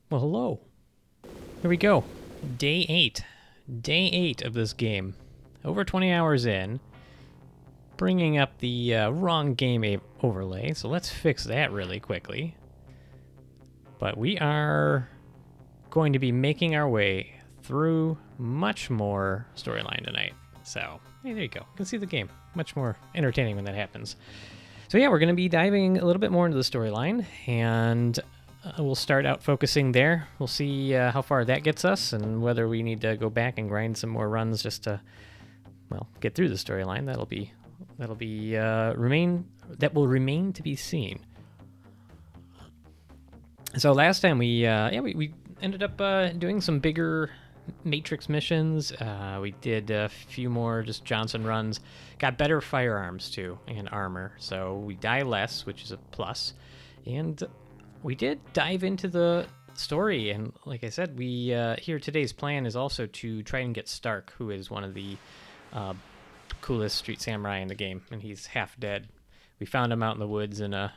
Well, hello. Here we go. Day 8. Day 8 of this game. Over 20 hours in. Bringing up the wrong game overlay, so let's fix that really quickly. But we are going to be making our way through much more storyline tonight. So, hey, there you go. You can see the game. Much more entertaining when that happens. So yeah, we're going to be diving a little bit more into the storyline, and we'll start out focusing there. We'll see how far that gets us, and whether we need to go back and grind some more runs just to, well, get through the storyline. That will remain to be seen. So last time we ended up doing some bigger Matrix missions. We did a few more just Johnson runs. Got better firearms too and armor, so we die less, which is a plus. And we did dive into the story, and like I said, we here today's plan is also to try and get Stark, who is one of the coolest street samurai in the game, and he's half dead. We found him out in the woods in a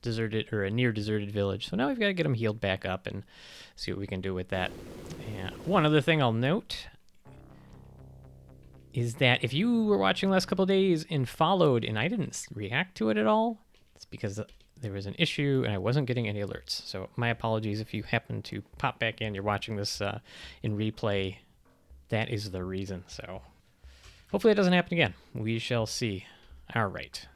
near deserted village. So now we've got to get him healed back up and see what we can do with that. And one other thing I'll note is that if you were watching the last couple of days and followed and I didn't react to it at all, it's because there was an issue and I wasn't getting any alerts. So my apologies if you happen to pop back in, you're watching this in replay. That is the reason. So hopefully it doesn't happen again. We shall see. All right.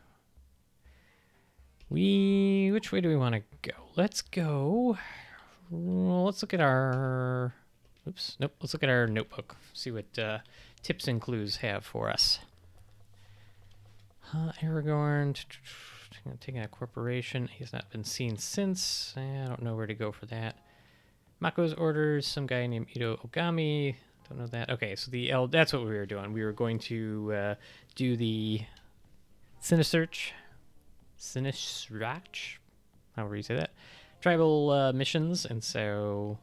Which way do we want to go? Let's go. Well, let's look at our. Oops. Nope. Let's look at our notebook. See what tips and clues have for us. Aragorn. Taking a corporation. He's not been seen since. I don't know where to go for that. Mako's orders. Some guy named Ito Ogami. Don't know that. Okay, so that's what we were doing. We were going to do the Cinesearch. Sinisrach, however you say that, tribal missions, and so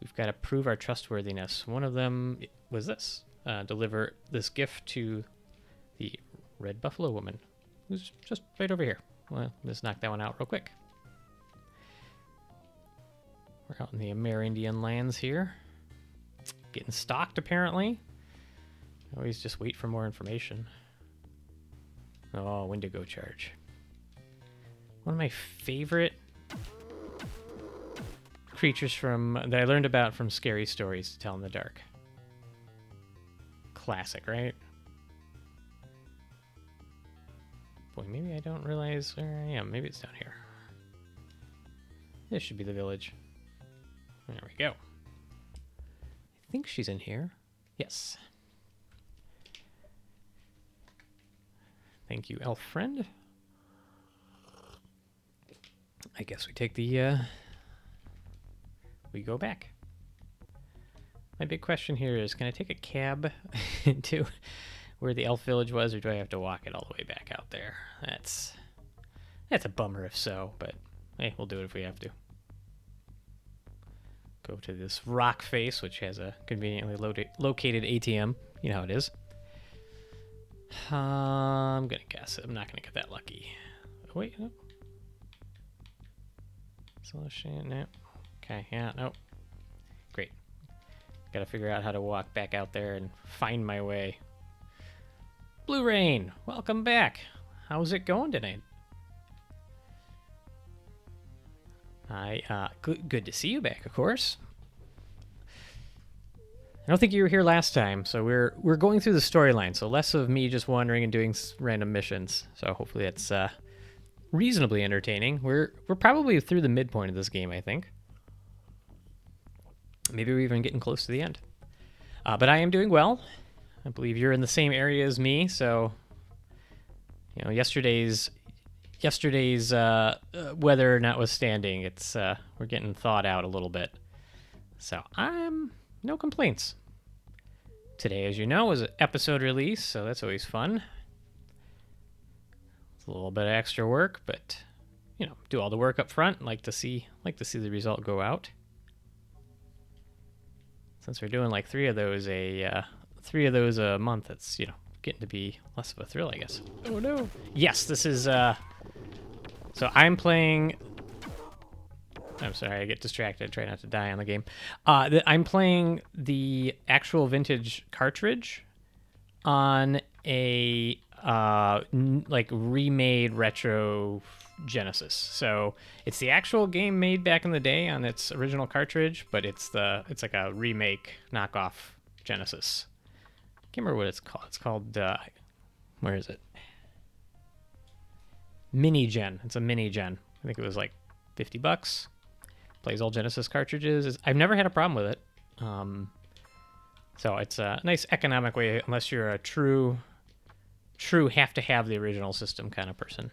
we've got to prove our trustworthiness. One of them was this: deliver this gift to the Red Buffalo Woman, who's just right over here. Well, let's knock that one out real quick. We're out in the Amerindian lands here, getting stalked apparently. Always just wait for more information. Oh, Wendigo charge. One of my favorite creatures that I learned about from Scary Stories to Tell in the Dark. Classic, right? Boy, maybe I don't realize where I am. Maybe it's down here. This should be the village. There we go. I think she's in here. Yes. Thank you, elf friend. I guess we take we go back. My big question here is, can I take a cab to where the elf village was, or do I have to walk it all the way back out there? That's a bummer if so, but hey, we'll do it if we have to. Go to this rock face, which has a conveniently located ATM. You know how it is. I'm gonna guess it. I'm not gonna get that lucky. Oh, wait, no. Solution, no. Okay, yeah, no. Great. Gotta figure out how to walk back out there and find my way. Blue Rain, welcome back. How's it going tonight? Good to see you back, of course. I don't think you were here last time, so we're going through the storyline, so less of me just wandering and doing random missions. So hopefully that's reasonably entertaining. We're probably through the midpoint of this game, I think. Maybe we're even getting close to the end. But I am doing well. I believe you're in the same area as me, so you know, yesterday's weather notwithstanding, it's we're getting thawed out a little bit. So I'm no complaints. Today, as you know, is an episode release, so that's always fun. A little bit of extra work, but you know, do all the work up front. Like to see the result go out. Since we're doing like three of those a month, it's, you know, getting to be less of a thrill, I guess. Oh no! Yes, this is so I'm playing I'm sorry, I get distracted. Try not to die on the game. I'm playing the actual vintage cartridge on a like remade retro Genesis. So it's the actual game made back in the day on its original cartridge, but it's like a remake knockoff Genesis. Can't remember what it's called. It's called where is it? Mini Gen. It's a mini Gen. I think it was like $50. Plays all Genesis cartridges. I've never had a problem with it. So it's a nice economic way, unless you're a true have to have the original system kind of person.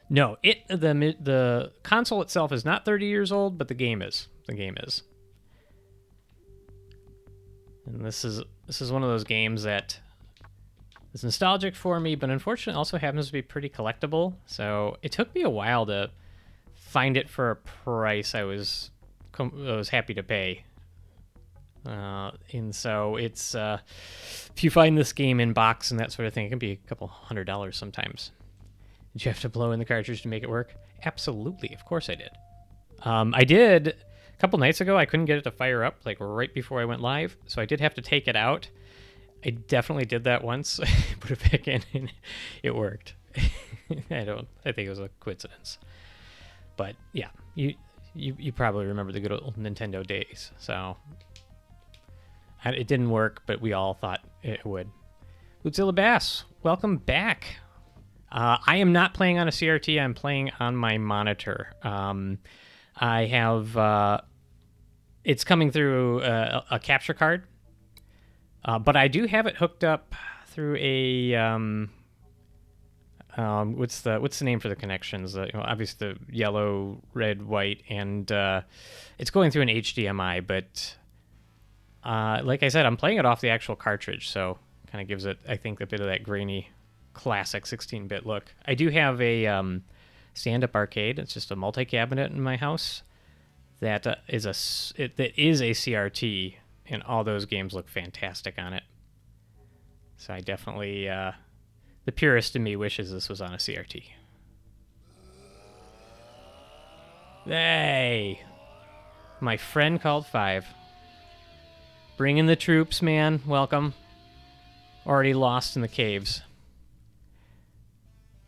No, the console itself is not 30 years old, but the game is. The game is. And this is one of those games that is nostalgic for me, but unfortunately also happens to be pretty collectible. So it took me a while to find it for a price I was happy to pay. And so it's if you find this game in box and that sort of thing, it can be a couple $100 sometimes. Did you have to blow in the cartridge to make it work? Absolutely, of course I did. I did a couple nights ago. I couldn't get it to fire up like right before I went live, so I did have to take it out. I definitely did that once. Put it back in, and it worked. I think it was a coincidence. But yeah, you probably remember the good old Nintendo days. So it didn't work, but we all thought it would. Bootzilla Bass, welcome back. I am not playing on a CRT. I'm playing on my monitor. I have it's coming through a capture card, but I do have it hooked up through a what's the name for the connections? Obviously the yellow, red, white, and it's going through an HDMI. But like I said, I'm playing it off the actual cartridge, so kind of gives it, I think, a bit of that grainy, classic 16-bit look. I do have a stand-up arcade. It's just a multi-cabinet in my house that is a CRT, and all those games look fantastic on it. So I definitely, the purist in me wishes this was on a CRT. Hey, my friend called 5. Bring in the troops, man. Welcome. Already lost in the caves.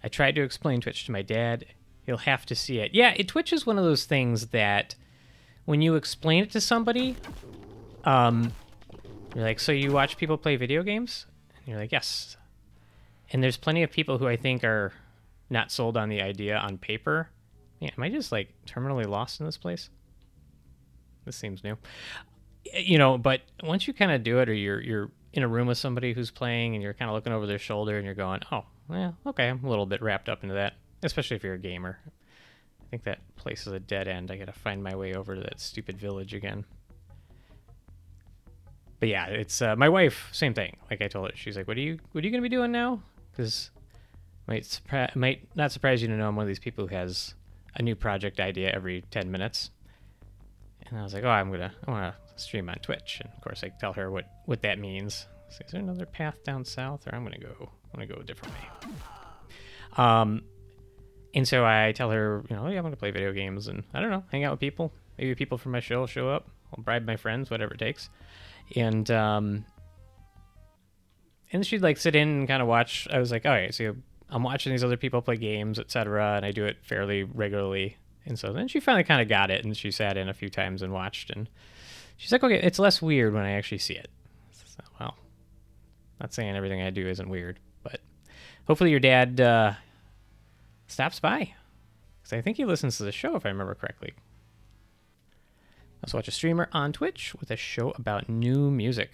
I tried to explain Twitch to my dad. He'll have to see it. Yeah, Twitch is one of those things that when you explain it to somebody, you're like, so you watch people play video games? And you're like, yes. And there's plenty of people who I think are not sold on the idea on paper. Yeah, am I just like terminally lost in this place? This seems new. But once you kind of do it, or you're in a room with somebody who's playing and you're kind of looking over their shoulder and you're going, oh, well, okay, I'm a little bit wrapped up into that, especially if you're a gamer. I think that place is a dead end. I got to find my way over to that stupid village again. But yeah, it's my wife, same thing. Like I told her, she's like, what are you going to be doing now? Because might not surprise you to know I'm one of these people who has a new project idea every 10 minutes. And I was like, oh, I want to stream on Twitch. And of course I tell her what that means. So, is there another path down south, or I'm going to go a different way? And so I tell her, yeah, I'm going to play video games and, I don't know, hang out with people. Maybe people from my show will show up. I'll bribe my friends, whatever it takes. And she'd like sit in and kind of watch. I was like, all right, so I'm watching these other people play games, etc., and I do it fairly regularly. And so then she finally kind of got it, and she sat in a few times and watched, and she's like, okay, it's less weird when I actually see it. So, well, not saying everything I do isn't weird, but hopefully your dad stops by, because I think he listens to the show, if I remember correctly. I also watch a streamer on Twitch with a show about new music.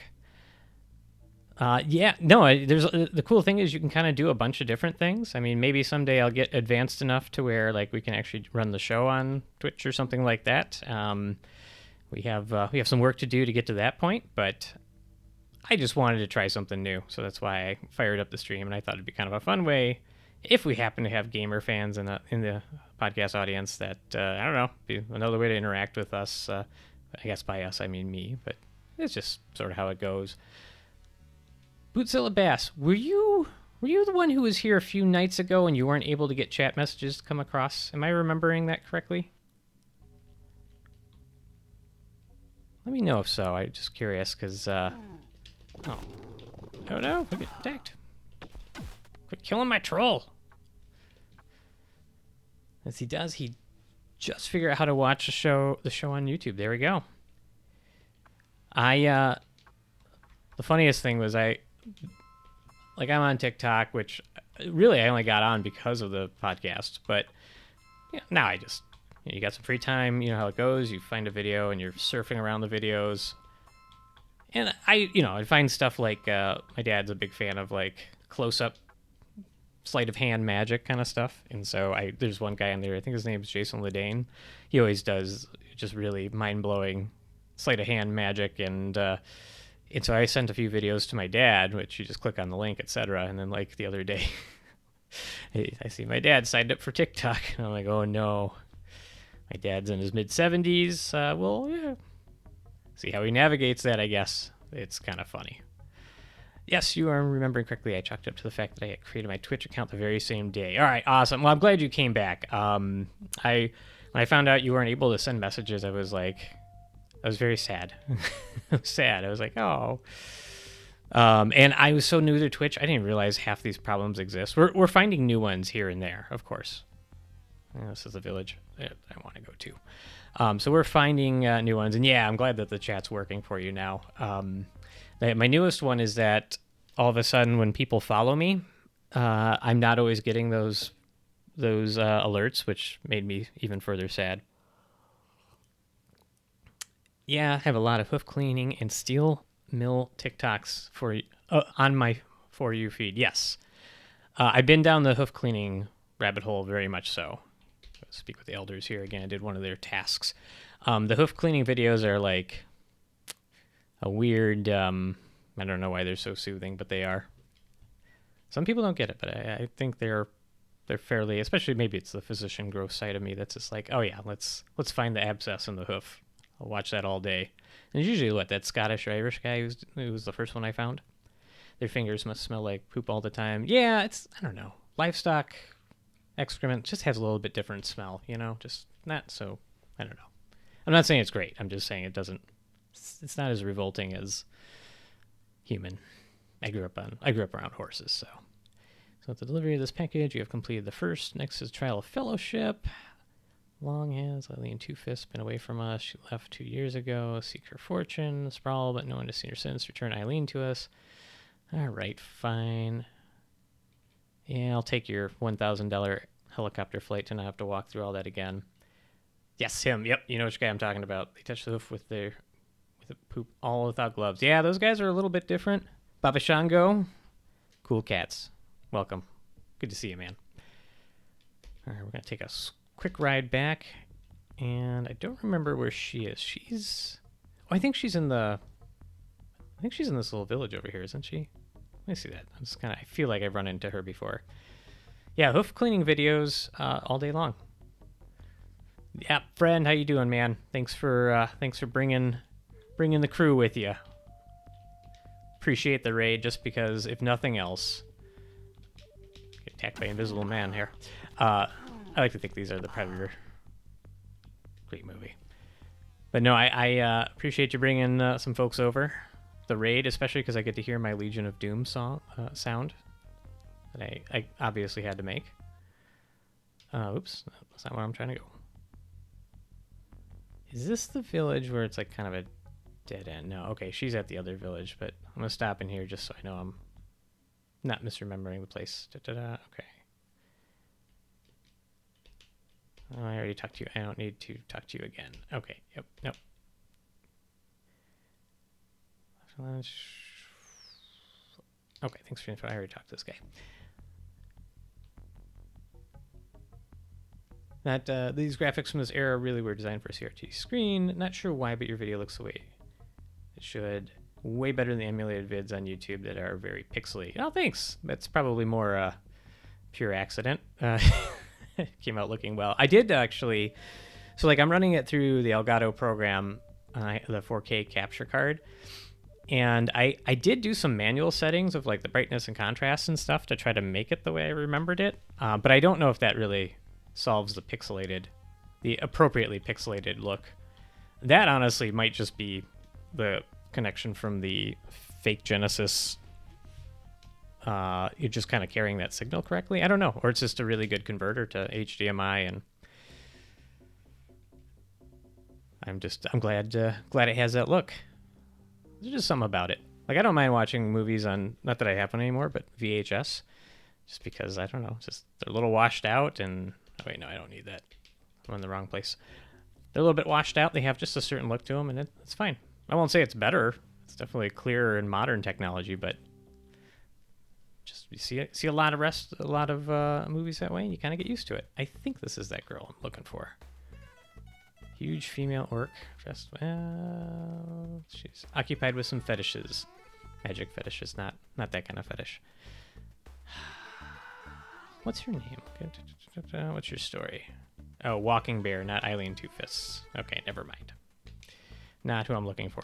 There's the cool thing is you can kind of do a bunch of different things. I mean, maybe someday I'll get advanced enough to where like we can actually run the show on Twitch or something like that. We have some work to do to get to that point, but I just wanted to try something new, so that's why I fired up the stream, and I thought it'd be kind of a fun way, if we happen to have gamer fans in the podcast audience, that I don't know, be another way to interact with us. I guess by us I mean me, but it's just sort of how it goes. Bootzilla Bass, were you the one who was here a few nights ago and you weren't able to get chat messages to come across? Am I remembering that correctly? Let me know if so. I'm just curious, because, oh. Oh no, we're getting attacked. Quit killing my troll. As he does, he just figured out how to watch the show on YouTube. There we go. The funniest thing was I'm on TikTok, which really I only got on because of the podcast, but yeah, now I just, you got some free time, you know how it goes, you find a video and you're surfing around the videos. And I find stuff like, my dad's a big fan of like close-up sleight of hand magic kind of stuff. And so there's one guy on there, I think his name is Jason Ledane. He always does just really mind-blowing sleight of hand magic. And so I sent a few videos to my dad, which you just click on the link, etc. And then like the other day, I see my dad signed up for TikTok. And I'm like, oh no. My dad's in his mid-70s. Well, yeah. See how he navigates that, I guess. It's kind of funny. Yes, you are remembering correctly. I chalked up to the fact that I had created my Twitch account the very same day. All right, awesome. Well, I'm glad you came back. When I found out you weren't able to send messages, I was very sad. I was sad. I was like, oh. And I was so new to Twitch, I didn't realize half these problems exist. We're finding new ones here and there, of course. This is a village that I want to go to. So we're finding new ones. And yeah, I'm glad that the chat's working for you now. My newest one is that all of a sudden when people follow me, I'm not always getting those alerts, which made me even further sad. Yeah, I have a lot of hoof cleaning and steel mill TikToks on my For You feed. Yes. I've been down the hoof cleaning rabbit hole very much so. I'll speak with the elders here again. I did one of their tasks. The hoof cleaning videos are like a weird, I don't know why they're so soothing, but they are. Some people don't get it, but I think they're fairly, especially maybe it's the physician growth side of me that's just like, oh yeah, let's find the abscess in the hoof. I'll watch that all day. And it's usually that Scottish or Irish guy who was the first one I found. Their fingers must smell like poop all the time. Yeah, I don't know. Livestock excrement just has a little bit different smell, just not so, I don't know. I'm not saying it's great. I'm just saying it's not as revolting as human. I grew up around horses, so. So with the delivery of this package, you have completed the first. Next is Trial of Fellowship. Long has Eileen Two Fists been away from us. She left 2 years ago. Seek her fortune. Sprawl, but no one has seen her since. Return Eileen to us. All right, fine. Yeah, I'll take your $1,000 helicopter flight to not have to walk through all that again. Yes, him. Yep, you know which guy I'm talking about. They touch the hoof with the poop all without gloves. Yeah, those guys are a little bit different. Baba Shango. Cool cats. Welcome. Good to see you, man. All right, we're going to take a quick ride back. And I don't remember where she is. I think she's in this little village over here, isn't she? Let me see that. I feel like I've run into her before. Yeah, hoof cleaning videos all day long. Yeah, friend, how you doing, man? Thanks for bringing the crew with you. Appreciate the raid, just because if nothing else, get attacked by Invisible Man here. I like to think these are the Predator. Great movie. But no, I appreciate you bringing some folks over. The raid, especially because I get to hear my Legion of Doom sound that I obviously had to make. Oops, that's not where I'm trying to go. Is this the village where it's like kind of a dead end? No, okay, she's at the other village, but I'm going to stop in here just so I know I'm not misremembering the place. Okay. Oh, I already talked to you. I don't need to talk to you again. Okay, yep, nope. Okay, thanks for info. I already talked to this guy. These graphics from this era really were designed for a CRT screen. Not sure why, but your video looks the way it should. Way better than the emulated vids on YouTube that are very pixely. Oh, thanks. That's probably more pure accident. It came out looking well. I did actually. So like I'm running it through the Elgato program, the 4K capture card. And I did do some manual settings of like the brightness and contrast and stuff to try to make it the way I remembered it. But I don't know if that really solves the appropriately pixelated look. That honestly might just be the connection from the fake Genesis, you're just kind of carrying that signal correctly. I don't know, or it's just a really good converter to HDMI, and I'm glad it has that look. There's just something about it. Like, I don't mind watching movies on, not that I have one anymore, but VHS, just because, I don't know, just they're a little washed out, and oh wait, no, I don't need that. I'm in the wrong place. They're a little bit washed out. They have just a certain look to them, and it's fine. I won't say it's better. It's definitely clearer in modern technology, but just you see a lot of movies that way, and you kind of get used to it. I think this is that girl I'm looking for. Huge female orc. Just she's occupied with some fetishes, magic fetishes, not that kind of fetish. What's your name? What's your story? Oh, Walking Bear, not Eileen Two Fists. Okay, never mind. Not who I'm looking for.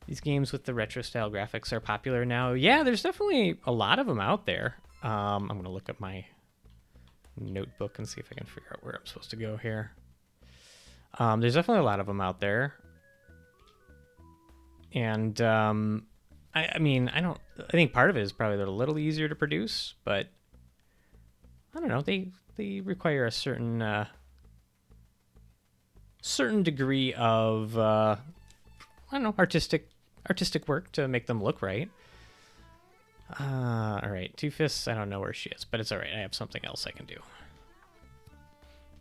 These games with the retro style graphics are popular now. Yeah, there's definitely a lot of them out there. I'm gonna look up my notebook and see if I can figure out where I'm supposed to go here. There's definitely a lot of them out there. And I mean, I think part of it is probably they're a little easier to produce, but I don't know, they require a certain degree of I don't know, artistic work to make them look right. All right, Two Fists, I don't know where she is, but it's all right. I have something else I can do.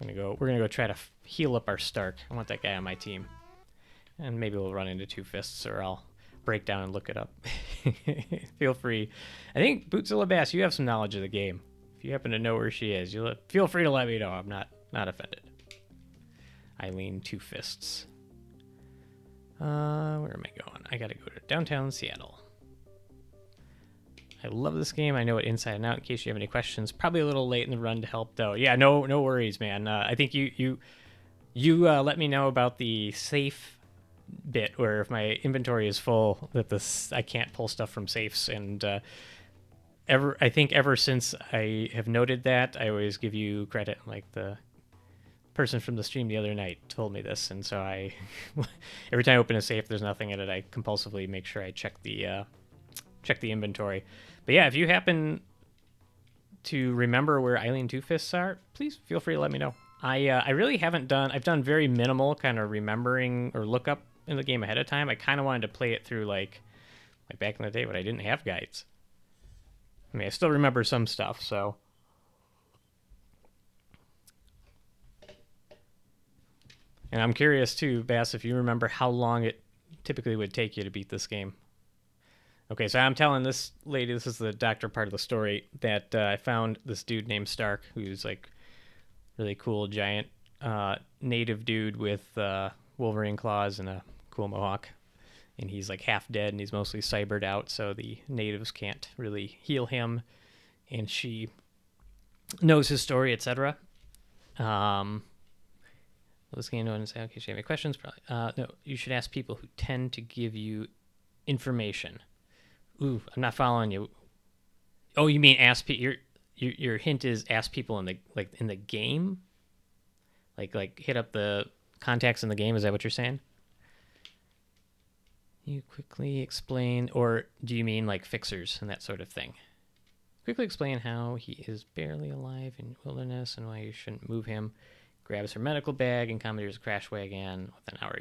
We're gonna go try to heal up our Stark. I want that guy on my team, and maybe we'll run into Two Fists, or I'll break down and look it up. Feel free. I think Bootzilla Bass, you have some knowledge of the game. If you happen to know where she is, feel free to let me know. I'm not offended. Eileen Two Fists. Where am I going? I gotta go to downtown Seattle. I love this game. I know it inside and out. In case you have any questions, probably a little late in the run to help though. Yeah, no worries, man. I think you let me know about the safe bit where if my inventory is full, that I can't pull stuff from safes. And I think ever since I have noted that, I always give you credit. Like the person from the stream the other night told me this, and so I every time I open a safe, there's nothing in it, I compulsively make sure I check the inventory. But yeah, if you happen to remember where Eileen Two Fists are, please feel free to let me know. I really haven't I've done very minimal kind of remembering or look up in the game ahead of time. I kind of wanted to play it through like back in the day when I didn't have guides. I mean, I still remember some stuff, so. And I'm curious too, Bass, if you remember how long it typically would take you to beat this game. Okay, so I'm telling this lady, this is the doctor part of the story, that I found this dude named Stark, who's like really cool, giant native dude with Wolverine claws and a cool mohawk. And he's like half dead, and he's mostly cybered out, so the natives can't really heal him. And she knows his story, etc. This game, no one say, okay, should you have any questions? Probably. No, you should ask people who tend to give you information. Ooh, I'm not following you. Oh, you mean ask people? Your hint is ask people in the game, like hit up the contacts in the game. Is that what you're saying? You quickly explain, or do you mean like fixers and that sort of thing? Quickly explain how he is barely alive in wilderness and why you shouldn't move him. Grabs her medical bag and commandeers a crash wagon. With an hour,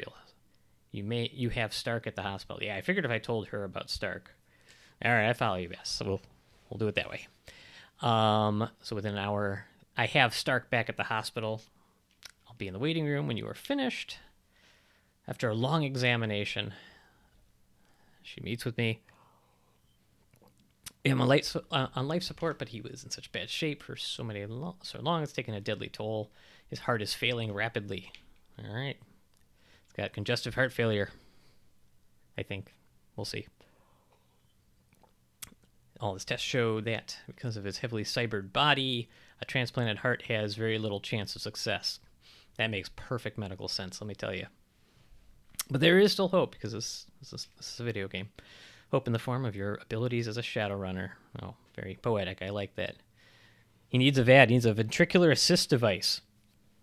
you have Stark at the hospital. Yeah, I figured if I told her about Stark. All right, I follow you, Bess. So we'll do it that way. So within an hour, I have Stark back at the hospital. I'll be in the waiting room when you are finished. After a long examination, she meets with me. I'm on life support, but he was in such bad shape for so long. It's taken a deadly toll. His heart is failing rapidly. All right. He's got congestive heart failure, I think. We'll see. All his tests show that because of his heavily cybered body, a transplanted heart has very little chance of success. That makes perfect medical sense, let me tell you. But there is still hope, because this is a video game. Hope in the form of your abilities as a Shadowrunner. Oh, very poetic. I like that. He needs a VAD. He needs a ventricular assist device.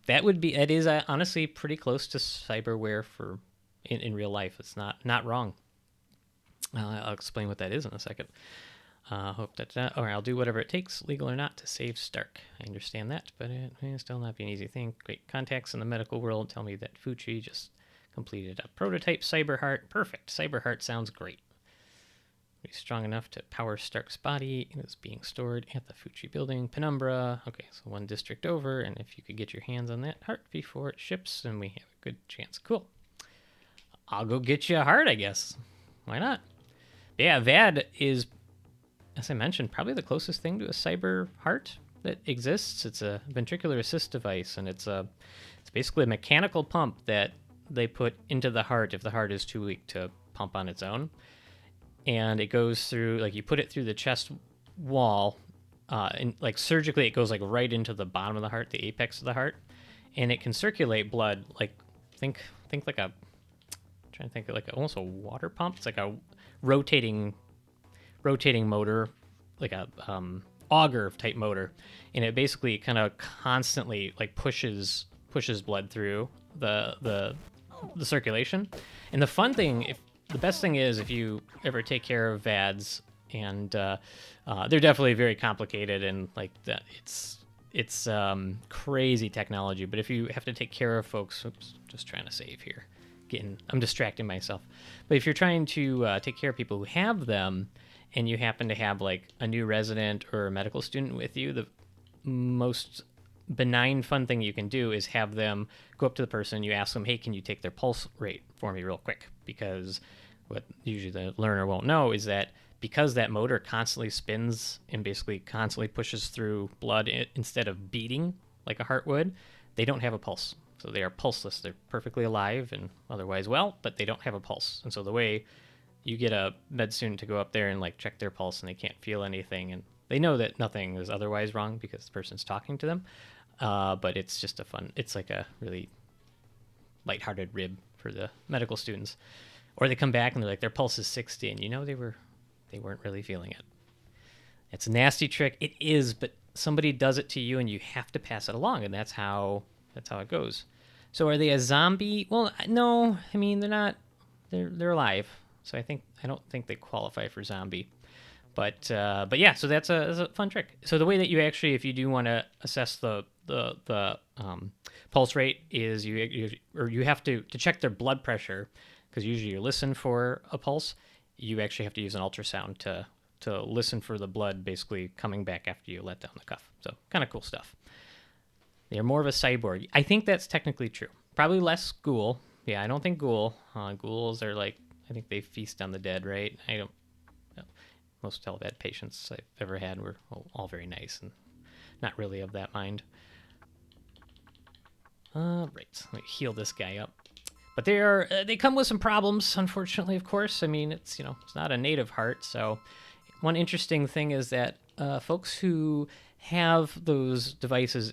It is honestly pretty close to cyberware for in real life. It's not wrong. I'll explain what that is in a second. Hope that, or I'll do whatever it takes, legal or not, to save Stark. I understand that, but it may still not be an easy thing. Great contacts in the medical world tell me that Fucci just completed a prototype Cyberheart. Perfect. Cyberheart sounds great. Be strong enough to power Stark's body. It is being stored at the Fucci building. Penumbra. Okay, so one district over, and if you could get your hands on that heart before it ships, then we have a good chance. Cool. I'll go get you a heart, I guess. Why not? Yeah, VAD is, as I mentioned, probably the closest thing to a cyber heart that exists. It's a ventricular assist device, and it's basically a mechanical pump that they put into the heart if the heart is too weak to pump on its own. And it goes through, like, you put it through the chest wall, and like surgically it goes like right into the bottom of the heart, the apex of the heart, and it can circulate blood like think like a, I'm trying to think of like almost a water pump. It's like a rotating motor, like a auger type motor, and it basically kind of constantly like pushes blood through the circulation. And the fun thing, the best thing is if you ever take care of VADs, and they're definitely very complicated, and like that, it's crazy technology. But if you have to take care of folks, oops, just trying to save here. I'm distracting myself. But if you're trying to take care of people who have them, and you happen to have like a new resident or a medical student with you, the most benign fun thing you can do is have them go up to the person. You ask them, hey, can you take their pulse rate for me real quick? Because what usually the learner won't know is that because that motor constantly spins and basically constantly pushes through blood instead of beating like a heart would, they don't have a pulse. So they are pulseless. They're perfectly alive and otherwise well, but they don't have a pulse. And so the way you get a med student to go up there and like check their pulse, and they can't feel anything, and they know that nothing is otherwise wrong because the person's talking to them. But it's just it's like a really lighthearted rib for the medical students. Or they come back and they're like, their pulse is 60, and they weren't really feeling it. It's a nasty trick. It is, but somebody does it to you and you have to pass it along, and that's how it goes. So are they a zombie? Well, no. I mean, they're not. They're alive. So I don't think they qualify for zombie. But yeah, so that's a fun trick. So the way that you actually, if you do want to assess the pulse rate, is you have to check their blood pressure, because usually you listen for a pulse. You actually have to use an ultrasound to listen for the blood basically coming back after you let down the cuff. So kind of cool stuff. They're more of a cyborg. I think that's technically true. Probably less ghoul. Yeah, I don't think ghoul. Ghouls are like, I think they feast on the dead, right? Most televad patients I've ever had were all very nice and not really of that mind. Right, let me heal this guy up. But they come with some problems, unfortunately, of course. I mean, it's not a native heart. So one interesting thing is that folks who have those devices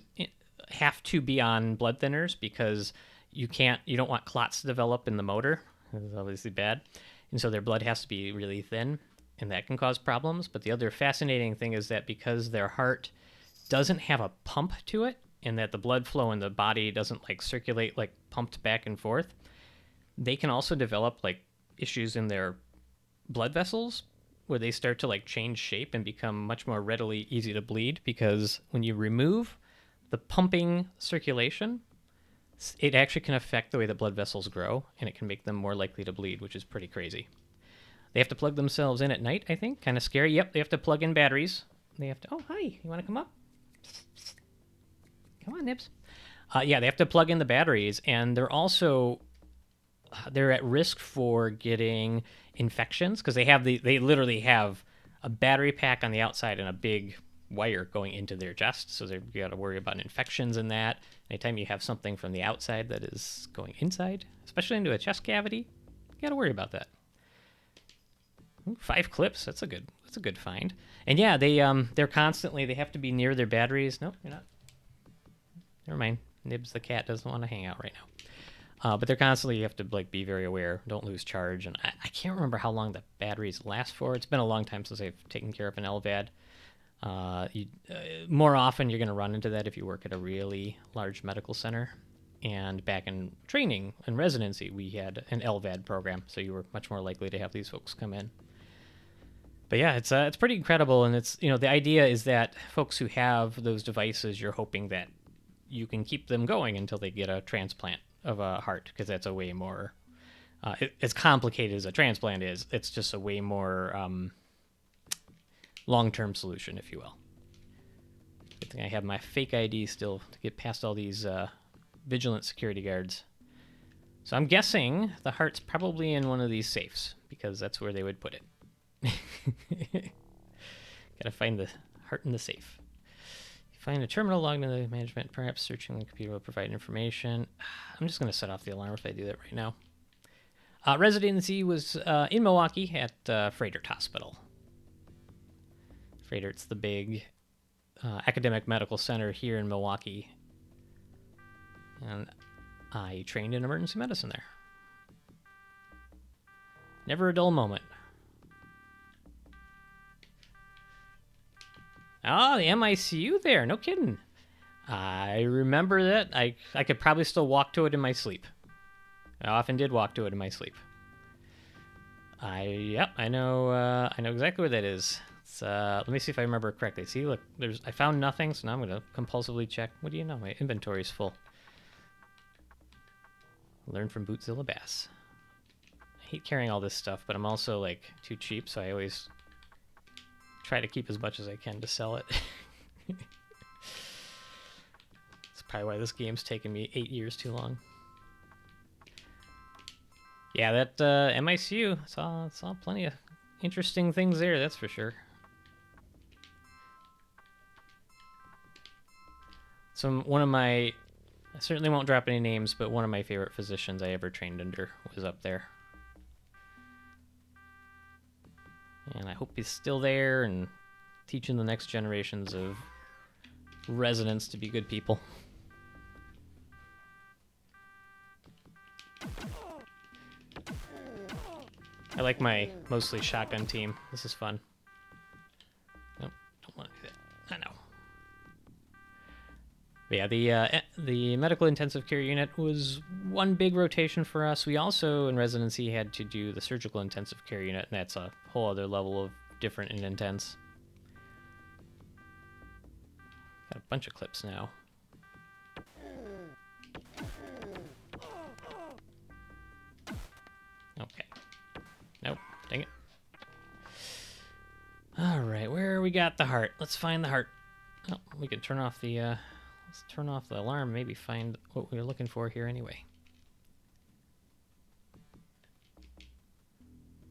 have to be on blood thinners, because you don't want clots to develop in the motor. It's obviously bad. And so their blood has to be really thin, and that can cause problems. But the other fascinating thing is that because their heart doesn't have a pump to it, and that the blood flow in the body doesn't like circulate like pumped back and forth, they can also develop like issues in their blood vessels where they start to like change shape and become much more readily easy to bleed, because when you remove the pumping circulation, it actually can affect the way the blood vessels grow, and it can make them more likely to bleed, which is pretty crazy. They have to plug themselves in at night, I think. Kind of scary. Yep, they have to plug in batteries. They have to... Oh, hi. You want to come up? Come on, Nibs. Yeah, they have to plug in the batteries, and they're at risk for getting infections, because they literally have a battery pack on the outside and a big wire going into their chest, so they've got to worry about infections in that. Anytime you have something from the outside that is going inside, especially into a chest cavity, you got to worry about that. Ooh, 5 clips. That's a good find. And yeah, they're constantly, they have to be near their batteries. Nope, you're not. Never mind. Nibs the cat doesn't want to hang out right now. But they're constantly, you have to like be very aware. Don't lose charge. And I can't remember how long the batteries last for. It's been a long time since I've taken care of an LVAD. More often you're going to run into that if you work at a really large medical center. And back in training and residency, we had an LVAD program, so you were much more likely to have these folks come in. But yeah, it's pretty incredible, and it's, the idea is that folks who have those devices, you're hoping that you can keep them going until they get a transplant of a heart, because that's a way more as complicated as a transplant is. It's just a way more long-term solution, if you will. Good thing I have my fake ID still to get past all these vigilant security guards. So I'm guessing the heart's probably in one of these safes, because that's where they would put it. Gotta find the heart in the safe. Find a terminal logged in the management. Perhaps searching the computer will provide information. I'm just gonna set off the alarm if I do that right now. Residency was in Milwaukee at Freighter Hospital. Freighter, it's the big academic medical center here in Milwaukee. And I trained in emergency medicine there. Never a dull moment. Oh, the MICU there. No kidding. I remember that. I could probably still walk to it in my sleep. I often did walk to it in my sleep. I know exactly where that is. It's, let me see if I remember correctly. See, look, I found nothing, so now I'm gonna compulsively check. What do you know? My inventory's full. Learn from Bootzilla Bass. I hate carrying all this stuff, but I'm also like too cheap, so I always try to keep as much as I can to sell it. That's probably why this game's taken me 8 years too long. Yeah, that MICU, saw plenty of interesting things there, that's for sure. So I certainly won't drop any names, but one of my favorite physicians I ever trained under was up there. And I hope he's still there and teaching the next generations of residents to be good people. I like my mostly shotgun team. This is fun. Nope, don't want to do that. I know. But yeah, the medical intensive care unit was one big rotation for us. We also, in residency, had to do the surgical intensive care unit, and that's a whole other level of different and intense. Got a bunch of clips now. Okay. Nope. Dang it. Alright, where we got the heart? Let's find the heart. Oh, we can turn off the, let's turn off the alarm, maybe find what we were looking for here anyway.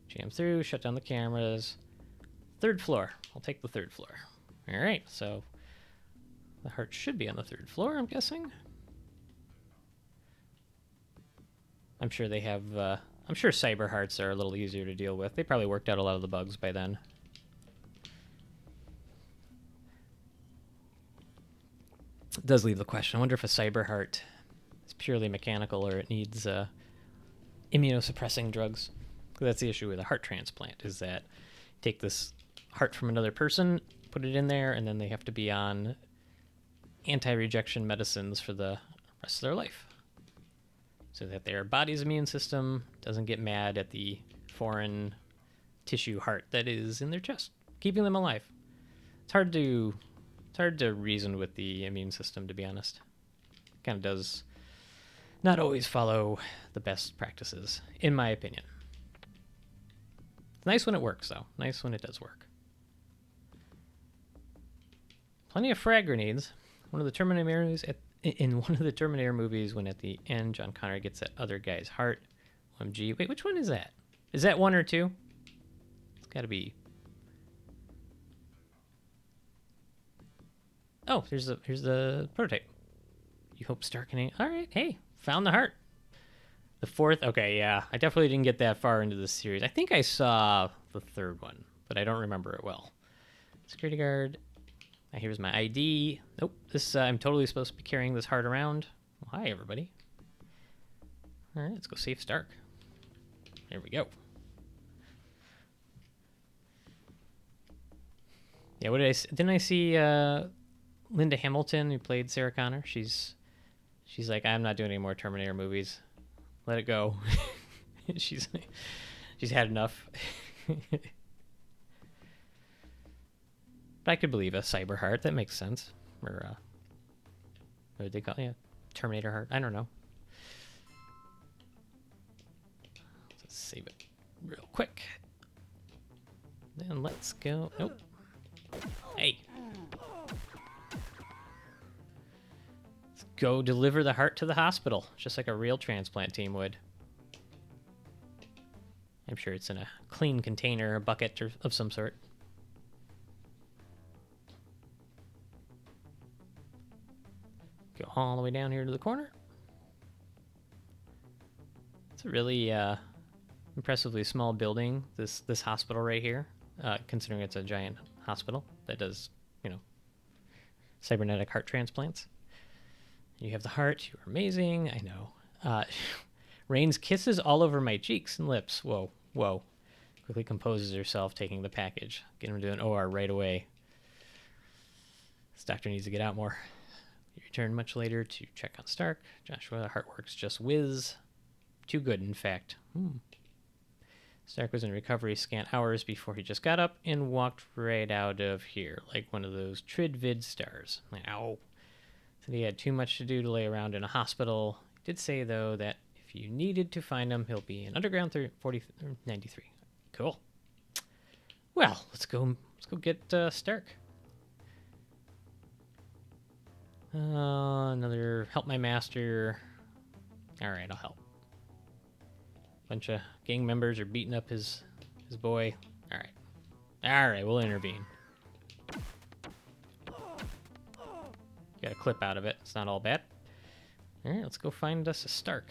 Jam through, shut down the cameras. 3rd floor. I'll take the 3rd floor. Alright, so the heart should be on the 3rd floor, I'm guessing. I'm sure they have, I'm sure cyber hearts are a little easier to deal with. They probably worked out a lot of the bugs by then. It does leave the question. I wonder if a cyber heart is purely mechanical or it needs immunosuppressing drugs. That's the issue with a heart transplant, is that take this heart from another person, put it in there, and then they have to be on anti-rejection medicines for the rest of their life, so that their body's immune system doesn't get mad at the foreign tissue heart that is in their chest, keeping them alive. It's hard to reason with the immune system, to be honest. It kind of does not always follow the best practices, in my opinion. It's nice when it works, though. Nice when it does work. Plenty of frag grenades. One of the Terminator movies in one of the Terminator movies, when at the end John Connor gets that other guy's heart. OMG. Wait, which one is that? Is that 1 or 2? It's got to be. Oh, here's the prototype. You hope Stark can. All right, hey, found the heart. The 4th. Okay, yeah, I definitely didn't get that far into this series. I think I saw the 3rd one, but I don't remember it well. Security guard. Here's my ID. Nope, this I'm totally supposed to be carrying this heart around. Well, hi, everybody. All right, let's go save Stark. There we go. Yeah, what did I? Didn't I see Linda Hamilton, who played Sarah Connor? She's She's like, I'm not doing any more Terminator movies. Let it go. she's had enough. But I could believe a cyber heart. That makes sense. Or what did they call it? Yeah, Terminator heart. I don't know. Let's save it real quick. Then let's go. Nope. Hey. Let's go deliver the heart to the hospital, just like a real transplant team would. I'm sure it's in a clean container, a bucket of some sort. Go all the way down here to the corner. It's a really impressively small building, this hospital right here, considering it's a giant hospital that does, cybernetic heart transplants. You have the heart. You're amazing. I know. Rains kisses all over my cheeks and lips. Whoa, whoa. Quickly composes herself, taking the package. Get him to an OR right away. This doctor needs to get out more. You return much later to check on Stark. Joshua, the heart works just whiz. Too good, in fact. Stark was in recovery scant hours before he just got up and walked right out of here, like one of those Tridvid stars. Ow. Said he had too much to do to lay around in a hospital. He did say, though, that if you needed to find him, he'll be in Underground 93. Cool. Well, let's go get Stark. Another help my master. All right, I'll help. Bunch of gang members are beating up his boy. All right, we'll intervene. Got a clip out of it. It's not all bad. All right, let's go find us a Stark.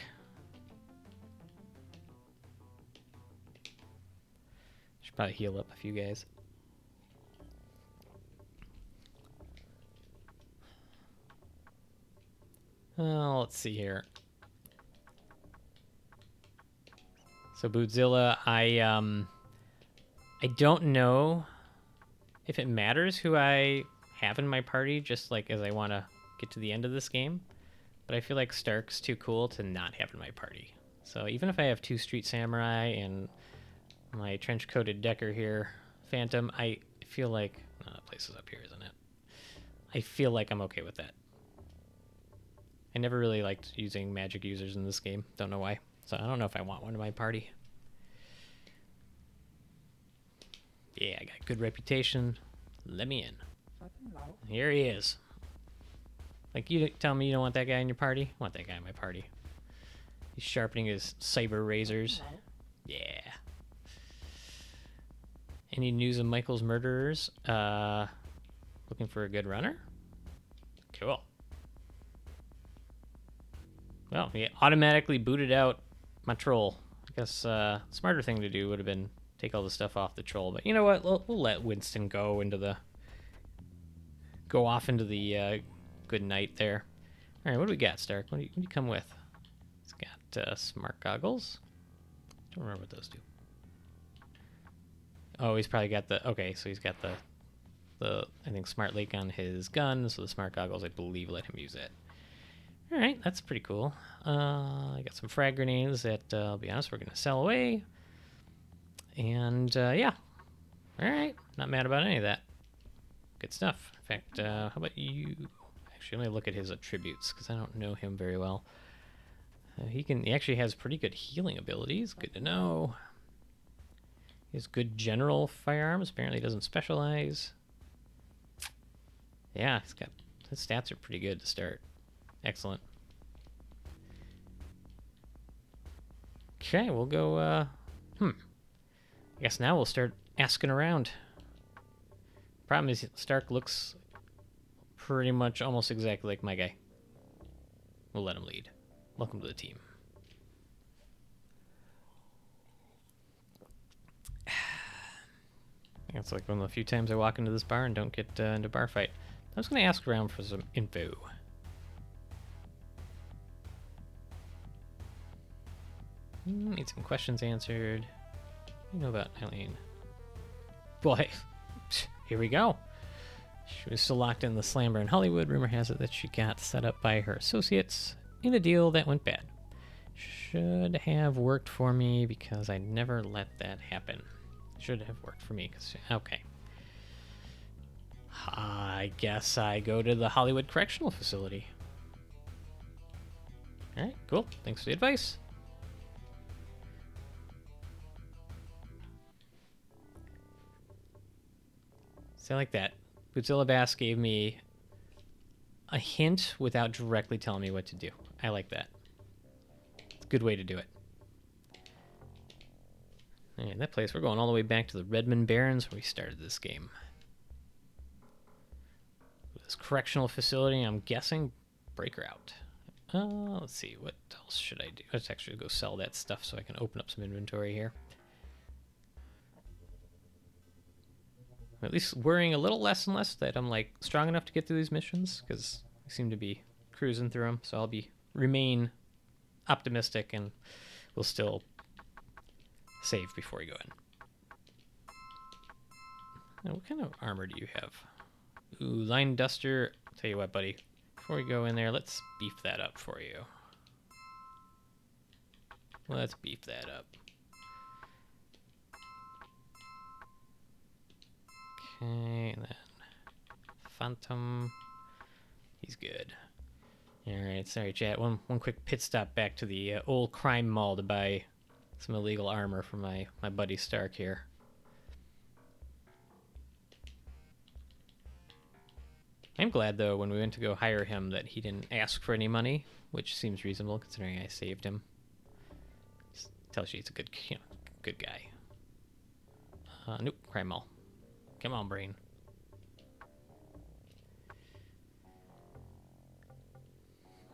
Should probably heal up a few guys. Let's see here. So Bootzilla, I don't know if it matters who I have in my party, just like as I want to get to the end of this game. But I feel like Stark's too cool to not have in my party. So even if I have 2 Street Samurai and my trench-coated Decker here, Phantom, I feel like... Oh, that place is up here, isn't it? I feel like I'm okay with that. I never really liked using magic users in this game. Don't know why. So I don't know if I want one in my party. Yeah, I got a good reputation. Let me in. Here he is. Like, you tell me you don't want that guy in your party? I want that guy in my party. He's sharpening his saber razors. Yeah. Any news of Michael's murderers? Looking for a good runner? Cool. Well, he automatically booted out my troll. I guess smarter thing to do would have been take all the stuff off the troll. But you know what? We'll let Winston go off into the good night there. All right, what do we got, Stark? What do you come with? It's got smart goggles. Don't remember what those do. Oh, he's probably got the... Okay, so he's got the I think, smart lake on his gun, so the smart goggles, I believe, let him use it. All right, that's pretty cool. I got some frag grenades that, I'll be honest, we're going to sell away. And, yeah. All right, not mad about any of that. Good stuff. In fact, how about you... Actually, let me look at his attributes, because I don't know him very well. He actually has pretty good healing abilities. Good to know. He has good general firearms. Apparently he doesn't specialize. Yeah, his stats are pretty good to start. Excellent. Okay, we'll go, I guess now we'll start asking around. Problem is, Stark looks pretty much almost exactly like my guy. We'll let him lead. Welcome to the team. It's like one of the few times I walk into this bar and don't get into a bar fight. I was going to ask around for some info. Need some questions answered. What do you know about Eileen? Boy, here we go. She was still locked in the slammer in Hollywood. Rumor has it that she got set up by her associates. in a deal that went bad. Should have worked for me because I never let that happen. Should have worked for me. Okay. I guess I go to the Hollywood Correctional Facility. Alright, cool. Thanks for the advice. So like that. Godzilla Bass gave me a hint without directly telling me what to do. I like that. It's a good way to do it. And that place, we're going all the way back to the Redmond Barrens where we started this game. This correctional facility, I'm guessing breaker out. Let's see, what else should I do? Let's actually go sell that stuff so I can open up some inventory here. I'm at least worrying a little less and less that I'm like strong enough to get through these missions because I seem to be cruising through them. So I'll remain optimistic and we'll still save before we go in. Now, what kind of armor do you have? Ooh, line duster. Tell you what, buddy. Before we go in there, let's beef that up for you. Let's beef that up. Okay, and then Phantom. He's good. Alright, sorry chat. One quick pit stop back to the old crime mall to buy some illegal armor for my buddy Stark here. I'm glad, though, when we went to go hire him that he didn't ask for any money, which seems reasonable considering I saved him. Just tells you he's a good, good guy. Nope, crime mall. Come on, brain.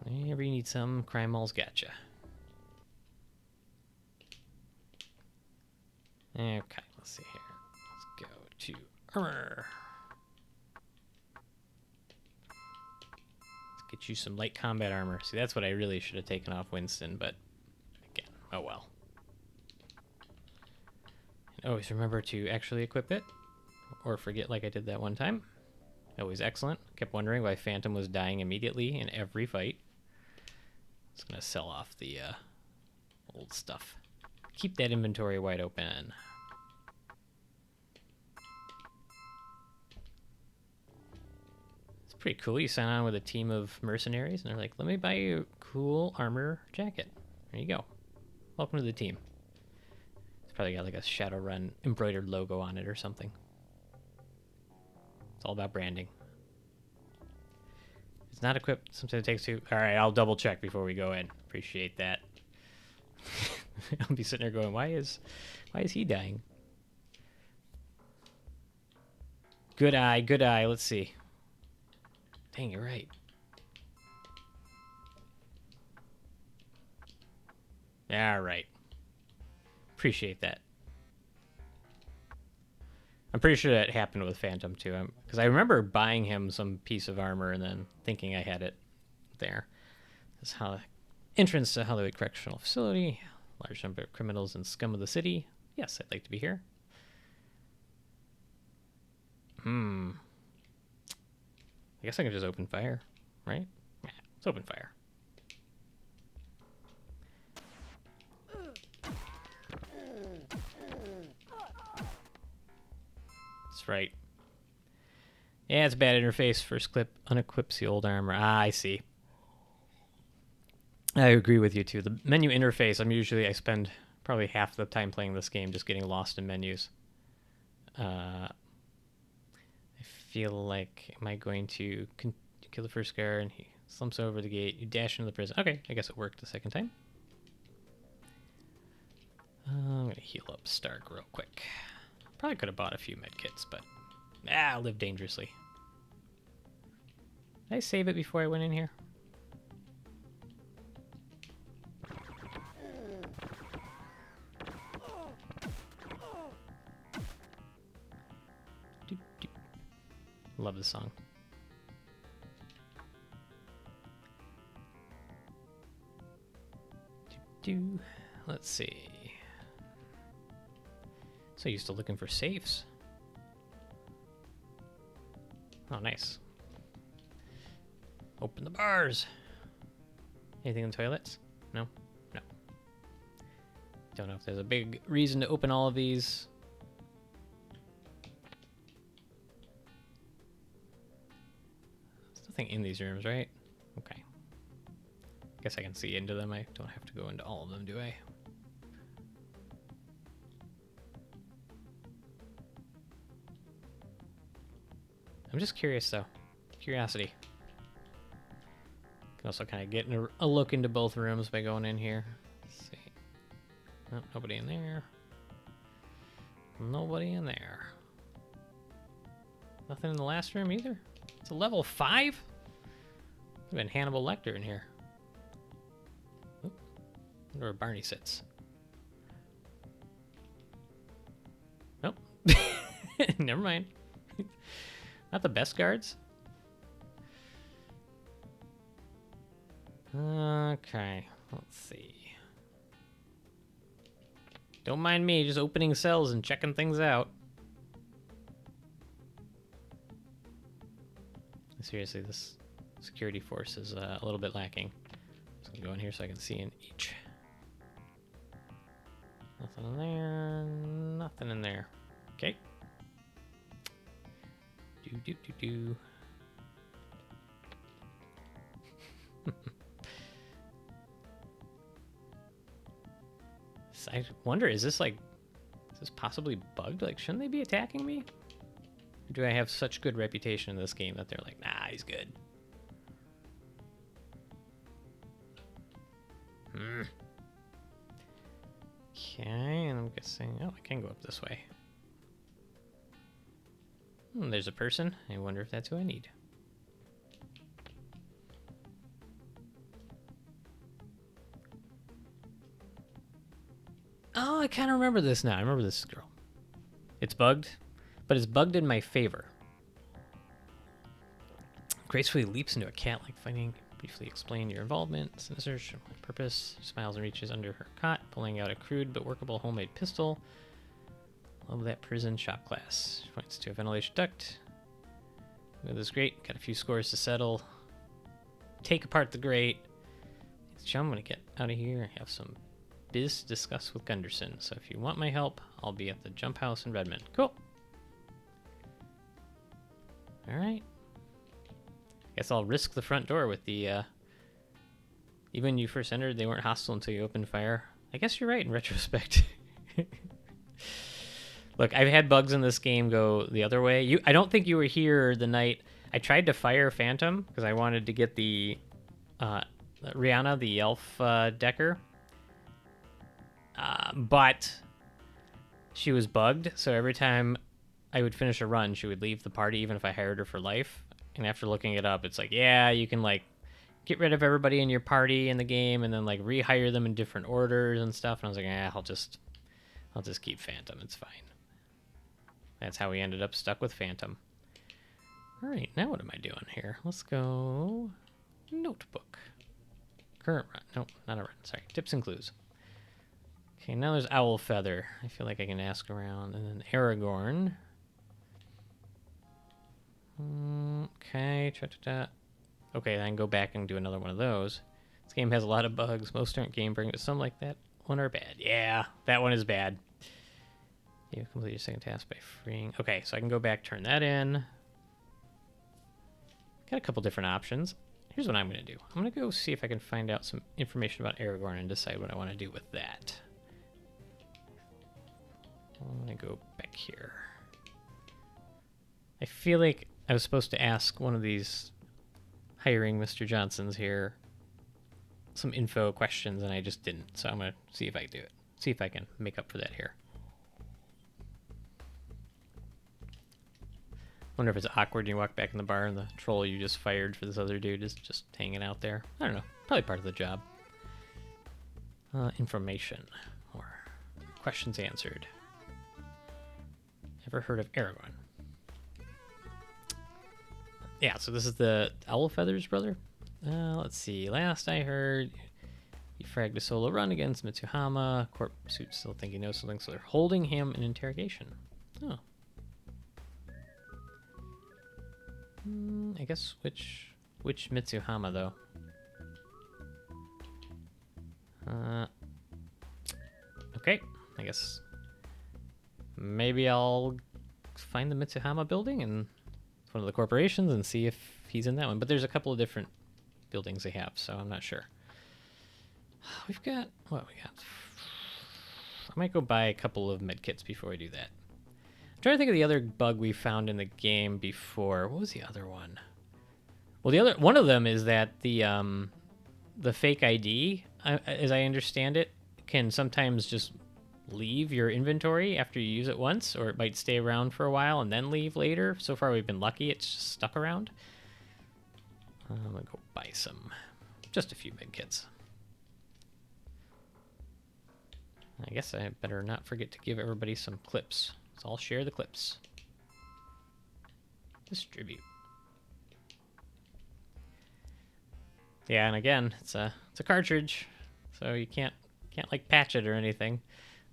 Whenever you need some, crime mall's gotcha. Okay, let's see here. Let's go to armor. Let's get you some light combat armor. See, that's what I really should have taken off Winston, but again, oh well. And always remember to actually equip it, or forget like I did that one time. Always excellent. Kept wondering why Phantom was dying immediately in every fight. Just gonna sell off the old stuff. Keep that inventory wide open. It's pretty cool. You sign on with a team of mercenaries, and they're like, let me buy you a cool armor jacket. There you go. Welcome to the team. It's probably got like a Shadowrun embroidered logo on it or something. It's all about branding. It's not equipped. Sometimes it takes two. All right, I'll double check before we go in. Appreciate that. I'll be sitting there going, why is he dying? Good eye, good eye. Let's see. Dang, you're right. All right. Appreciate that. I'm pretty sure that happened with Phantom too, because I remember buying him some piece of armor and then thinking I had it there. That's how entrance to Hollywood Correctional Facility. Large number of criminals and scum of the city. Yes, I'd like to be here. I guess I can just open fire, right? Yeah, let's open fire. That's right. Yeah, it's a bad interface. First clip unequips the old armor. Ah, I see. I agree with you too. The menu interface, I spend probably half the time playing this game just getting lost in menus. I feel like, am I going to kill the first guard and he slumps over the gate, you dash into the prison. Okay, I guess it worked the second time. I'm going to heal up Stark real quick. Probably could have bought a few medkits, but I'll live dangerously. Did I save it before I went in here? Love the song. Let's see. So used to looking for safes. Oh, nice. Open the bars. Anything in the toilets? No? No. Don't know if there's a big reason to open all of these. There's nothing in these rooms, right? Okay. Guess I can see into them. I don't have to go into all of them, do I? I'm just curious, though. Curiosity. Can also kind of get a look into both rooms by going in here. Let's see. Oh, nobody in there. Nobody in there. Nothing in the last room either. It's a level 5? There's been Hannibal Lecter in here. Oop. Wonder where Barney sits. Nope. Never mind. Not the best guards. Okay, let's see. Don't mind me, just opening cells and checking things out. Seriously, this security force is a little bit lacking. So I'll go in here so I can see in each. Nothing in there. Nothing in there. Okay. Do. I wonder, is this possibly bugged? Like, shouldn't they be attacking me? Or do I have such good reputation in this game that they're like, nah, he's good? Okay, and I'm guessing, oh, I can go up this way. There's a person. I wonder if that's who I need. Oh, I kind of remember this now. I remember this girl. It's bugged, but it's bugged in my favor. Gracefully leaps into a cat-like fighting. Briefly explain your involvement. Sinister, purpose. Smiles and reaches under her cot, pulling out a crude but workable homemade pistol. Love that prison shop class. Points to a ventilation duct. This is great. Got a few scores to settle. Take apart the grate. I'm gonna get out of here. I have some biz to discuss with Gunderson. So if you want my help, I'll be at the jump house in Redmond. Cool. All right. Guess I'll risk the front door with the. Even when you first entered, they weren't hostile until you opened fire. I guess you're right in retrospect. Look, I've had bugs in this game go the other way. I don't think you were here the night I tried to fire Phantom because I wanted to get the Rihanna, the elf Decker. But she was bugged, so every time I would finish a run, she would leave the party even if I hired her for life. And after looking it up, it's like, yeah, you can like get rid of everybody in your party in the game and then like rehire them in different orders and stuff. And I was like, I'll just keep Phantom. It's fine. That's how we ended up stuck with Phantom. All right, now what am I doing here? Let's go notebook. Current run. Nope, not a run. Sorry. Tips and clues. Okay, now there's Owl Feather. I feel like I can ask around. And then Aragorn. Okay. Okay, then I can go back and do another one of those. This game has a lot of bugs. Most aren't game-breaking, but some like that one are bad. Yeah, that one is bad. You complete your second task by freeing. Okay, so I can go back, turn that in. Got a couple different options. Here's what I'm going to do. I'm going to go see if I can find out some information about Aragorn and decide what I want to do with that. I'm going to go back here. I feel like I was supposed to ask one of these hiring Mr. Johnsons here some info questions, and I just didn't. So I'm going to see if I can do it. See if I can make up for that here. Wonder if it's awkward when you walk back in the bar and the troll you just fired for this other dude is just hanging out there. I don't know. Probably part of the job. Information or questions answered. Ever heard of Aragorn? Yeah, so this is the Owl Feather's brother. Let's see. Last I heard, he fragged a solo run against Mitsuhama. Corp suit still think he knows something, so they're holding him in interrogation. Oh. I guess which Mitsuhama though? Okay, I guess maybe I'll find the Mitsuhama building and one of the corporations and see if he's in that one. But there's a couple of different buildings they have, so I'm not sure. We've got what we got. I might go buy a couple of medkits before I do that. I'm trying to think of the other bug we found in the game before. What was the other one? Well, the other one of them is that the fake ID, as I understand it, can sometimes just leave your inventory after you use it once, or it might stay around for a while and then leave later. So far, we've been lucky; it's just stuck around. I'm gonna go buy just a few medkits. I guess I better not forget to give everybody some clips. So I'll share the clips. Distribute. Yeah, and again, it's a cartridge, so you can't like patch it or anything.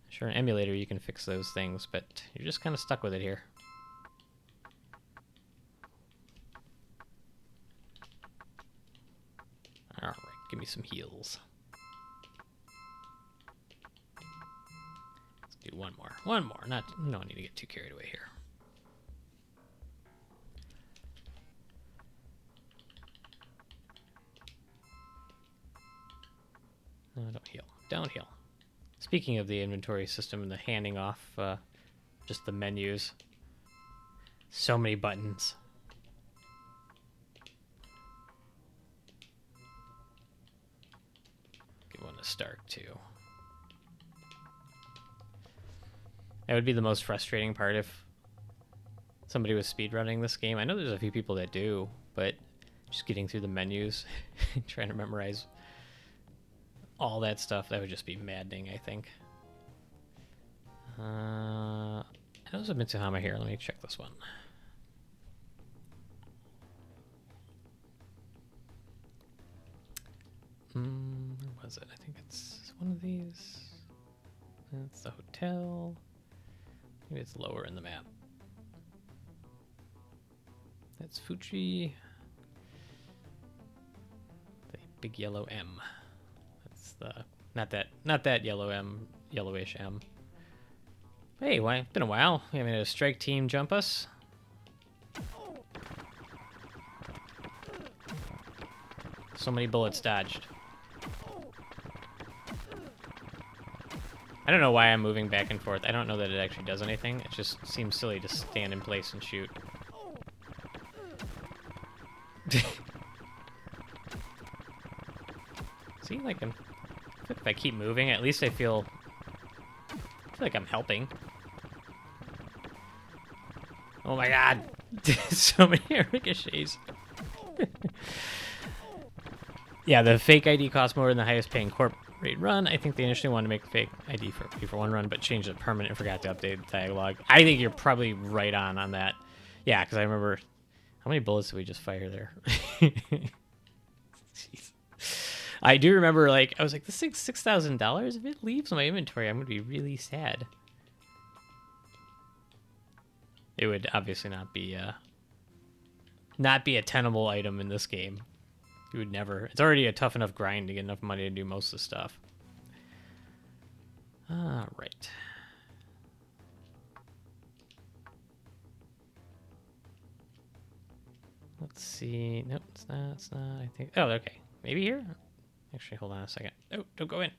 Sure, an emulator you can fix those things, but you're just kind of stuck with it here. All right, give me some heals. Let's do one more. One more. No need to get too carried away here. No, don't heal. Don't heal. Speaking of the inventory system and the handing off, just the menus. So many buttons. Give one to Stark, too. That would be the most frustrating part if somebody was speedrunning this game. I know there's a few people that do, but just getting through the menus, trying to memorize all that stuff, that would just be maddening, I think. There's a Mitsuhama here. Let me check this one. Where was it? I think it's one of these. That's the hotel. Maybe it's lower in the map. That's Fuji. The big yellow M. That's the not that yellow M, yellowish M. Hey, why? It's been a while. We haven't had a strike team jump us. So many bullets dodged. I don't know why I'm moving back and forth. I don't know that it actually does anything. It just seems silly to stand in place and shoot. See, like if I keep moving, at least I feel like I'm helping. Oh my god! So many ricochets. Yeah, the fake ID costs more than the highest paying corp rate run. I think they initially wanted to make the fake ID for one run, but changed it permanent and forgot to update the tag log. I think you're probably right on that. Yeah, because I remember how many bullets did we just fire there? Jeez. I do remember, like, I was like, this thing's $6,000. If it leaves my inventory, I'm gonna be really sad. It would obviously not be a tenable item in this game. You would never. It's already a tough enough grind to get enough money to do most of the stuff. All right. Let's see. Nope, it's not. It's not. I think. Oh, okay. Maybe here. Actually, hold on a second. Oh, don't go in.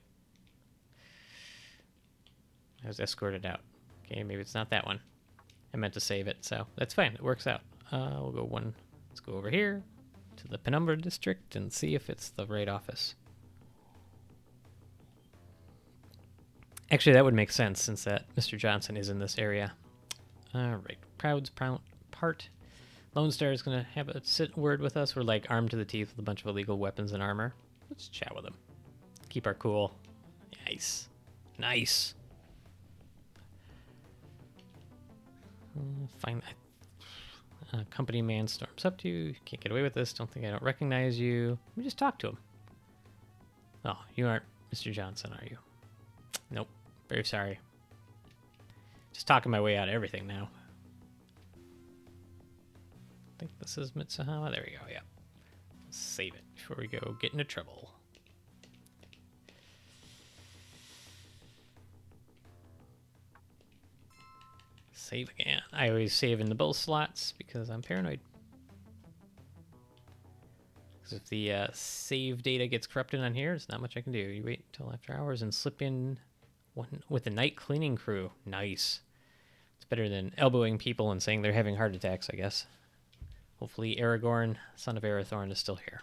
I was escorted out. Okay, maybe it's not that one. I meant to save it, so that's fine. It works out. We'll go one. Let's go over here to the Penumbra district and see if it's the right office. Actually, that would make sense since that Mr. Johnson is in this area. All right, Proud's part. Lone Star is going to have a word with us. We're like armed to the teeth with a bunch of illegal weapons and armor. Let's chat with him. Keep our cool. Nice. Nice. Fine. Company man storms up to you. Can't get away with this. Don't think I don't recognize you. Let me just talk to him. Oh, you aren't Mr. Johnson, are you? Nope. Very sorry. Just talking my way out of everything now. I think this is Mitsuhama. There we go, yeah. Let's save it before we go get into trouble. save again. I always save in the both slots because I'm paranoid. Because if the save data gets corrupted on here, there's not much I can do. You wait until after hours and slip in one with the night cleaning crew. Nice. It's better than elbowing people and saying they're having heart attacks, I guess. Hopefully Aragorn, son of Arathorn, is still here.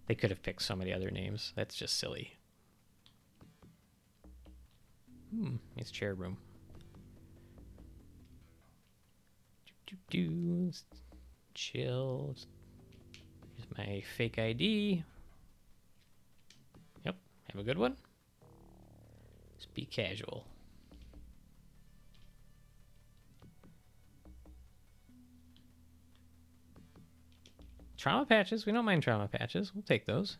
They could have picked so many other names. That's just silly. Nice chair room. Chill. Here's my fake ID. Yep, have a good one. Just be casual. Trauma patches? We don't mind trauma patches. We'll take those.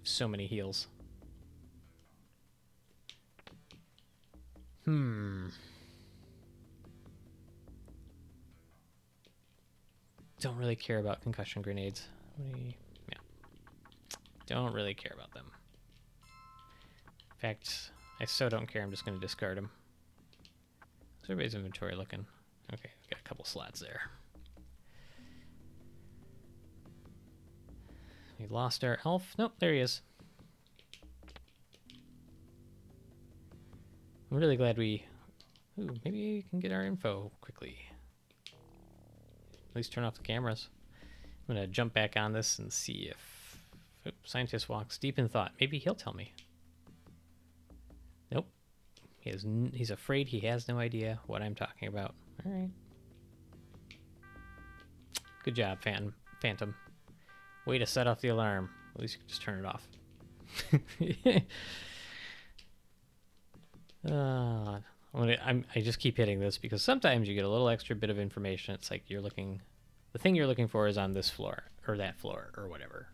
So many heals. Don't really care about concussion grenades. Yeah. Don't really care about them. In fact, I so don't care, I'm just going to discard them. How's everybody's inventory looking? Okay, we've got a couple slots there. We lost our elf. Nope, there he is. I'm really glad we... Ooh, maybe we can get our info quickly. At least turn off the cameras. I'm going to jump back on this and see if... Oops, scientist walks deep in thought. Maybe he'll tell me. Nope. He's afraid he has no idea what I'm talking about. All right. Good job, Phantom. Way to set off the alarm. At least you can just turn it off. I just keep hitting this because sometimes you get a little extra bit of information. It's like you're looking... The thing you're looking for is on this floor, or that floor, or whatever.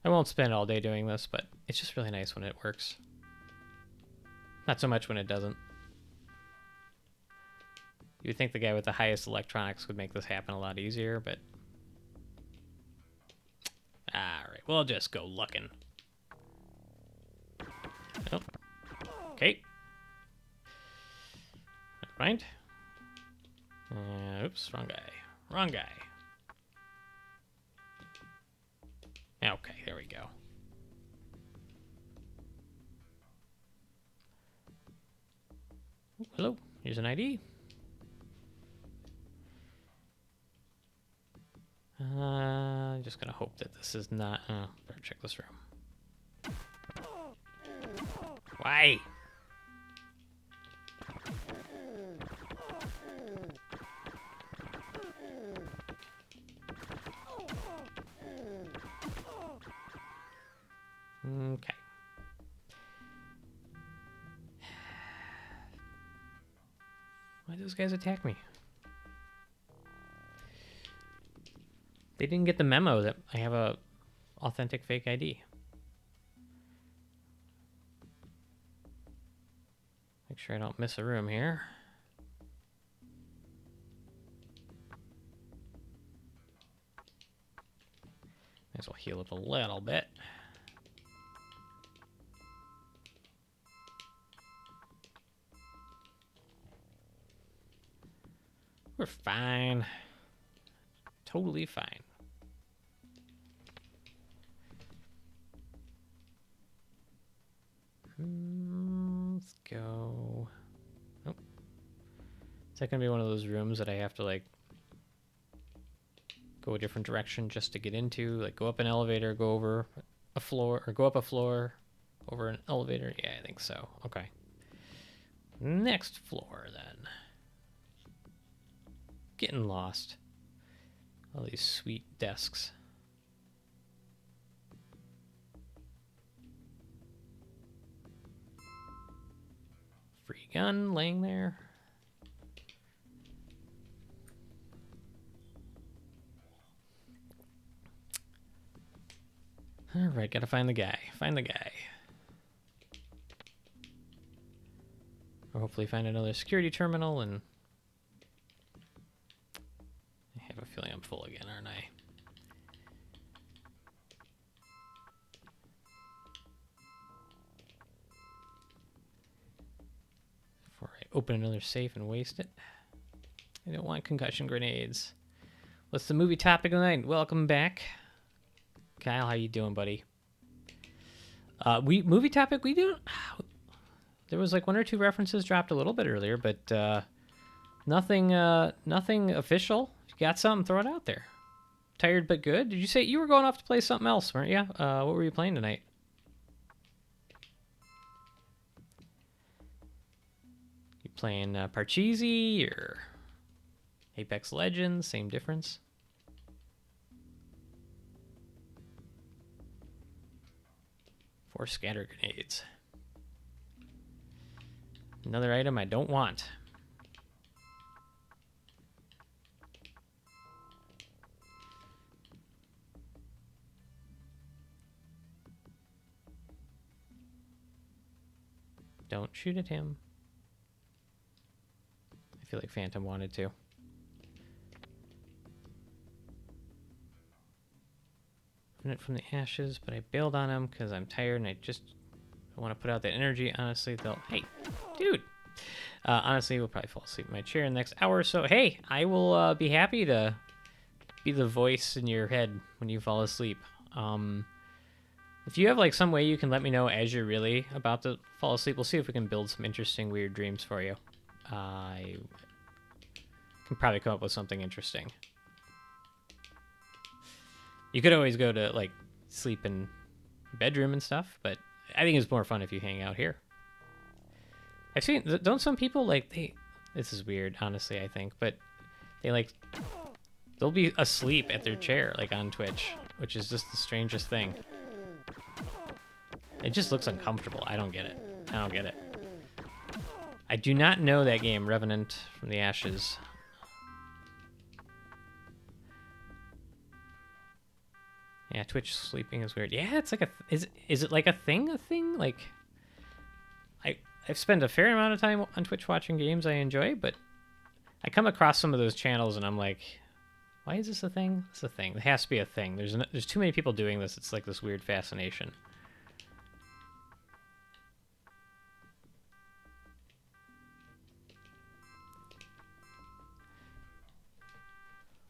I won't spend all day doing this, but it's just really nice when it works. Not so much when it doesn't. You would think the guy with the highest electronics would make this happen a lot easier, but... Alright, we'll just go looking. Oh. Okay. Never mind. Oops, wrong guy. Wrong guy. Okay, there we go. Oh, hello, here's an ID. I'm just gonna hope that this is not... better check this room. Why? Okay. Why do those guys attack me? They didn't get the memo that I have a authentic fake ID. Make sure I don't miss a room here. Might as well heal up a little bit. We're fine. Totally fine. Let's go. Nope. Is that gonna be one of those rooms that I have to like go a different direction just to get into? Like go up an elevator, go over a floor, or go up a floor, over an elevator? Yeah, I think so. Okay. Next floor then. Getting lost. All these sweet desks. Free gun laying there. All right, gotta find the guy. Find the guy. Or hopefully find another security terminal and... I have a feeling I'm full again, aren't I? open another safe and waste it. I don't want concussion grenades. What's the movie topic tonight? Welcome back. Kyle, how you doing, buddy? Movie topic, we do... There was like 1 or 2 references dropped a little bit earlier, but nothing official. If you got something, throw it out there. Tired but good. Did you say you were going off to play something else, weren't you? What were you playing tonight? You playing Parcheesi or Apex Legends? Same difference. Four scatter grenades. Another item I don't want. Don't shoot at him. I feel like Phantom wanted to. It from the ashes, but I bailed on him because I'm tired and I want to put out that energy. Honestly, they'll... Hey, dude! Honestly, we'll probably fall asleep in my chair in the next hour or so. Hey, I will be happy to be the voice in your head when you fall asleep. If you have like some way you can let me know as you're really about to fall asleep, we'll see if we can build some interesting weird dreams for you. I can probably come up with something interesting. You could always go to like sleep in bedroom and stuff, but I think it's more fun if you hang out here. I've seen, don't some people like this is weird, honestly, I think, but they'll be asleep at their chair, like on Twitch, which is just the strangest thing. It just looks uncomfortable. I don't get it. I don't get it. I do not know that game, Revenant from the Ashes. Yeah, Twitch sleeping is weird. Yeah, it's like is it like a thing? Like, I've spent a fair amount of time on Twitch watching games I enjoy, but I come across some of those channels and I'm like, why is this a thing? It's a thing. It has to be a thing. There's too many people doing this. It's like this weird fascination.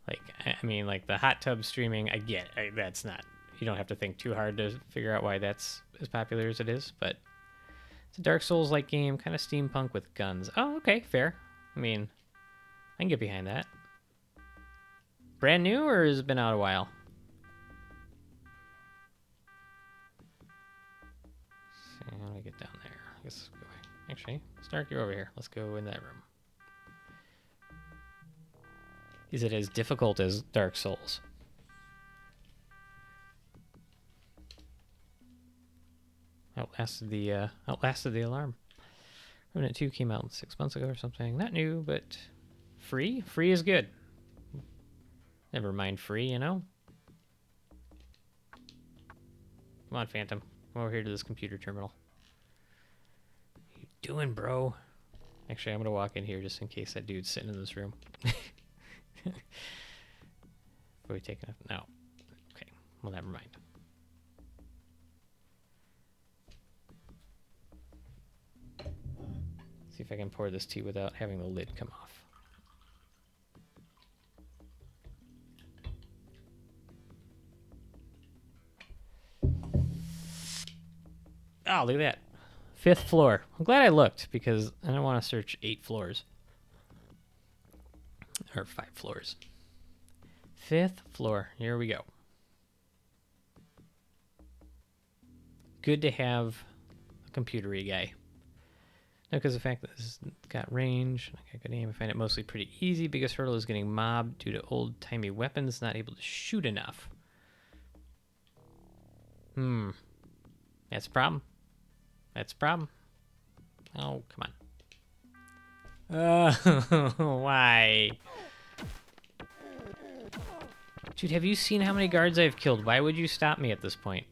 Like, I mean, like the hot tub streaming, I get it. That's not, you don't have to think too hard to figure out why that's as popular as it is, but it's a Dark Souls-like game, kind of steampunk with guns. Oh, okay, fair. I mean, I can get behind that. Brand new, or has it been out a while? Let's see, how do I get down there? I guess actually, Stark, you're over here. Let's go in that room. Is it as difficult as Dark Souls? Outlasted the alarm. Revenant 2 came out 6 months ago or something. Not new, but free? Free is good. Never mind free, you know? Come on, Phantom. Come over here to this computer terminal. What are you doing, bro? Actually, I'm going to walk in here just in case that dude's sitting in this room. Are we taking it? No. Okay. Well, never mind. See if I can pour this tea without having the lid come off. Oh, look at that. 5th floor. I'm glad I looked because I don't want to search 8 floors. Or 5 floors. 5th floor. Here we go. Good to have a computery guy. No, because the fact that this has got range, I got good aim, I find it mostly pretty easy. Biggest hurdle is getting mobbed due to old-timey weapons, not able to shoot enough. That's a problem. That's a problem. Oh, come on. Why? Dude, have you seen how many guards I've killed? Why would you stop me at this point?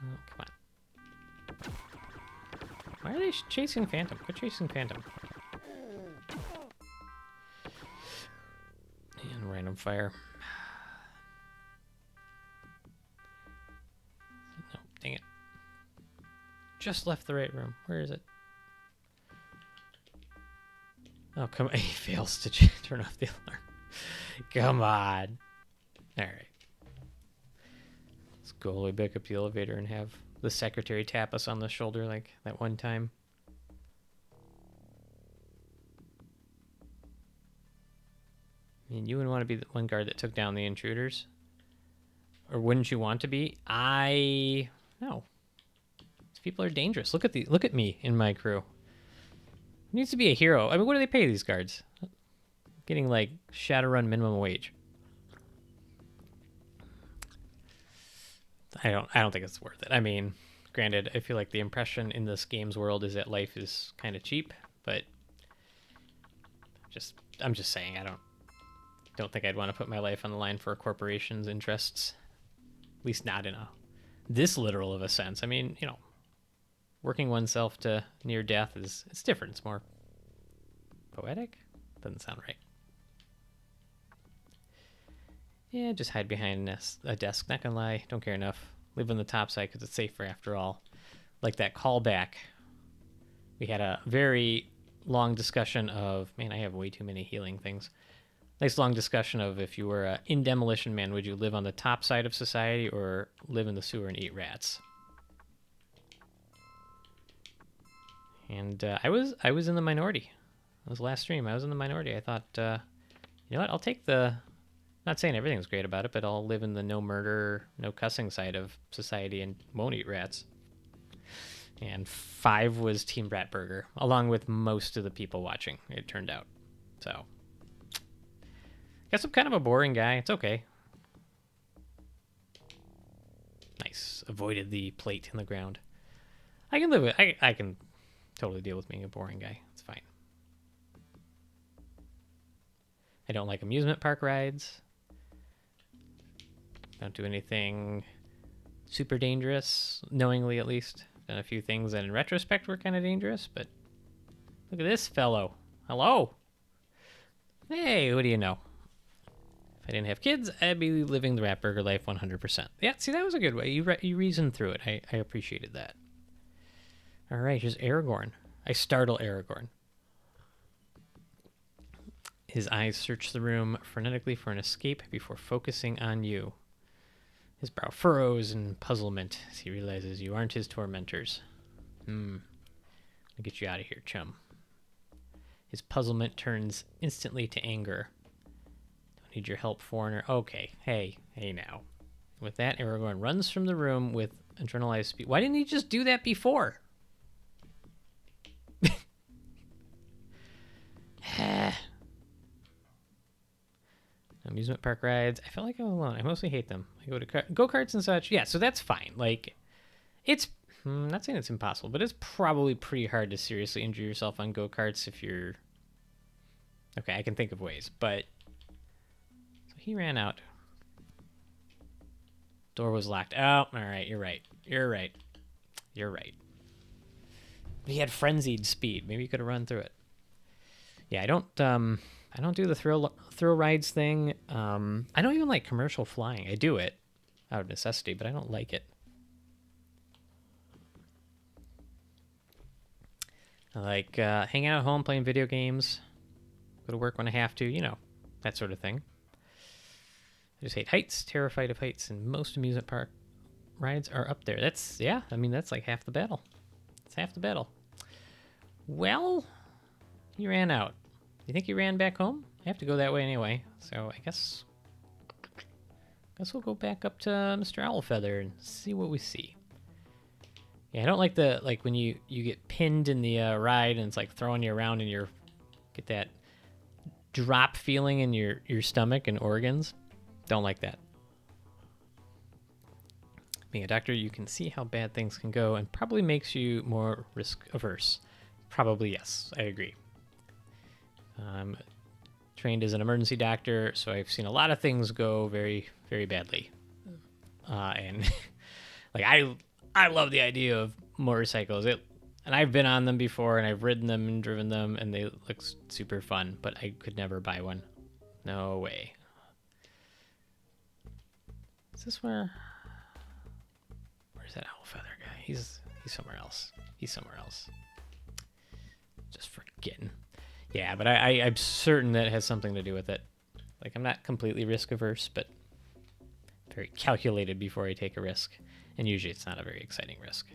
Oh, come on. Why are they chasing Phantom? Quit chasing Phantom. And random fire. No, dang it. just left the right room. Where is it? Oh, come on. He fails to turn off the alarm. Come on. All right. Let's go all the way back up the elevator and have the secretary tap us on the shoulder like that one time. I mean, you wouldn't want to be the one guard that took down the intruders. Or wouldn't you want to be? No. These people are dangerous. Look at me in my crew. Who needs to be a hero? I mean, what do they pay these guards? Getting like Shadowrun minimum wage. I don't think it's worth it. I mean, granted, I feel like the impression in this game's world is that life is kind of cheap, but I'm just saying I don't think I'd want to put my life on the line for a corporation's interests. At least not in this literal of a sense. I mean, you know, working oneself to near death it's different. It's more poetic. Doesn't sound right. Yeah, just hide behind a desk. Not gonna lie, don't care enough. Live on the top side because it's safer after all. Like that callback. We had a very long discussion of, man, I have way too many healing things. Nice long discussion of if you were in Demolition Man, would you live on the top side of society or live in the sewer and eat rats? And I was in the minority. That was the last stream. I was in the minority. I thought, you know what? I'll take the... Not saying everything's great about it, but I'll live in the no murder, no cussing side of society and won't eat rats. And 5 was Team Ratburger, along with most of the people watching, it turned out. So, guess I'm kind of a boring guy. It's okay. Nice. Avoided the plate in the ground. I can live with... I can totally deal with being a boring guy. It's fine. I don't like amusement park rides. Don't do anything super dangerous, knowingly at least. Done a few things that in retrospect were kind of dangerous, but look at this fellow. Hello. Hey, what do you know? If I didn't have kids, I'd be living the Ratburger life 100%. Yeah, see, that was a good way. You reasoned through it. I appreciated that. All right, here's Aragorn. I startle Aragorn. His eyes search the room frenetically for an escape before focusing on you. His brow furrows in puzzlement as he realizes you aren't his tormentors. I'll get you out of here, chum. His puzzlement turns instantly to anger. Don't need your help, foreigner. Okay, hey now. With that, Aragorn runs from the room with internalized speed. Why didn't he just do that before? Amusement park rides. I feel like I'm alone. I mostly hate them. I go to go-karts and such. Yeah, so that's fine. Like, it's... I'm not saying it's impossible, but it's probably pretty hard to seriously injure yourself on go-karts if you're... Okay, I can think of ways, but... So he ran out. Door was locked. Oh, alright, you're right. You're right. He had frenzied speed. Maybe you could have run through it. Yeah, I don't do the thrill rides thing. I don't even like commercial flying. I do it out of necessity, but I don't like it. I like hanging out at home, playing video games, go to work when I have to, you know, that sort of thing. I just hate heights, terrified of heights, and most amusement park rides are up there. That's like half the battle. It's half the battle. Well, he ran out. You think he ran back home? I have to go that way anyway, so I guess we'll go back up to Mr. Owlfeather and see what we see. Yeah, I don't like when you get pinned in the ride and it's like throwing you around and you get that drop feeling in your stomach and organs. Don't like that. Being a doctor, you can see how bad things can go and probably makes you more risk averse. Probably yes, I agree. I'm trained as an emergency doctor, so I've seen a lot of things go very, very badly. And like I love the idea of motorcycles. And I've been on them before, and I've ridden them and driven them, and they look super fun. But I could never buy one. No way. Is this where's that Owlfeather guy? He's somewhere else. He's somewhere else. Just forgetting. Yeah, but I'm certain that it has something to do with it. Like, I'm not completely risk averse, but very calculated before I take a risk. And usually it's not a very exciting risk.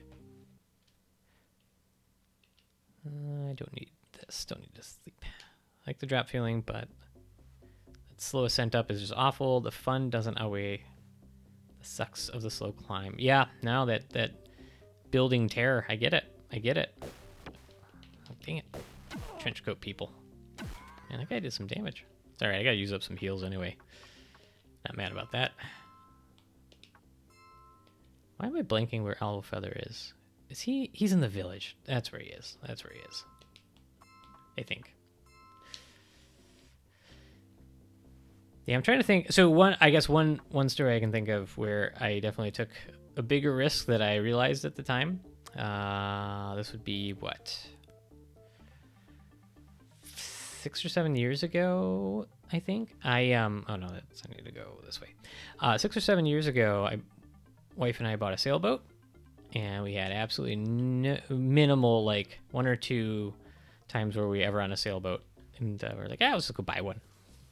I don't need this. Don't need to sleep. I like the drop feeling, but that slow ascent up is just awful. The fun doesn't outweigh the sucks of the slow climb. Yeah, now that building terror, I get it. I get it. Oh, dang it. Trenchcoat people. Man, that guy did some damage. It's alright, I gotta use up some heals anyway. Not mad about that. Why am I blanking where Owl Feather is? Is he? He's in the village. That's where he is. That's where he is. I think. Yeah, I'm trying to think. So I guess one story I can think of where I definitely took a bigger risk that I realized at the time. This would be what? 6 or 7 years ago, I think. Oh no, I need to go this way. 6 or 7 years ago, wife and I bought a sailboat, and we had absolutely minimal, like 1 or 2 times where we ever on a sailboat, and we're like, let's just go buy one,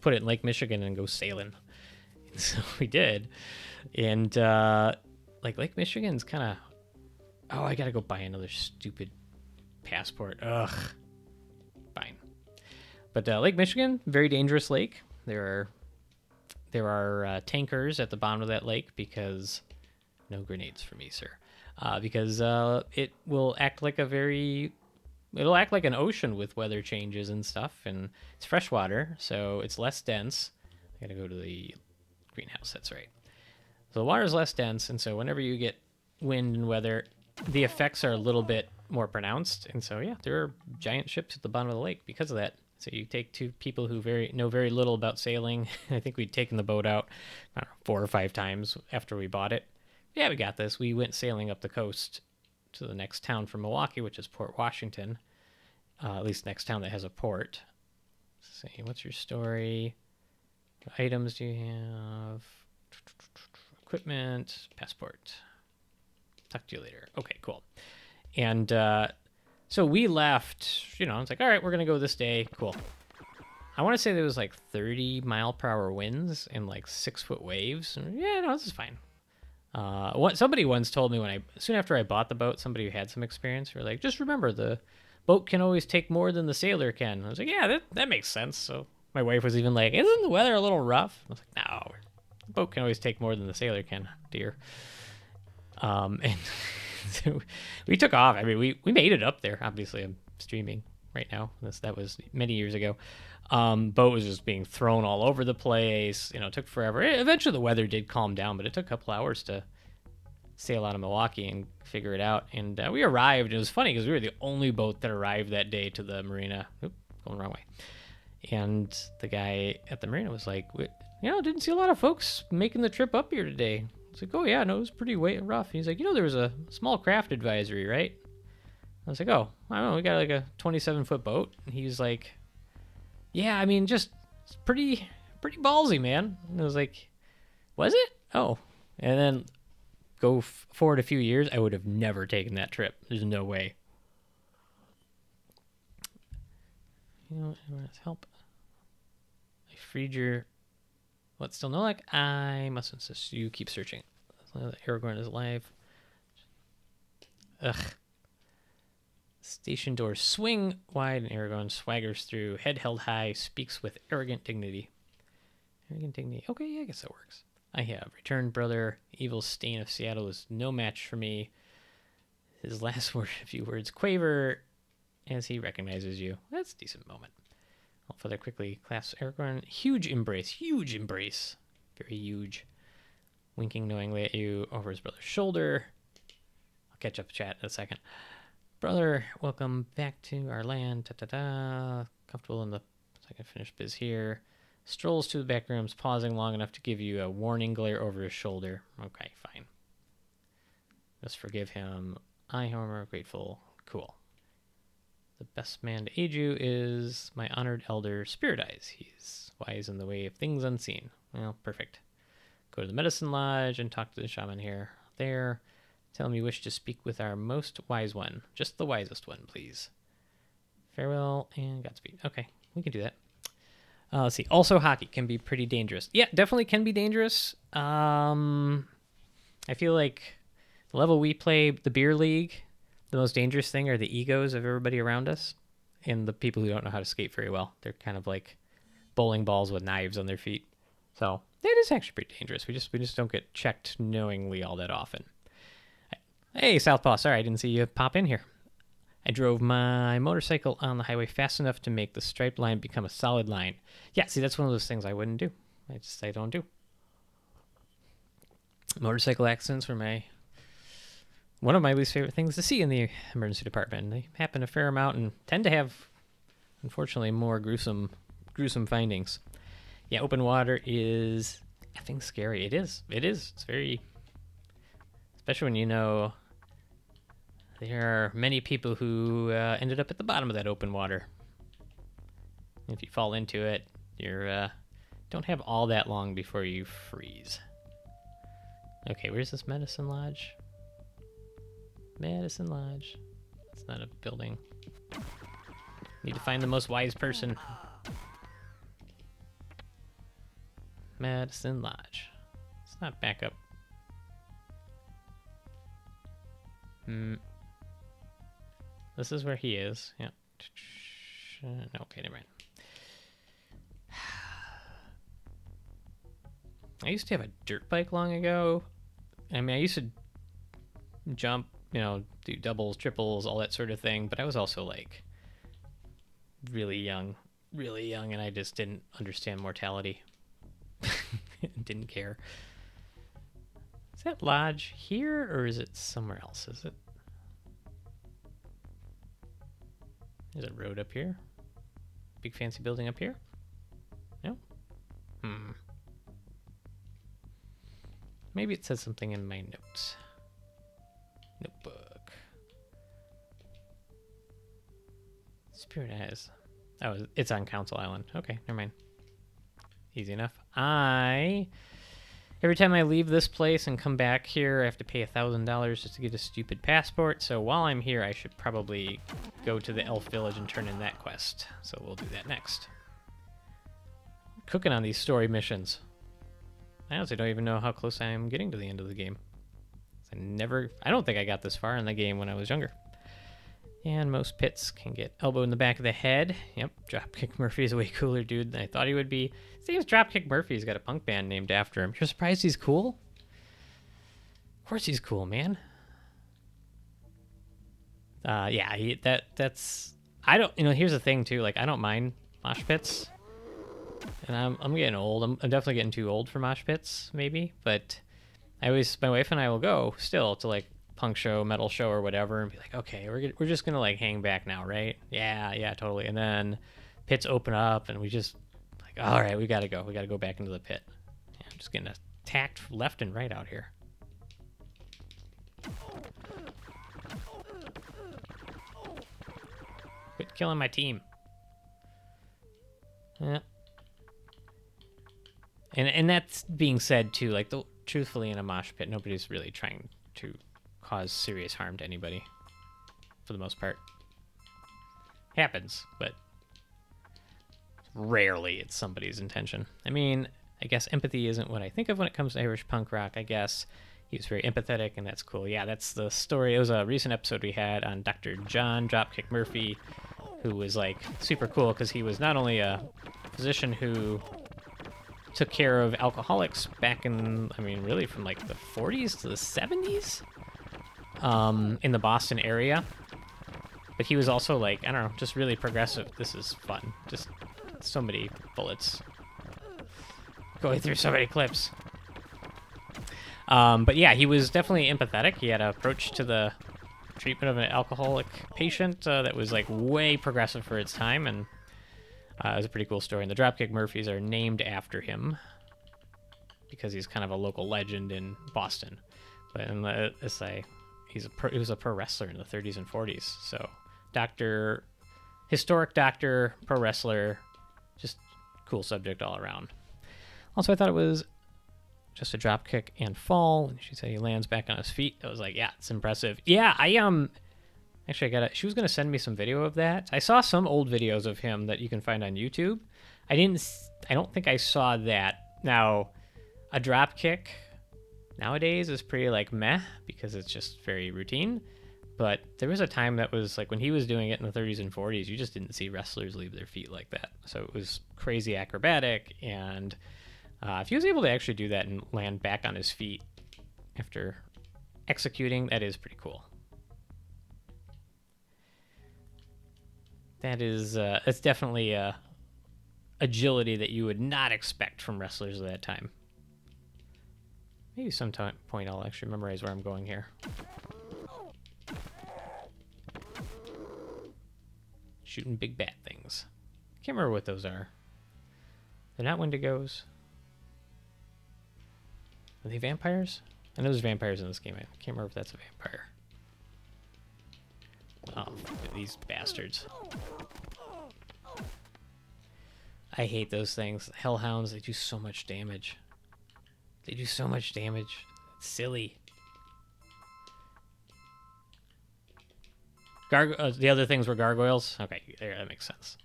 put it in Lake Michigan, and go sailing. And so we did, and like Lake Michigan's kind of, I gotta go buy another stupid passport. Ugh, fine. But Lake Michigan, very dangerous lake. There are tankers at the bottom of that lake because. No grenades for me, sir. Because it will act like it'll act like an ocean with weather changes and stuff, and it's freshwater, so it's less dense. I gotta go to the greenhouse, that's right. So the water is less dense, and so whenever you get wind and weather, the effects are a little bit more pronounced, and so yeah, there are giant ships at the bottom of the lake because of that. So you take 2 people who know very little about sailing. I think we'd taken the boat out, I don't know, 4 or 5 times after we bought it. Yeah, we got this. We went sailing up the coast to the next town from Milwaukee, which is Port Washington. At least next town that has a port. Let's see, what's your story? What items do you have? Equipment, passport. Talk to you later. Okay, cool. And so we left, it's like, all right, we're going to go this day. Cool. I want to say there was like 30-mile-per-hour winds and like 6-foot waves. And yeah, no, this is fine. Somebody once told me soon after I bought the boat, somebody who had some experience, were like, just remember, the boat can always take more than the sailor can. I was like, yeah, that makes sense. So my wife was even like, isn't the weather a little rough? I was like, no, the boat can always take more than the sailor can, dear. And so we took off. I mean, we made it up there. Obviously, I'm streaming right now. That was many years ago. Boat was just being thrown all over the place. It took forever. Eventually the weather did calm down, but it took a couple hours to sail out of Milwaukee and figure it out. And we arrived. It was funny because we were the only boat that arrived that day to the marina. Oop, going the wrong way. And the guy at the marina was like, didn't see a lot of folks making the trip up here today. I was like, oh yeah, no, it was pretty rough. He's like, there was a small craft advisory, right? I was like, oh, I don't know, we got like a 27-foot boat. And he's like, yeah, I mean, just pretty ballsy, man. And I was like, was it? Oh. And then go forward a few years, I would have never taken that trip. There's no way. Let's help. I freed your... What, still no luck? I must insist you keep searching. Aragorn is alive. Ugh. Station doors swing wide and Aragorn swaggers through, head held high, speaks with arrogant dignity. Arrogant dignity. Okay, yeah, I guess that works. I have returned, brother. Evil stain of Seattle is no match for me. His last few words quaver as he recognizes you. That's a decent moment. Feather quickly clasps Aragorn. Huge embrace. Very huge. Winking knowingly at you over his brother's shoulder. I'll catch up chat in a second. Brother, welcome back to our land. Comfortable in the second finished biz here. Strolls to the back rooms, pausing long enough to give you a warning glare over his shoulder. Okay, fine. Just forgive him. I, however, am grateful. Cool. The best man to aid you is my honored elder, Spirit Eyes. He's wise in the way of things unseen. Well, perfect. Go to the medicine lodge and talk to the shaman here. There. Tell him you wish to speak with our most wise one. Just the wisest one, please. Farewell and Godspeed. Okay, we can do that. Let's see. Also, hockey can be pretty dangerous. Yeah, definitely can be dangerous. I feel like the level we play, the beer league, the most dangerous thing are the egos of everybody around us and the people who don't know how to skate very well. They're kind of like bowling balls with knives on their feet. So it is actually pretty dangerous. We just don't get checked knowingly all that often. Hey, Southpaw. Sorry, I didn't see you pop in here. I drove my motorcycle on the highway fast enough to make the striped line become a solid line. Yeah, see, that's one of those things I wouldn't do. I don't do. Motorcycle accidents were one of my least favorite things to see in the emergency department. They happen a fair amount and tend to have, unfortunately, more gruesome findings. Yeah, open water is effing scary. It is. It's very, especially when you know there are many people who ended up at the bottom of that open water. If you fall into it, you're don't have all that long before you freeze. Okay, where's this medicine lodge? Medicine lodge. It's not a building. Need to find the most wise person. Medicine lodge. It's not back up. This is where he is. Yeah. No, okay, never mind. I used to have a dirt bike long ago. I mean, I used to jump, do doubles, triples, all that sort of thing. But I was also like really young, and I just didn't understand mortality. Didn't care. Is that lodge here or is it somewhere else? Is it? There's a road up here. Big fancy building up here. No? Maybe it says something in my notes. Notebook. Spirit Eyes. Oh, it's on Council Island. Okay, never mind. Easy enough. Every time I leave this place and come back here, I have to pay $1,000 just to get a stupid passport. So while I'm here, I should probably go to the elf village and turn in that quest. So we'll do that next. Cooking on these story missions. I honestly don't even know how close I am getting to the end of the game. I don't think I got this far in the game when I was younger. And most pits can get elbow in the back of the head. Yep, Dropkick Murphy's a way cooler dude than I thought he would be. His name's Dropkick Murphy. He's got a punk band named after him. You're surprised he's cool? Of course he's cool, man. Yeah, that's... I don't... here's the thing, too. Like, I don't mind mosh pits. And I'm getting old. I'm definitely getting too old for mosh pits, maybe. But my wife and I will go still to, like, punk show, metal show, or whatever, and be like, okay, we're just gonna like hang back now, right? Yeah, totally. And then pits open up, and we just like, all right, we gotta go back into the pit. Yeah, I'm just getting attacked left and right out here. Quit killing my team. Yeah. And that's being said too. Like, truthfully, in a mosh pit, nobody's really trying to cause serious harm to anybody, for the most part. Happens, but rarely it's somebody's intention. I mean, I guess empathy isn't what I think of when it comes to Irish punk rock, I guess. He was very empathetic, and that's cool. Yeah, that's the story. It was a recent episode we had on Dr. John Dropkick Murphy, who was, like, super cool, because he was not only a physician who took care of alcoholics back in, I mean, really from, like, the 40s to the 70s? In the Boston area, but he was also like, I don't know, just really progressive. This is fun. Just so many bullets going through so many clips. But yeah, he was definitely empathetic. He had an approach to the treatment of an alcoholic patient that was like way progressive for its time, and it was a pretty cool story. And the Dropkick Murphys are named after him because he's kind of a local legend in Boston. But in the essay, he was a pro wrestler in the 30s and 40s. So historic doctor, pro wrestler, just cool subject all around. Also, I thought it was just a drop kick and fall. And she said he lands back on his feet. I was like, yeah, it's impressive. Yeah, actually, she was gonna send me some video of that. I saw some old videos of him that you can find on YouTube. I don't think I saw that. Now, a drop kick nowadays is pretty like meh because it's just very routine. But there was a time that was like when he was doing it in the 30s and 40s, you just didn't see wrestlers leave their feet like that. So it was crazy acrobatic, and if he was able to actually do that and land back on his feet after executing, that is pretty cool. That's definitely agility that you would not expect from wrestlers of that time. Maybe some point I'll actually memorize where I'm going here. Shooting big bad things. Can't remember what those are. They're not Wendigos. Are they vampires? I know there's vampires in this game. I can't remember if that's a vampire. Oh, these bastards. I hate those things. Hellhounds, they do so much damage. They do so much damage. It's silly. The other things were gargoyles? Okay, there, that makes sense.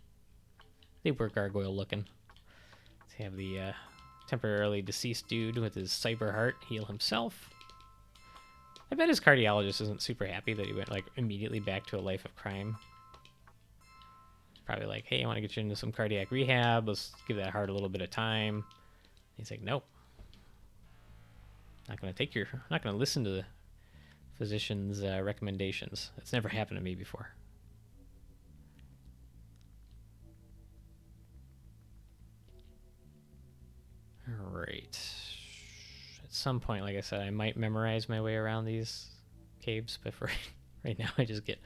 They were gargoyle looking. Let's have the temporarily deceased dude with his cyber heart heal himself. I bet his cardiologist isn't super happy that he went like immediately back to a life of crime. He's probably like, hey, I want to get you into some cardiac rehab. Let's give that heart a little bit of time. He's like, nope. Not going to listen to the physician's recommendations. It's never happened to me before. All right. At some point, like I said, I might memorize my way around these caves, but for right now, I just get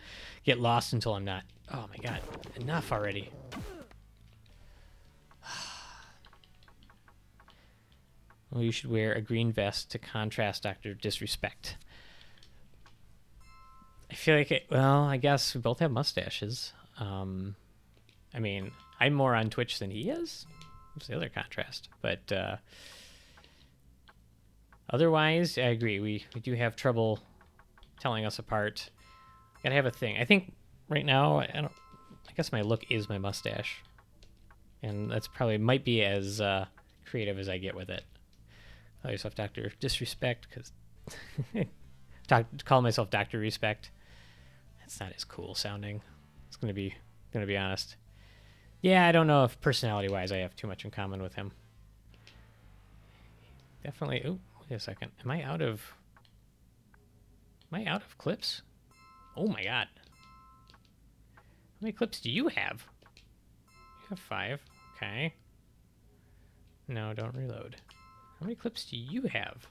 lost until I'm not. Oh my god, enough already. Well, you should wear a green vest to contrast Dr. Disrespect. I feel like I guess we both have mustaches. I mean, I'm more on Twitch than he is. What's the other contrast? But otherwise, I agree. We do have trouble telling us apart. Gotta have a thing. I think right now, I guess my look is my mustache, and that's probably might be as creative as I get with it. Call yourself Dr. Disrespect because call myself Dr. Respect. It's not as cool sounding. It's gonna be honest. Yeah, I don't know if personality-wise I have too much in common with him. Definitely. Oh, wait a second. Am I out of clips? Oh my god. How many clips do you have? You have 5. Okay. No, don't reload. How many clips do you have?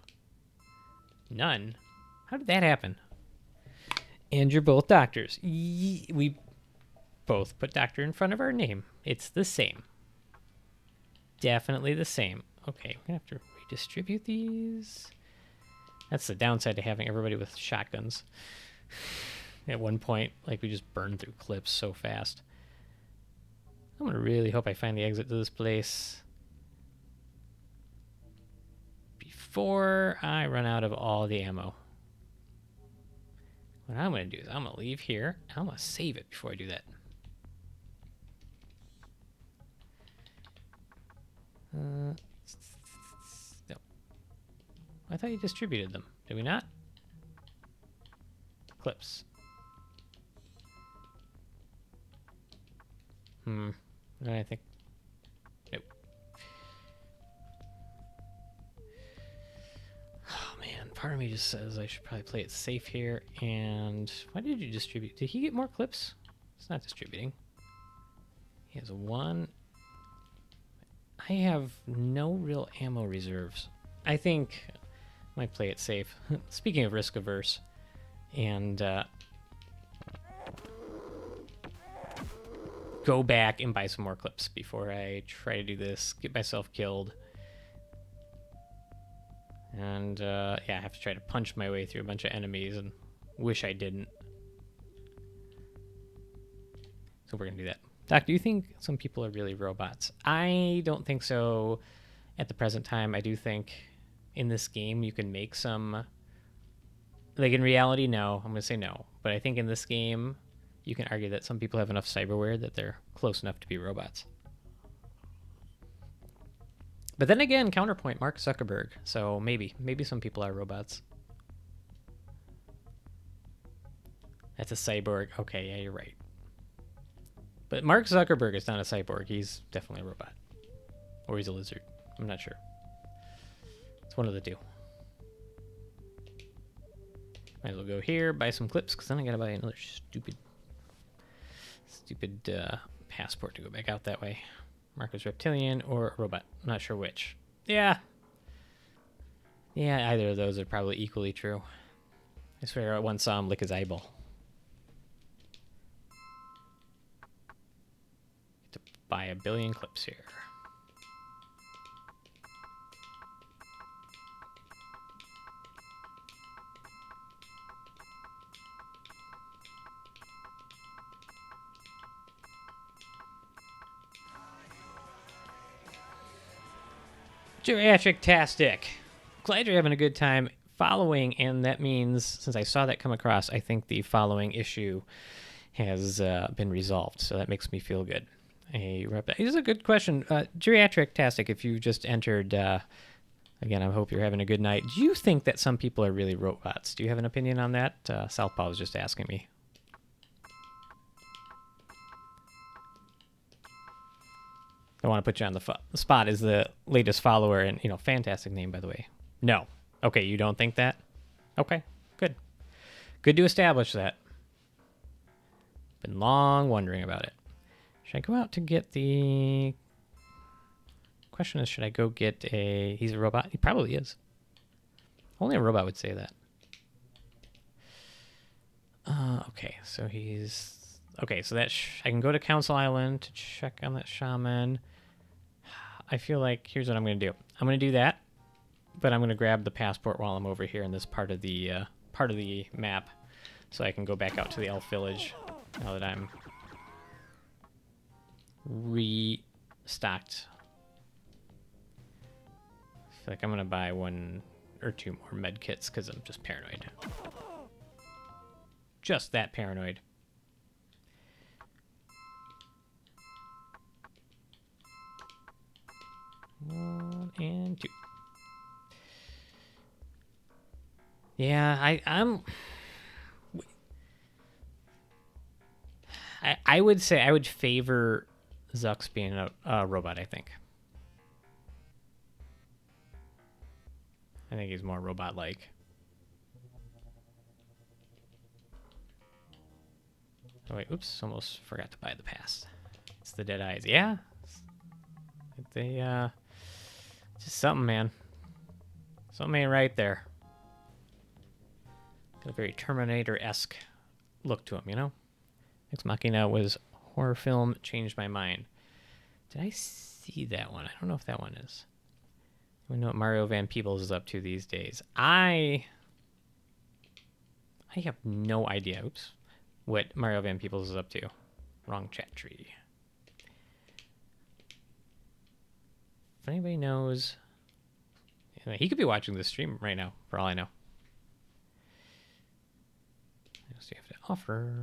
None. How did that happen? And you're both doctors. We both put doctor in front of our name. It's the same. Definitely the same. Okay, we're going to have to redistribute these. That's the downside to having everybody with shotguns. At one point, like, we just burned through clips so fast. I'm going to really hope I find the exit to this place before I run out of all the ammo. What I'm going to do is I'm going to leave here. I'm going to save it before I do that. No. I thought you distributed them. Did we not? Clips. I think... Nope. Oh, man. Part of me just says I should probably play it safe here. And why did you distribute? Did he get more clips? It's not distributing. He has 1. I have no real ammo reserves. I think I might play it safe. Speaking of risk averse, and go back and buy some more clips before I try to do this, get myself killed. And yeah, I have to try to punch my way through a bunch of enemies and wish I didn't. So we're gonna do that. Doc, do you think some people are really robots? I don't think so at the present time. I do think in this game you can make some, like in reality, no, I'm going to say no. But I think in this game, you can argue that some people have enough cyberware that they're close enough to be robots. But then again, counterpoint, Mark Zuckerberg. So maybe some people are robots. That's a cyborg. Okay, yeah, you're right. But Mark Zuckerberg is not a cyborg. He's definitely a robot. Or he's a lizard. I'm not sure. It's one of the two. Might as well go here, buy some clips, because then I gotta buy another stupid passport to go back out that way. Marcus Reptilian or a robot. I'm not sure which. Yeah. Yeah, either of those are probably equally true. I swear I once saw him lick his eyeball. Get to buy a billion clips here. Geriatric-tastic. Glad you're having a good time following, and that means, since I saw that come across, I think the following issue has been resolved, so that makes me feel good. This is a good question. Geriatric-tastic, if you just entered, again, I hope you're having a good night. Do you think that some people are really robots? Do you have an opinion on that? Southpaw was just asking me. I want to put you on the spot as the latest follower, and, fantastic name, by the way. No. Okay, you don't think that? Okay, good. Good to establish that. Been long wondering about it. Should I go out to get the... Question is, should I go get a... He's a robot? He probably is. Only a robot would say that. Okay, so he's... Okay, so that... I can go to Council Island to check on that shaman. I feel like here's what I'm going to do. I'm going to do that, but I'm going to grab the passport while I'm over here in this part of the map, so I can go back out to the elf village now that I'm restocked. I feel like I'm going to buy one or two more med kits because I'm just paranoid. Just that paranoid. 1 and 2. Yeah, I would say I would favor Zux being a robot, I think. I think he's more robot-like. Oh, wait, oops, almost forgot to buy the pass. It's the dead eyes. Yeah. They, just something, man. Something ain't right there. Got a very Terminator-esque look to him, you know? Ex Machina was horror film, changed my mind. Did I see that one? I don't know if that one is. I know what Mario Van Peebles is up to these days. I have no idea. Oops. What Mario Van Peebles is up to. Wrong chat tree. If anybody knows, he could be watching this stream right now, for all I know. What else do you have to offer?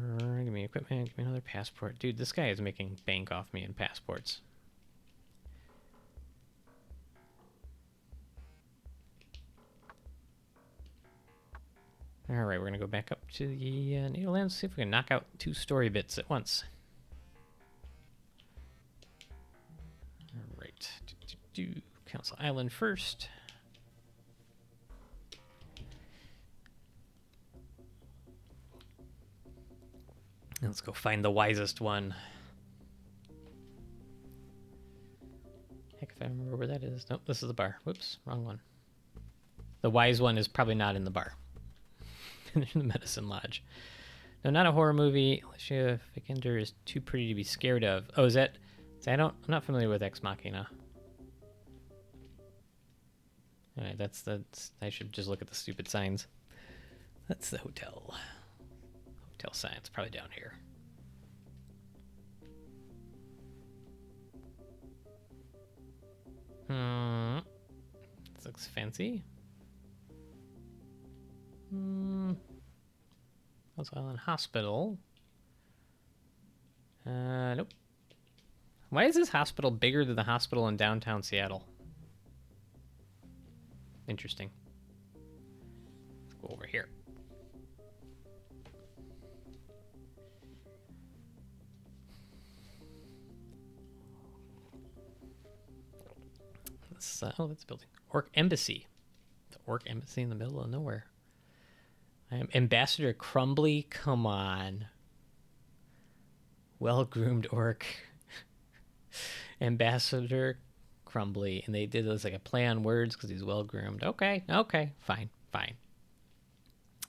Give me equipment, give me another passport. Dude, this guy is making bank off me in passports. All right, we're going to go back up to the Needlelands, see if we can knock out 2 story bits at once. All right. Council Island first. Let's go find the wisest one. Heck, if I remember where that is. Nope, this is the bar. Whoops, wrong one. The wise one is probably not in the bar. In the medicine lodge. No, not a horror movie. Alicia Vikander is too pretty to be scared of. Oh, is that... I'm not familiar with Ex Machina. Alright, that's... I should just look at the stupid signs. That's the hotel. Hotel sign. It's probably down here. This looks fancy. House Island Hospital. Nope. Why is this hospital bigger than the hospital in downtown Seattle? Interesting. Let's go over here. Oh, that's a building. Orc Embassy. The Orc Embassy in the middle of nowhere. I am Ambassador Crumbly. Come on. Well-groomed orc. Ambassador Crumbly. And they did this like a play on words because he's well-groomed. Okay, fine.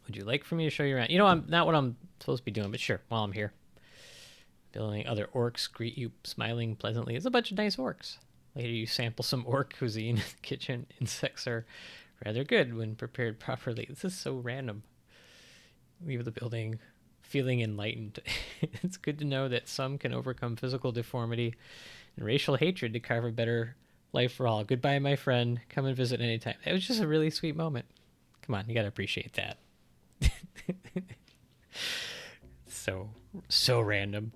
Would you like for me to show you around? You know, I'm not what I'm supposed to be doing, but sure, while I'm here. Building other orcs greet you smiling pleasantly. It's a bunch of nice orcs. Later you sample some orc cuisine in the kitchen. Insects are rather good when prepared properly. This is so random. Leave the building feeling enlightened. It's good to know that some can overcome physical deformity and racial hatred to carve a better life for all. Goodbye, my friend. Come and visit anytime. It was just a really sweet moment. Come on, you gotta appreciate that. So random.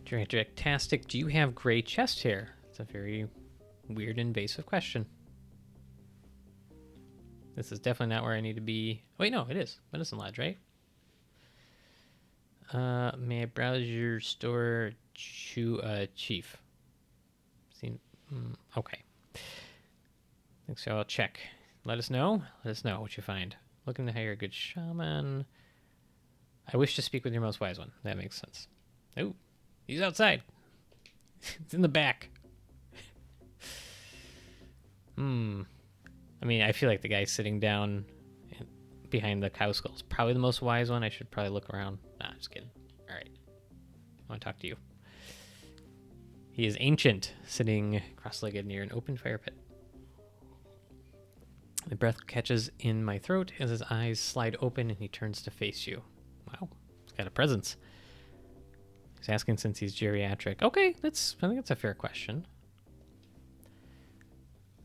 Dractastic, do you have gray chest hair? It's a very weird, invasive question. This is definitely not where I need to be. Wait, no, it is. Medicine Lodge, right? May I browse your store, Chief? Okay. Thanks, so I'll check. Let us know. Let us know what you find. Looking to hire a good shaman. I wish to speak with your most wise one. That makes sense. Oh, he's outside. It's in the back. I mean, I feel like the guy sitting down behind the cow skull is probably the most wise one. I should probably look around. Nah, just kidding. All right. I want to talk to you. He is ancient, sitting cross-legged near an open fire pit. The breath catches in my throat as his eyes slide open and he turns to face you. Wow, he's got a presence. He's asking since he's geriatric. Okay, I think that's a fair question.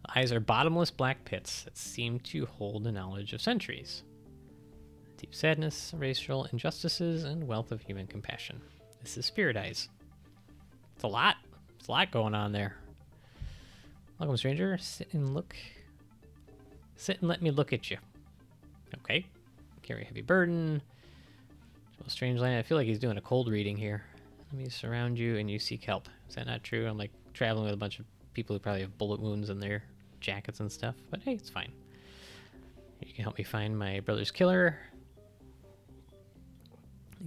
The eyes are bottomless black pits that seem to hold the knowledge of centuries. Deep sadness, racial injustices, and wealth of human compassion. This is Spirit Eyes. It's a lot. It's a lot going on there. Welcome, stranger. Sit and let me look at you. Okay. Carry a heavy burden. Strange land. I feel like he's doing a cold reading here. Let me surround you and you seek help. Is that not true? I'm like traveling with a bunch of people who probably have bullet wounds in their jackets and stuff. But hey, it's fine. You can help me find my brother's killer.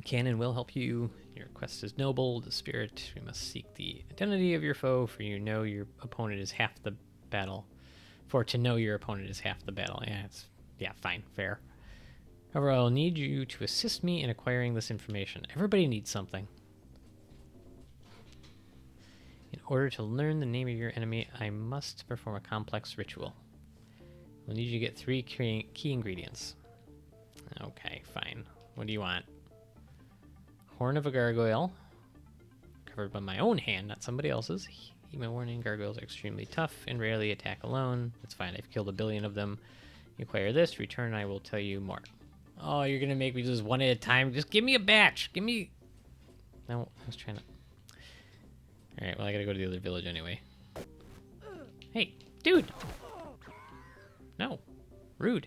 Can and will help you. Your quest is noble. The spirit. We must seek the identity of your foe, for you know your opponent is half the battle. For to know your opponent is half the battle. Yeah, fine, fair. However, I'll need you to assist me in acquiring this information. Everybody needs something. In order to learn the name of your enemy, I must perform a complex ritual. We'll need you to get 3 key ingredients. Okay, fine. What do you want? Horn of a gargoyle. Covered by my own hand, not somebody else's. Heed my warning, gargoyles are extremely tough and rarely attack alone. That's fine, I've killed 1 billion of them. You acquire this, return, I will tell you more. Oh, you're gonna make me do this one at a time? Just give me a batch! Give me... No, I was trying to... Alright, well I gotta go to the other village anyway. Hey, dude! No. Rude.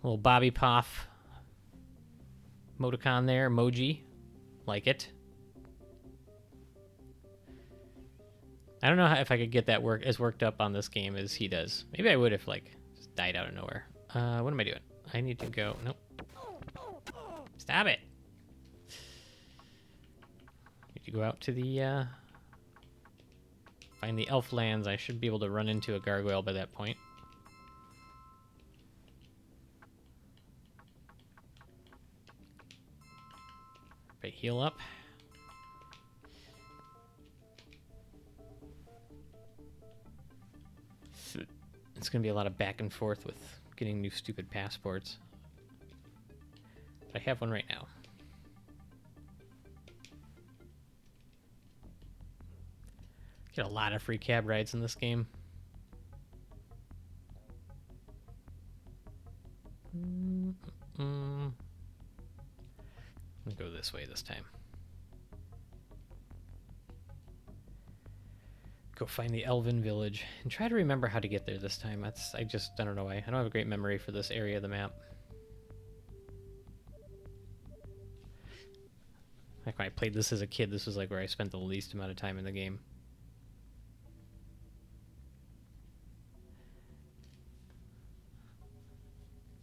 Little Bobby Poff emoticon there, emoji. Like it. I don't know if I could get that worked up on this game as he does. Maybe I would if like just died out of nowhere. What am I doing? I need to go. Nope. Stop it. Need to go out to the find the elf lands. I should be able to run into a gargoyle by that point. Right, heal up. It's going to be a lot of back and forth with getting new stupid passports. But I have one right now. Get a lot of free cab rides in this game. I'm gonna go this way this time. Go find the Elven Village and try to remember how to get there this time. I don't know why. I don't have a great memory for this area of the map. Like when I played this as a kid, this was like where I spent the least amount of time in the game.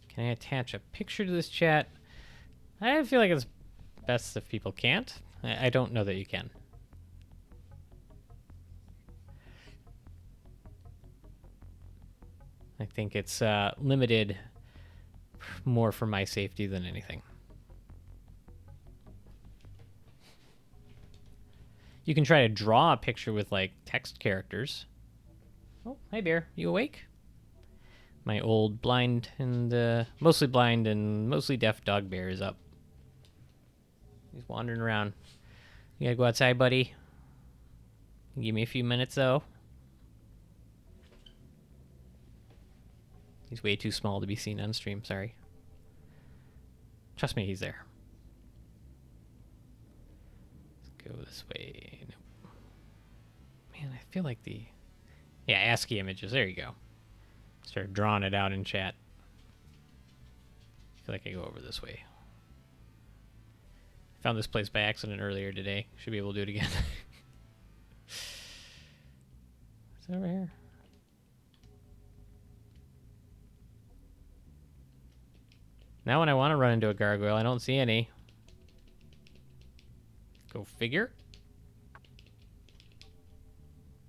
Can I attach a picture to this chat? I feel like it's best if people can't. I don't know that you can. I think it's limited more for my safety than anything. You can try to draw a picture with like text characters. Oh, hi bear, you awake? My old blind and mostly blind and mostly deaf dog bear is up. He's wandering around. You gotta go outside, buddy. Give me a few minutes though. He's way too small to be seen on stream, sorry. Trust me, he's there. Let's go this way. Nope. Man, I feel like yeah, ASCII images, there you go. Start drawing it out in chat. I feel like I go over this way. I found this place by accident earlier today. Should be able to do it again. Is it over here? Now when I want to run into a gargoyle, I don't see any. Go figure.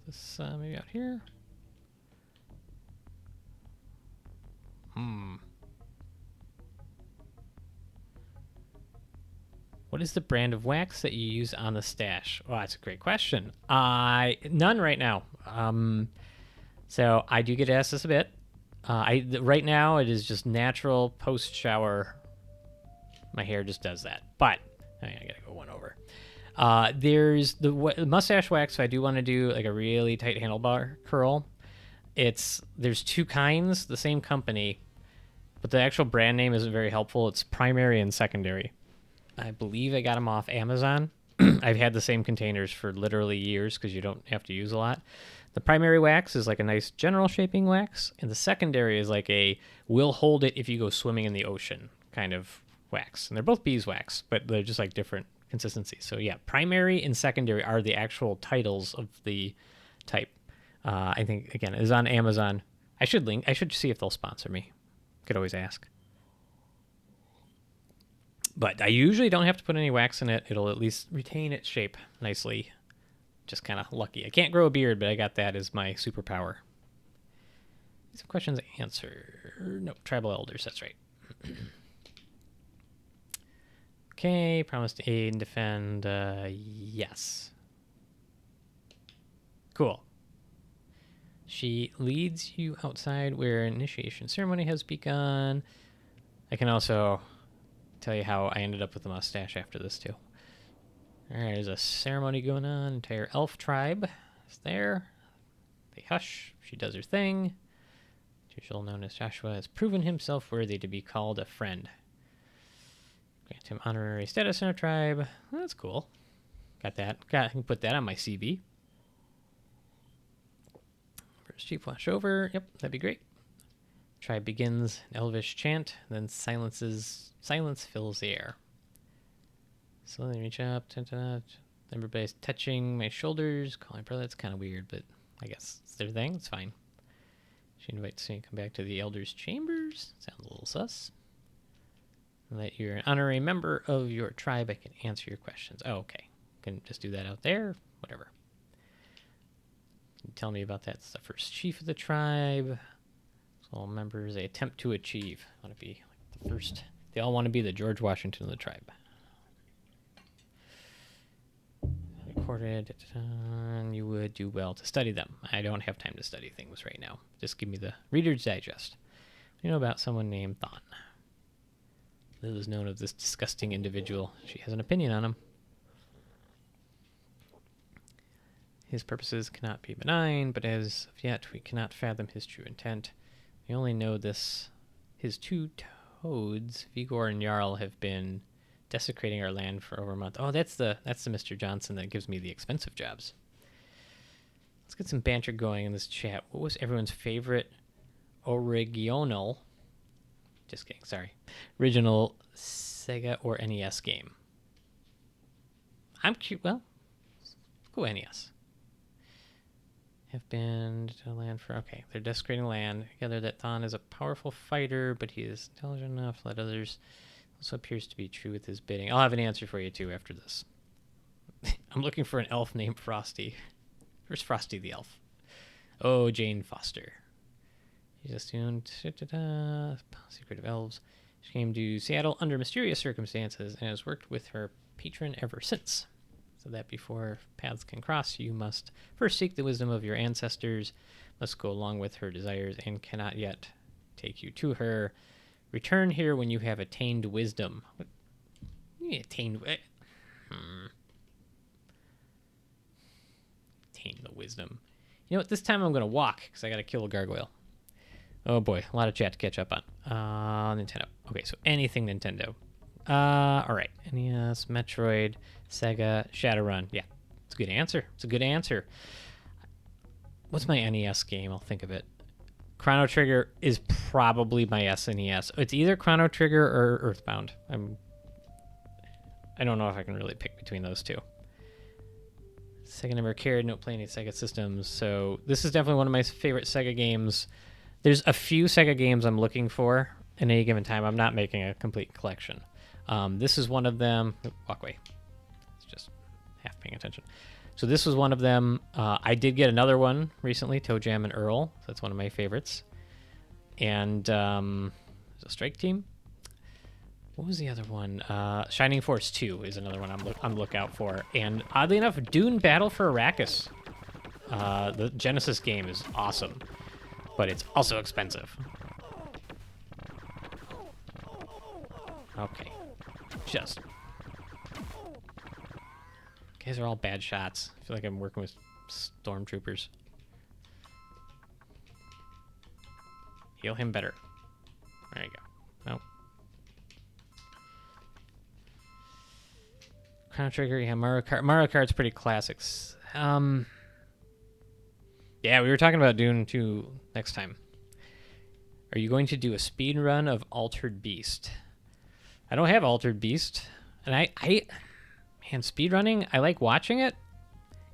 This maybe out here. What is the brand of wax that you use on the stash? Oh, that's a great question. None right now. So I do get asked this a bit. Right now it is just natural post-shower. My hair just does that. But I gotta go one over. There's the mustache wax. If I do want to do like a really tight handlebar curl, there's two kinds, the same company, but the actual brand name isn't very helpful. It's primary and secondary. I believe I got them off Amazon. I've had the same containers for literally years because you don't have to use a lot. The primary wax is like a nice general shaping wax, and the secondary is like will hold it if you go swimming in the ocean kind of wax. And they're both beeswax, but they're just like different consistencies. So yeah, primary and secondary are the actual titles of the type. I think, again, it is on Amazon. I should see if they'll sponsor me. Could always ask. But I usually don't have to put any wax in it. It'll at least retain its shape nicely. Just kind of lucky. I can't grow a beard, but I got that as my superpower. Some questions answer. No, tribal elders, that's right. Okay, promise to aid and defend. Yes. Cool. She leads you outside where initiation ceremony has begun. I can also tell you how I ended up with a mustache after this too. Alright, there's a ceremony going on. Entire elf tribe is there. They hush. She does her thing. Official known as Joshua has proven himself worthy to be called a friend. Grant him honorary status in our tribe. Well, that's cool. Got that. I can put that on my CV. First chief watch over. Yep, that'd be great. Tribe begins an elvish chant, then silence fills the air. Slowly reach up. Everybody's touching my shoulders. Call my brother. That's kind of weird, but I guess it's their thing. It's fine. She invites me to come back to the elders' chambers. Sounds a little sus. And that you're an honorary member of your tribe. I can answer your questions. Oh, okay. Can just do that out there. Whatever. Tell me about that. It's the first chief of the tribe. So all members they attempt to achieve. Want to be like the first. They all want to be the George Washington of the tribe. Recorded. You would do well to study them. I don't have time to study things right now. Just give me the Reader's Digest. You know about someone named Thon. Little is known of this disgusting individual. She has an opinion on him. His purposes cannot be benign, but as of yet we cannot fathom his true intent. We only know this. His two toads, Vigor and Jarl, have been desecrating our land for over a month. Oh, that's the Mr. Johnson that gives me the expensive jobs. Let's get some banter going in this chat. What was everyone's favorite original, just kidding, sorry, original Sega or NES game? I'm cute. Well, go NES. Have been to land for, okay, they're desecrating land. Together that Thon is a powerful fighter, but he is intelligent enough to let others. Also appears to be true with his bidding. I'll have an answer for you too after this. I'm looking for an elf named Frosty. Where's Frosty the elf? Oh, Jane Foster. He's just tuned. Secret of Elves. She came to Seattle under mysterious circumstances and has worked with her patron ever since. So that before paths can cross, you must first seek the wisdom of your ancestors, must go along with her desires, and cannot yet take you to her. Return here when you have attained wisdom. What? You attained... Attain the wisdom. You know what? This time I'm going to walk, because I got to kill a gargoyle. Oh boy, a lot of chat to catch up on. Nintendo. Okay, so anything Nintendo. All right. NES, Metroid, Sega, Shadowrun. Yeah, it's a good answer. It's a good answer. What's my NES game? I'll think of it. Chrono Trigger is probably my SNES. It's either Chrono Trigger or Earthbound. I don't know if I can really pick between those two. Sega never cared. Don't play any Sega systems. So this is definitely one of my favorite Sega games. There's a few Sega games I'm looking for at any given time. I'm not making a complete collection. This is one of them. Walk away. It's just half paying attention. So this was one of them. I did get another one recently, Toe Jam and Earl. So that's one of my favorites. And there's a Strike Team. What was the other one? Shining Force 2 is another one I'm lookout for. And oddly enough, Dune Battle for Arrakis. The Genesis game is awesome, but it's also expensive. Okay. Just. Guys are all bad shots. I feel like I'm working with stormtroopers. Heal him better. There you go. Nope. Chrono Trigger, yeah, Mario Kart. Mario Kart's pretty classics. Yeah, we were talking about Dune 2 next time. Are you going to do a speed run of Altered Beast? I don't have Altered Beast, and man, speedrunning, I like watching it.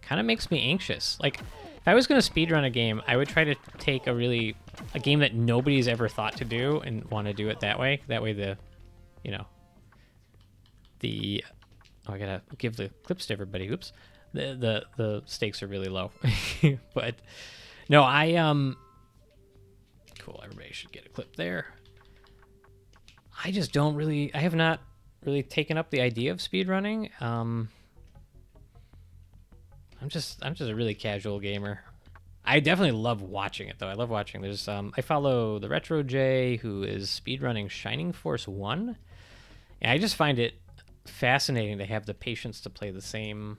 Kind of makes me anxious. Like, if I was going to speedrun a game, I would try to take a game that nobody's ever thought to do and want to do it that way. That way oh, I gotta give the clips to everybody. Oops. The stakes are really low. But no, cool, everybody should get a clip there. I just don't really, I have not really taken up the idea of speedrunning. I'm just a really casual gamer. I definitely love watching it though. I love watching. There's I follow the Retro J, who is speedrunning Shining Force 1. And I just find it fascinating to have the patience to play the same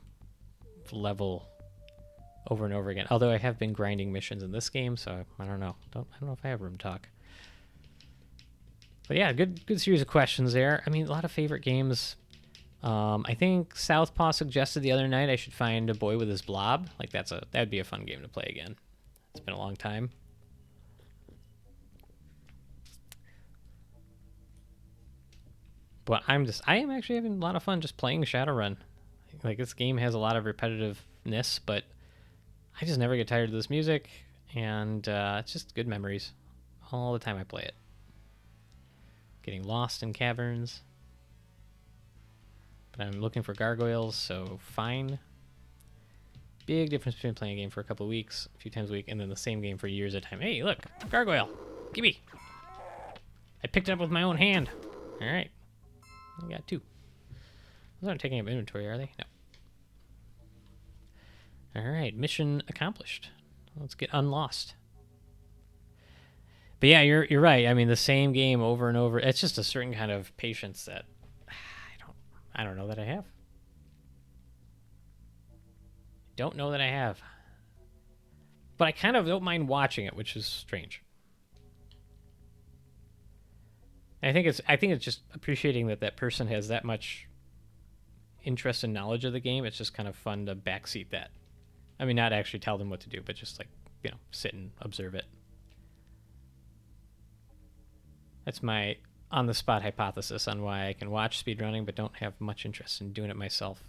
level over and over again. Although I have been grinding missions in this game, so I don't know. I don't know if I have room talk. But yeah, good series of questions there. I mean, a lot of favorite games. I think Southpaw suggested the other night I should find A Boy with His Blob. Like that'd be a fun game to play again. It's been a long time. But I am actually having a lot of fun just playing Shadowrun. Like, this game has a lot of repetitiveness, but I just never get tired of this music, and it's just good memories all the time I play it. Getting lost in caverns. But I'm looking for gargoyles, so fine. Big difference between playing a game for a couple of weeks, a few times a week, and then the same game for years at a time. Hey, look, gargoyle, gimme. I picked it up with my own hand. All right. I got 2. Those aren't taking up inventory, are they? No. All right, mission accomplished. Let's get unlost. But yeah, you're right. I mean, the same game over and over. It's just a certain kind of patience that I don't know that I have. Don't know that I have. But I kind of don't mind watching it, which is strange. I think it's just appreciating that that person has that much interest and knowledge of the game. It's just kind of fun to backseat that. I mean, not actually tell them what to do, but just like, sit and observe it. That's my on the spot hypothesis on why I can watch speedrunning but don't have much interest in doing it myself.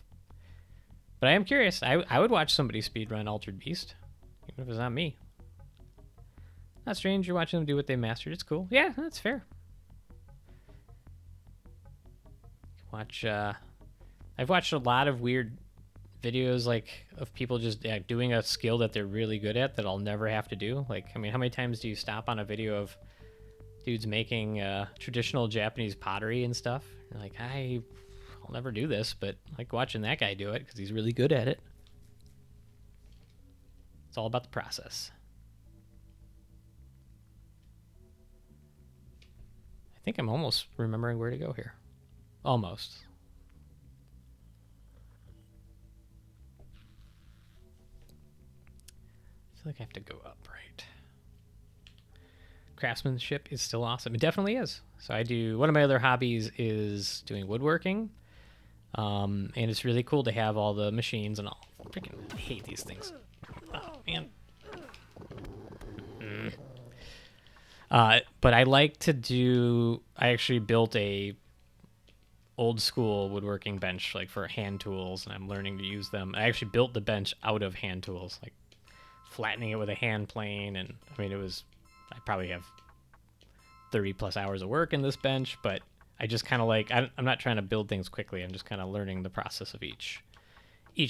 But I am curious. I would watch somebody speedrun Altered Beast, even if it's not me. Not strange you're watching them do what they mastered. It's cool. Yeah, that's fair. Watch. I've watched a lot of weird videos like of people just doing a skill that they're really good at that I'll never have to do. Like, I mean, how many times do you stop on a video of dudes making traditional Japanese pottery and stuff? You're like, I'll never do this, but I like watching that guy do it because he's really good at it. It's all about the process. I think I'm almost remembering where to go here. Almost. I feel like I have to go up, right? Craftsmanship is still awesome. It definitely is. So I do, one of my other hobbies is doing woodworking. And it's really cool to have all the machines and all. I freaking hate these things. Oh, man. But I like to do, I actually built a old school woodworking bench, like for hand tools, and I'm learning to use them. I actually built the bench out of hand tools, like flattening it with a hand plane. And I mean, I probably have 30 plus hours of work in this bench, but I just kind of like, I'm not trying to build things quickly. I'm just kind of learning the process of each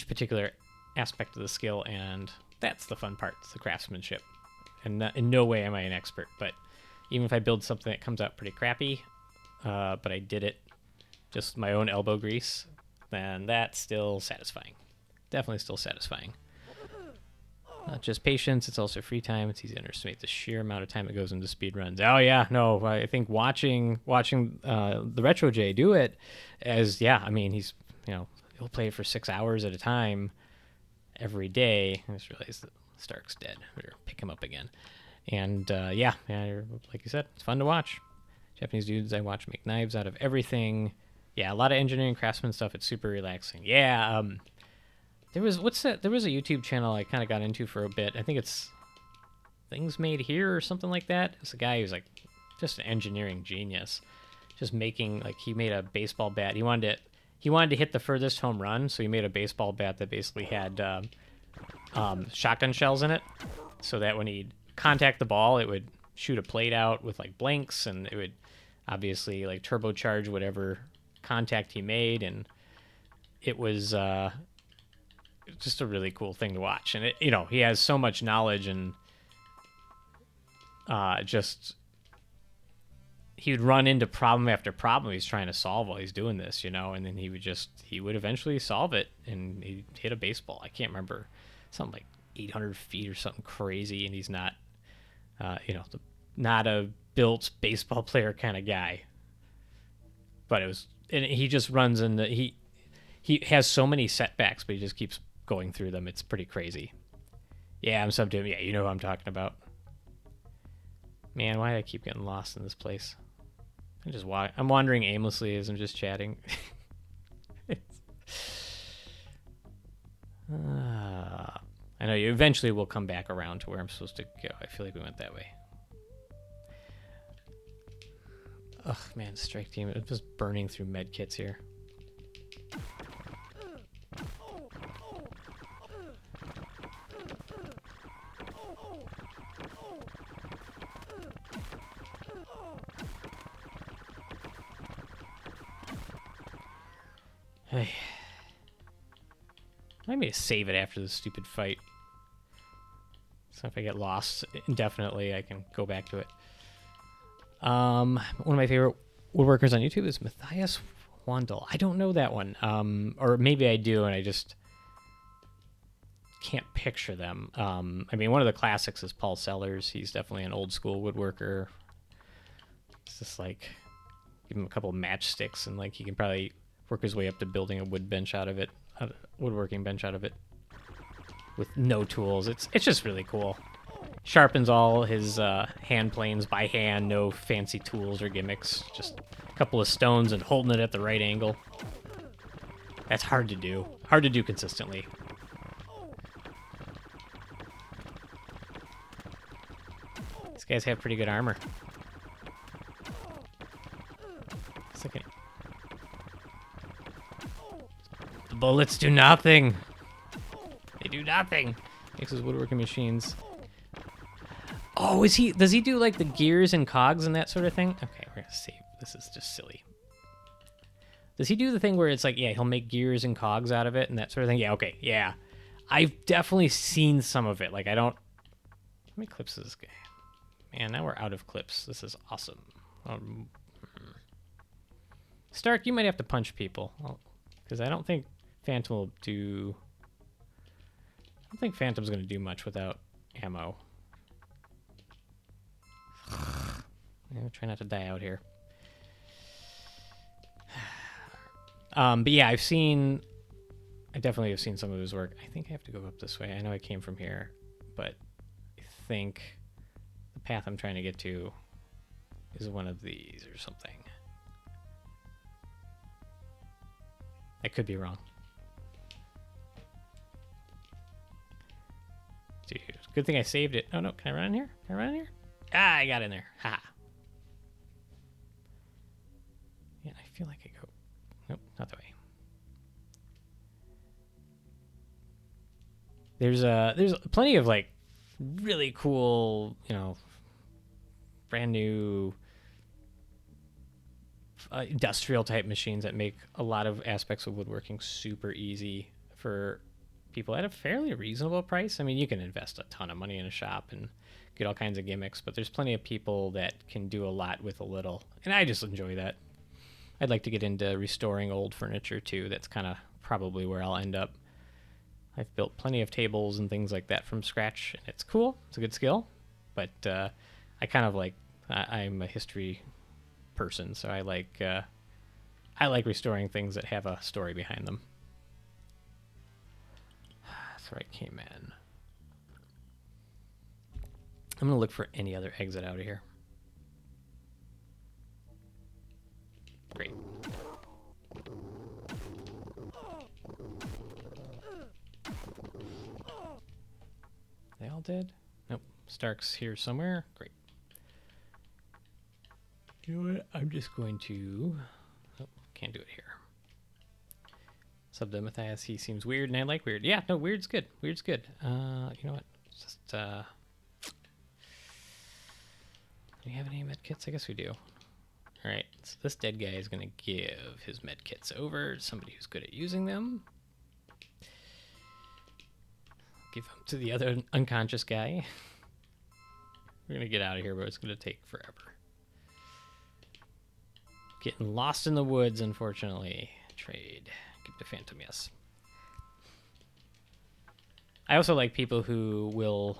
particular aspect of the skill. And that's the fun part. It's the craftsmanship. And in no way am I an expert, but even if I build something that comes out pretty crappy, but I did it just my own elbow grease, then that's still satisfying. Definitely still satisfying. Not just patience, it's also free time. It's easy to underestimate the sheer amount of time that goes into speedruns. Oh yeah, no, I think watching the Retro J do it I mean, he's, he'll play it for 6 hours at a time every day. I just realized that Stark's dead. Better pick him up again. And like you said, it's fun to watch. Japanese dudes I watch make knives out of everything. Yeah, a lot of engineering craftsman stuff. It's super relaxing. Yeah, there was a YouTube channel I kind of got into for a bit. I think it's Things Made Here or something like that. It's a guy who's like just an engineering genius, just making, like, he made a baseball bat. He wanted to hit the furthest home run, so he made a baseball bat that basically had shotgun shells in it, so that when he'd contact the ball, it would shoot a plate out with like blanks, and it would obviously like turbocharge whatever contact he made. And it was just a really cool thing to watch. And he has so much knowledge, and he would run into problem after problem he's trying to solve while he's doing this, and then he would eventually solve it, and he'd hit a baseball. I can't remember, something like 800 feet or something crazy, and he's not, not a built baseball player kind of guy. But he just runs into, he has so many setbacks, but he just keeps going through them. It's pretty crazy. Yeah, I'm subbed to him. Yeah, you know who I'm talking about. Man, why do I keep getting lost in this place? I'm wandering aimlessly as I'm just chatting. I know you eventually will come back around to where I'm supposed to go. I feel like we went that way. Ugh, man, strike team. It's just burning through med kits here. Hey. I may save it after this stupid fight. So if I get lost indefinitely, I can go back to it. One of my favorite woodworkers on YouTube is Matthias Wandel. I don't know that one. Or maybe I do, and I just can't picture them. I mean, one of the classics is Paul Sellers. He's definitely an old school woodworker. It's just like, give him a couple of matchsticks, and like he can probably work his way up to building a woodworking bench out of it. with no tools. It's just really cool. Sharpens all his hand planes by hand, no fancy tools or gimmicks. Just a couple of stones and holding it at the right angle. That's hard to do. Hard to do consistently. These guys have pretty good armor. Second. The bullets do nothing. They do nothing. Makes his woodworking machines. Oh, does he do like the gears and cogs and that sort of thing? Okay, we're gonna save. This is just silly. Does he do the thing where it's like, yeah, he'll make gears and cogs out of it and that sort of thing? Yeah, okay, yeah. I've definitely seen some of it. Like, I don't... How many clips is this guy? Man, now we're out of clips. This is awesome. Stark, you might have to punch people. Because I don't think Phantom will do... I don't think Phantom's going to do much without ammo. Yeah, try not to die out here. But yeah, I definitely have seen some of his work. I think I have to go up this way. I know I came from here, but I think the path I'm trying to get to is one of these or something. I could be wrong. Dude, good thing I saved it. Oh no, can I run in here? Can I run in here? Ah, I got in there. Ha. Yeah, I feel like I go... Nope, not the way. There's plenty of like really cool, you know, brand new industrial type machines that make a lot of aspects of woodworking super easy for people at a fairly reasonable price. I mean, you can invest a ton of money in a shop and get all kinds of gimmicks, but there's plenty of people that can do a lot with a little, and I just enjoy that. I'd like to get into restoring old furniture too. That's kind of probably where I'll end up. I've built plenty of tables and things like that from scratch, and it's cool. It's a good skill, but I kind of like, I'm a history person, so I like restoring things that have a story behind them. That's where I came in. I'm gonna look for any other exit out of here. Great. They all dead? Nope. Stark's here somewhere. Great. You know what? I'm just going to... Oh, can't do it here. Sub Matthias, he seems weird, and I like weird. Yeah, no, weird's good. Weird's good. You know what? Just, do we have any med kits? I guess we do. Alright, so this dead guy is going to give his med kits over to somebody who's good at using them. Give them to the other unconscious guy. We're going to get out of here, but it's going to take forever. Getting lost in the woods, unfortunately. Trade. Give to Phantom, yes. I also like people who will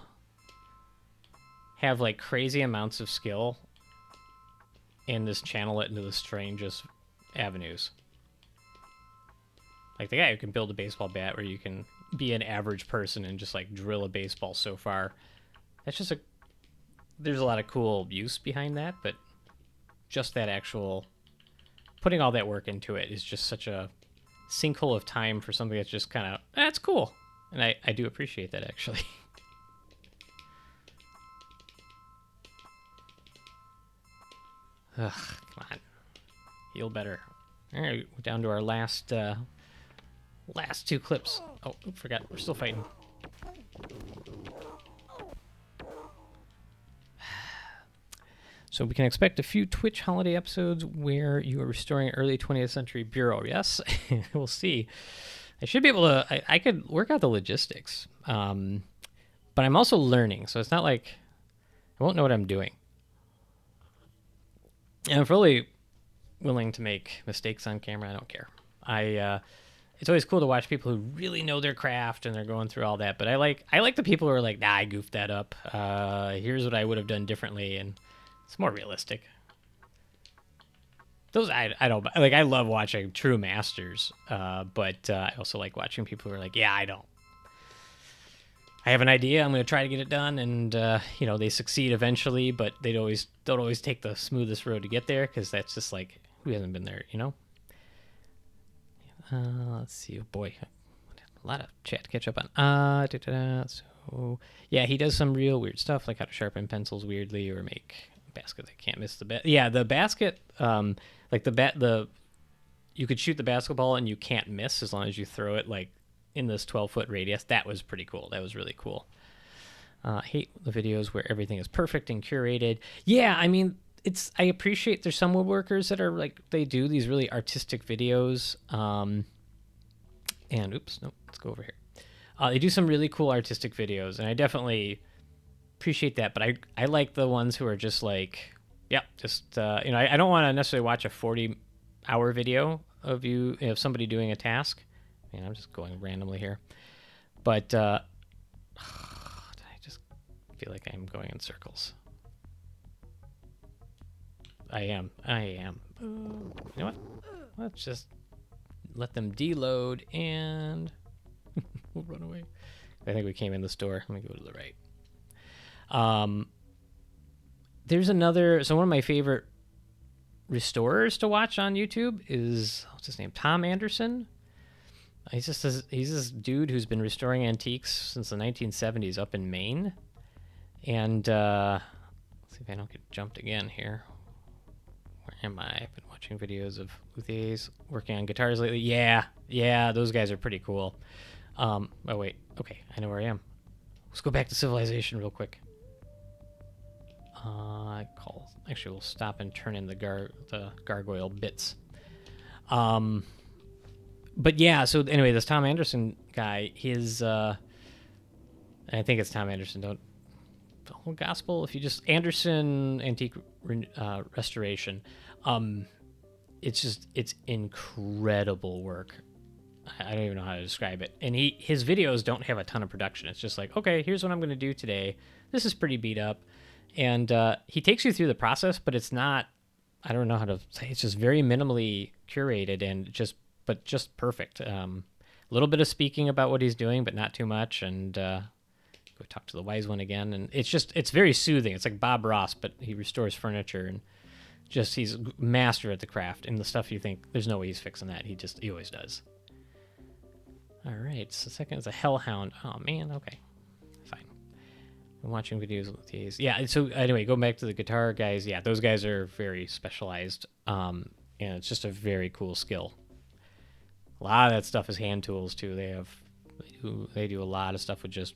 have like crazy amounts of skill and just channel it into the strangest avenues. Like the guy who can build a baseball bat where you can be an average person and just like drill a baseball so far. That's just there's a lot of cool use behind that, but just that actual putting all that work into it is just such a sinkhole of time for something that's just kind of, that's cool. And I do appreciate that, actually. Ugh, come on. Heal better. All right, we're down to our last two clips. Oh, forgot. We're still fighting. So we can expect a few Twitch holiday episodes where you are restoring early 20th century bureau. Yes, we'll see. I should be able to, I could work out the logistics. But I'm also learning, so it's not like I won't know what I'm doing. And I'm fully willing to make mistakes on camera. I don't care. It's always cool to watch people who really know their craft and they're going through all that. But I like the people who are like, nah, I goofed that up. Here's what I would have done differently, and it's more realistic. Those I don't like. I love watching true masters, but I also like watching people who are like, yeah, I don't. I have an idea. I'm going to try to get it done, and you know, they succeed eventually, but they don't always take the smoothest road to get there, because that's just like, who hasn't been there, you know? Let's see. Oh boy, a lot of chat to catch up on. So yeah, he does some real weird stuff, like how to sharpen pencils weirdly, or make a basket that can't miss the bat. Yeah, the basket, like the you could shoot the basketball and you can't miss as long as you throw it like in this 12-foot radius. That was pretty cool. That was really cool. I hate the videos where everything is perfect and curated. Yeah, I mean, I appreciate there's some woodworkers that are like, they do these really artistic videos. And oops, nope, let's go over here. They do some really cool artistic videos, and I definitely appreciate that. But I like the ones who are just like, yeah, just you know, I don't want to necessarily watch a 40-hour video of somebody doing a task. Man, I'm just going randomly here, but I just feel like I'm going in circles. I am. You know what? Let's just let them deload, and we'll run away. I think we came in this door. Let me go to the right. There's another. So one of my favorite restorers to watch on YouTube is, what's his name? Tom Anderson. He's this dude who's been restoring antiques since the 1970s up in Maine. And let's see if I don't get jumped again here. Where am I? I've been watching videos of luthiers working on guitars lately. Yeah, those guys are pretty cool. Oh wait, okay, I know where I am. Let's go back to Civilization real quick. Actually, we'll stop and turn in the gargoyle bits. But yeah, so anyway, this Tom Anderson guy, I think it's Tom Anderson. Don't the whole gospel. If you just Anderson Antique Restoration, it's incredible work. I don't even know how to describe it. And his videos don't have a ton of production. It's just like, okay, here's what I'm going to do today. This is pretty beat up, and he takes you through the process, but it's not. I don't know how to say. It's just very minimally curated and just perfect. A little bit of speaking about what he's doing, but not too much. And go talk to the wise one again. And it's very soothing. It's like Bob Ross, but he restores furniture, and he's a master at the craft. And the stuff you think there's no way he's fixing that, he always does. All right, so second is a Hellhound. Oh man, okay, fine. I'm watching videos with these. Yeah, so anyway, go back to the guitar guys. Yeah, those guys are very specialized, and it's just a very cool skill. A lot of that stuff is hand tools too. They do a lot of stuff with just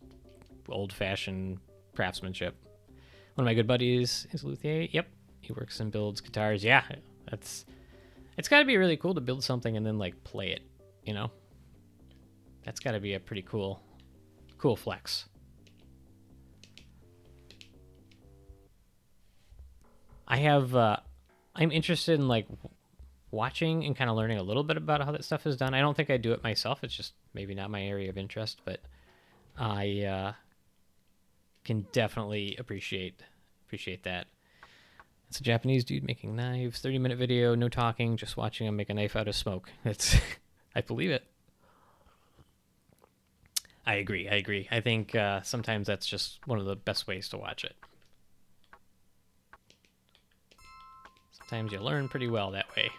old-fashioned craftsmanship. One of my good buddies is luthier. Yep, he works and builds guitars. Yeah, it's got to be really cool to build something and then like play it. You know. That's got to be a pretty cool flex. I'm interested in like watching and kind of learning a little bit about how that stuff is done. I don't think I do it myself. It's just maybe not my area of interest, but I can definitely appreciate that. It's a Japanese dude making knives. 30-minute video, no talking, just watching him make a knife out of smoke. I believe it. I agree. I think sometimes that's just one of the best ways to watch it. Sometimes you learn pretty well that way.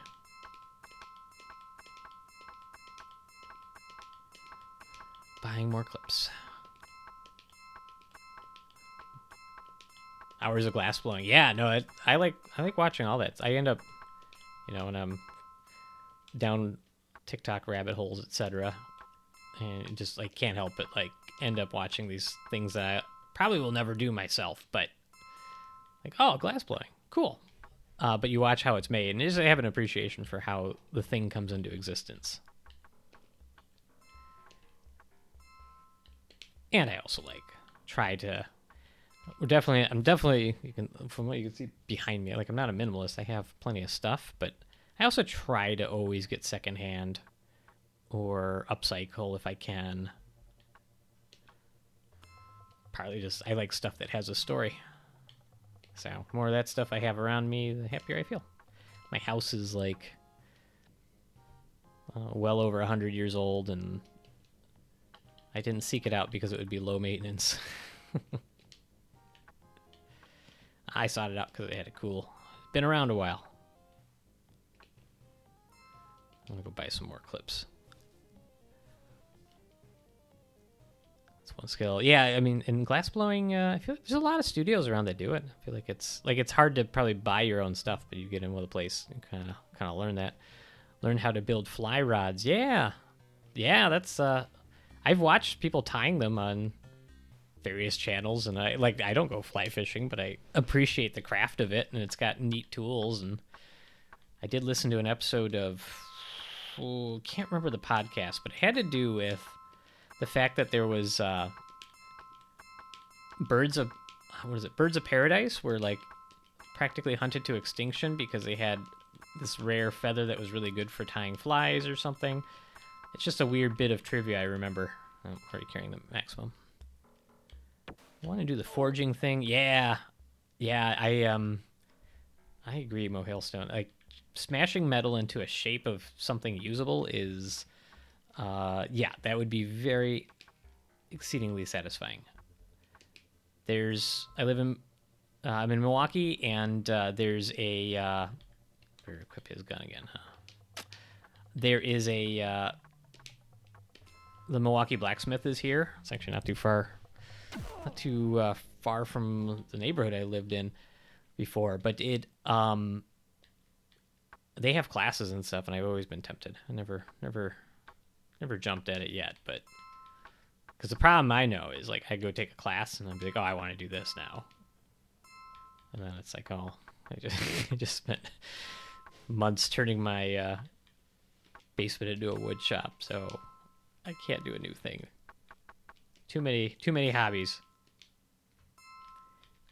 Buying more clips. Hours of glass blowing. Yeah, no, I like watching all that. I end up, when I'm down TikTok rabbit holes, etc., and just like can't help but like end up watching these things that I probably will never do myself, but like, oh, glass blowing, cool. But you watch how it's made, and just have an appreciation for how the thing comes into existence. And I also like try to. I'm definitely. You can, from what you can see behind me, like I'm not a minimalist. I have plenty of stuff, but I also try to always get secondhand or upcycle if I can. Partly just I like stuff that has a story. So the more of that stuff I have around me, the happier I feel. My house is like well over 100 years old, and I didn't seek it out because it would be low maintenance. I sought it out because it had a cool... Been around a while. I'm going to go buy some more clips. That's one skill. Yeah, I mean, in glass blowing, I feel like there's a lot of studios around that do it. I feel like it's hard to probably buy your own stuff, but you get in with a place and kind of learn that. Learn how to build fly rods. Yeah. Yeah, that's I've watched people tying them on various channels, and I don't go fly fishing, but I appreciate the craft of it, and it's got neat tools. And I did listen to an episode of can't remember the podcast, but it had to do with the fact that there was birds of paradise were like practically hunted to extinction because they had this rare feather that was really good for tying flies or something. It's just a weird bit of trivia I remember. I'm already carrying the maximum. I want to do the forging thing. Yeah, I agree, Mohailstone. Like smashing metal into a shape of something usable is, yeah, that would be very exceedingly satisfying. I'm in Milwaukee, and there's a. Better equip his gun again, huh? There is a. The Milwaukee blacksmith is here. It's actually not too far from the neighborhood I lived in before, but they have classes and stuff, and I've always been tempted. I never jumped at it yet, but because the problem I know is like I go take a class and I'm like, oh, I want to do this now, and then it's like, oh, I just spent months turning my basement into a wood shop, so I can't do a new thing. Too many hobbies.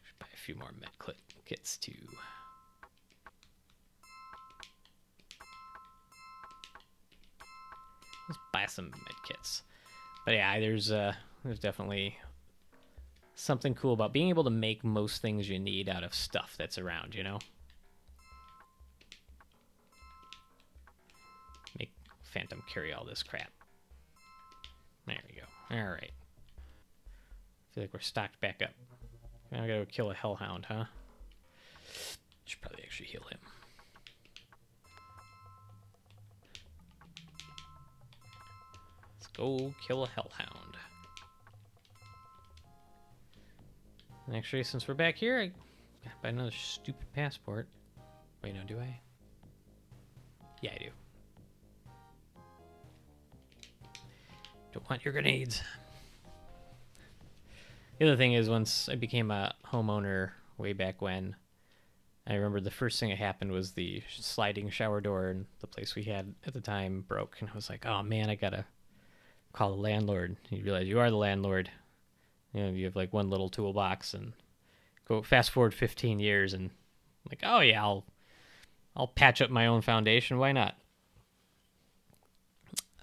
Should buy a few more med kits too. Let's buy some med kits. But yeah, there's definitely something cool about being able to make most things you need out of stuff that's around, you know? Make Phantom carry all this crap. There we go. All right. I feel like we're stocked back up. Now I gotta kill a hellhound, huh? Should probably actually heal him. Let's go kill a hellhound. And actually, since we're back here, I gotta buy another stupid passport. Wait, no, do I? Yeah, I do. Don't want your grenades. The other thing is, once I became a homeowner way back when, I remember the first thing that happened was the sliding shower door in the place we had at the time broke. And I was like, oh man, I gotta call the landlord. You realize you are the landlord. You know, you have like one little toolbox, and go fast forward 15 years and like, oh yeah, I'll patch up my own foundation. Why not?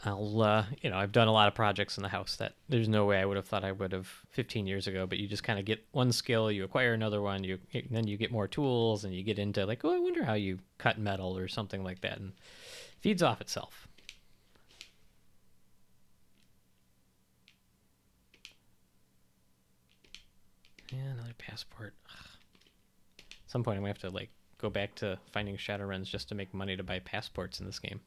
I've done a lot of projects in the house that there's no way I would have thought I would have 15 years ago, but you just kind of get one skill, you acquire another one, then you get more tools, and you get into like, oh, I wonder how you cut metal or something like that, and it feeds off itself. Yeah, another passport. Ugh. At some point I'm going to have to like go back to finding Shadowruns just to make money to buy passports in this game.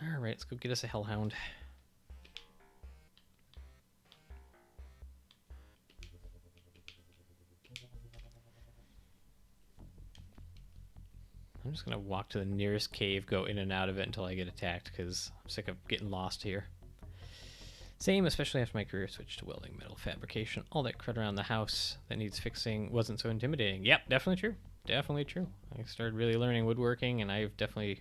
All right, let's go get us a hellhound. I'm just going to walk to the nearest cave, go in and out of it until I get attacked, because I'm sick of getting lost here. Same, especially after my career switched to welding, metal fabrication. All that crud around the house that needs fixing wasn't so intimidating. Yep, definitely true. Definitely true. I started really learning woodworking, and I've definitely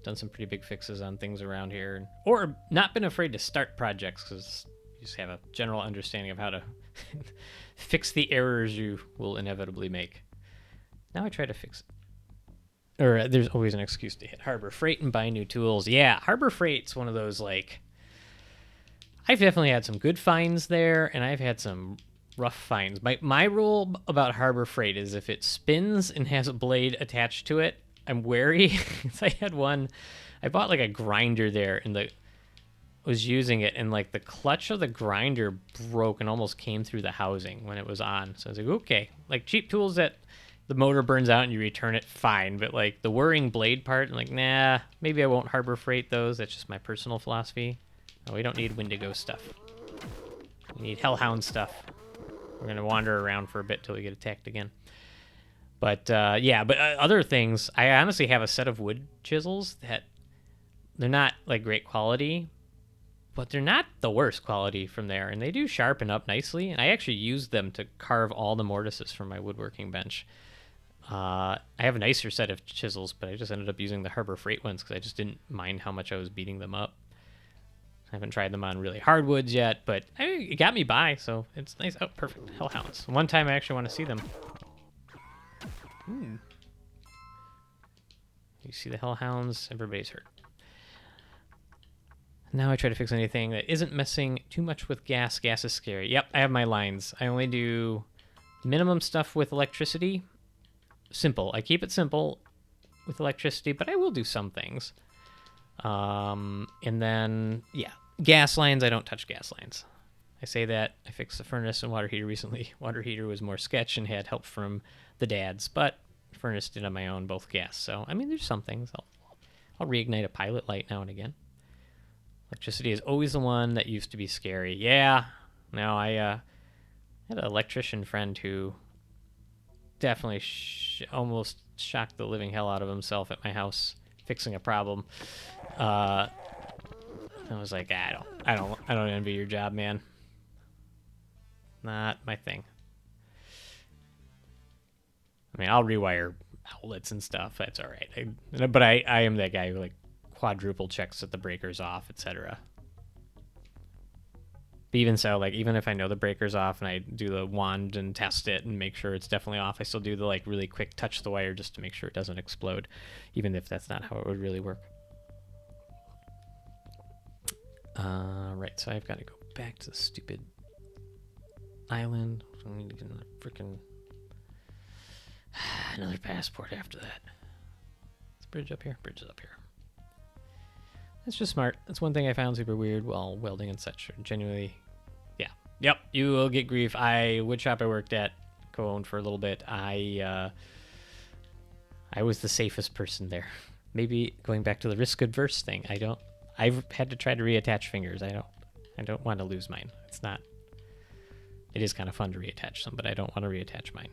done some pretty big fixes on things around here, or not been afraid to start projects because you just have a general understanding of how to fix the errors you will inevitably make. Now I try to fix it. Or there's always an excuse to hit Harbor Freight and buy new tools. Yeah, Harbor Freight's one of those, like, I've definitely had some good finds there, and I've had some rough finds. My rule about Harbor Freight is if it spins and has a blade attached to it, I'm wary. 'Cause I had one. I bought like a grinder there, and was using it, and like the clutch of the grinder broke and almost came through the housing when it was on. So I was like, okay, like cheap tools that the motor burns out and you return it, fine. But like the whirring blade part, I'm like, nah, maybe I won't Harbor Freight those. That's just my personal philosophy. Oh, we don't need Wendigo stuff. We need Hellhound stuff. We're gonna wander around for a bit till we get attacked again. But yeah, but other things, I honestly have a set of wood chisels that they're not like great quality, but they're not the worst quality from there, and they do sharpen up nicely. And I actually used them to carve all the mortises from my woodworking bench. I have a nicer set of chisels, but I just ended up using the Harbor Freight ones because I just didn't mind how much I was beating them up. I haven't tried them on really hardwoods yet, but it got me by, so it's nice. Oh, perfect. Hellhounds. One time I actually want to see them. Ooh. You see the Hellhounds, everybody's hurt. Now I try to fix anything that isn't messing too much with gas. Gas is scary. Yep, I have my lines. I only do minimum stuff with electricity. Simple. I keep it simple with electricity, but I will do some things. And then, yeah, gas lines, I don't touch gas lines. I say that. I fixed the furnace and water heater recently. Water heater was more sketch and had help from the dads, but furnace did on my own, both gas. So, I mean, there's some things. I'll reignite a pilot light now and again. Electricity is always the one that used to be scary. Yeah. No, I had an electrician friend who definitely almost shocked the living hell out of himself at my house fixing a problem. I was like, I don't envy your job, man. Not my thing. I mean, I'll rewire outlets and stuff. That's all right. But I am that guy who like quadruple checks that the breaker's off, etc. But even so, like even if I know the breaker's off and I do the wand and test it and make sure it's definitely off, I still do the like really quick touch the wire just to make sure it doesn't explode, even if that's not how it would really work. Right, so I've got to go back to the stupid island. I need to get another freaking another passport after that. Is the bridge up here? Bridge is up here. That's just smart. That's one thing I found super weird while welding and such. Genuinely, yeah. Yep, you will get grief. Wood shop I worked at, co-owned for a little bit. I was the safest person there. Maybe going back to the risk adverse thing. I've had to try to reattach fingers. I don't want to lose mine. It's not. It is kind of fun to reattach them, but I don't want to reattach mine.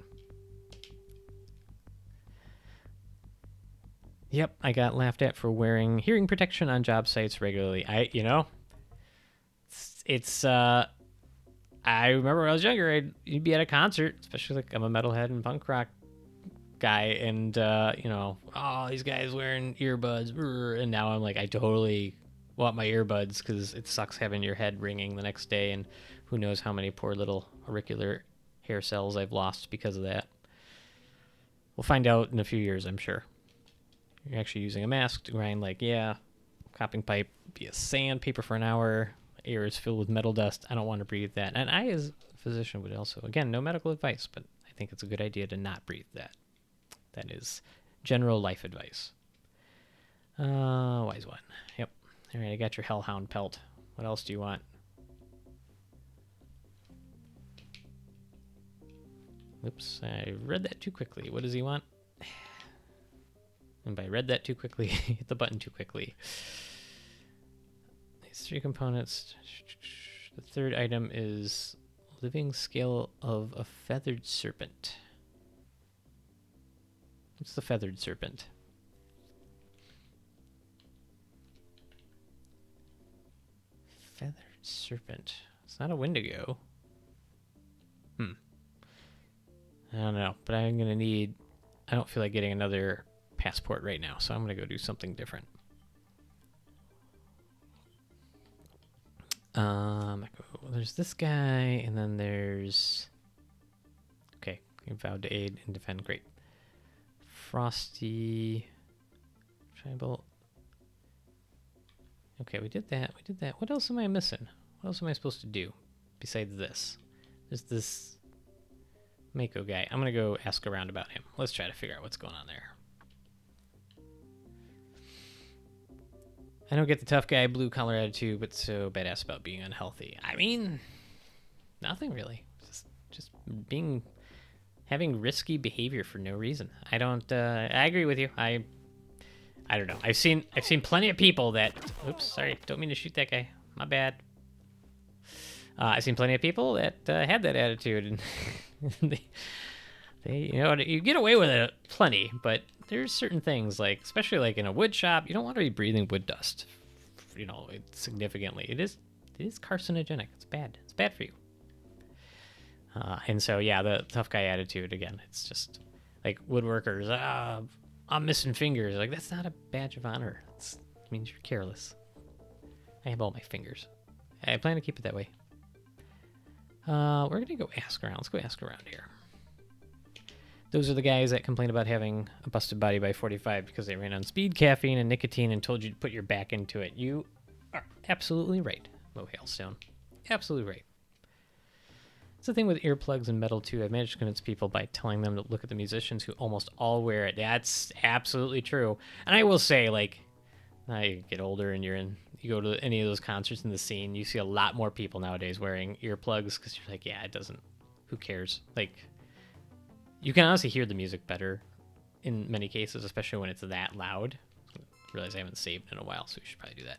Yep, I got laughed at for wearing hearing protection on job sites regularly. I remember when I was younger, you'd be at a concert, especially like I'm a metalhead and punk rock guy, and oh, these guys wearing earbuds, and now I'm like, I totally want my earbuds because it sucks having your head ringing the next day, and who knows how many poor little auricular hair cells I've lost because of that. We'll find out in a few years, I'm sure. You're actually using a mask to grind, like, yeah, copying pipe, be a sandpaper for an hour, air is filled with metal dust. I don't want to breathe that. And I, as a physician, would also, again, no medical advice, but I think it's a good idea to not breathe that. That is general life advice. Wise one. Yep. All right, I got your Hellhound pelt. What else do you want? Oops, I read that too quickly. What does he want? And by read that too quickly, hit the button too quickly. These 3 components. The third item is living scale of a feathered serpent. What's the feathered serpent? Feathered serpent. It's not a Wendigo. I don't know, but I'm going to need... I don't feel like getting another passport right now, so I'm going to go do something different. There's this guy, and then there's... Okay, you vowed to aid and defend. Great. Frosty... Tribal... Okay, we did that. What else am I missing? What else am I supposed to do besides this? There's this Mako guy. I'm going to go ask around about him. Let's try to figure out what's going on there. I don't get the tough guy, blue collar attitude, but so badass about being unhealthy. I mean, nothing really. Just being having risky behavior for no reason. I don't. I agree with you. I don't know. I've seen plenty of people that. Oops, sorry. Don't mean to shoot that guy. My bad. I've seen plenty of people that had that attitude, and they you get away with it plenty, but there's certain things like, especially like in a wood shop, you don't want to be breathing wood dust. Significantly, it is carcinogenic. It's bad. It's bad for you. And so yeah, the tough guy attitude again. It's just like woodworkers. I'm missing fingers. Like, that's not a badge of honor. It means you're careless. I have all my fingers. I plan to keep it that way. We're gonna go ask around. Let's go ask around here. Those are the guys that complain about having a busted body by 45 because they ran on speed, caffeine, and nicotine and told you to put your back into it. You are absolutely right, Mo Hailstone. Absolutely right. It's the thing with earplugs and metal, too. I've managed to convince people by telling them to look at the musicians who almost all wear it. That's absolutely true. And I will say, like, now you get older and you go to any of those concerts in the scene, you see a lot more people nowadays wearing earplugs because you're like, yeah, it doesn't, who cares? Like, you can honestly hear the music better in many cases, especially when it's that loud. I realize I haven't saved in a while, so we should probably do that.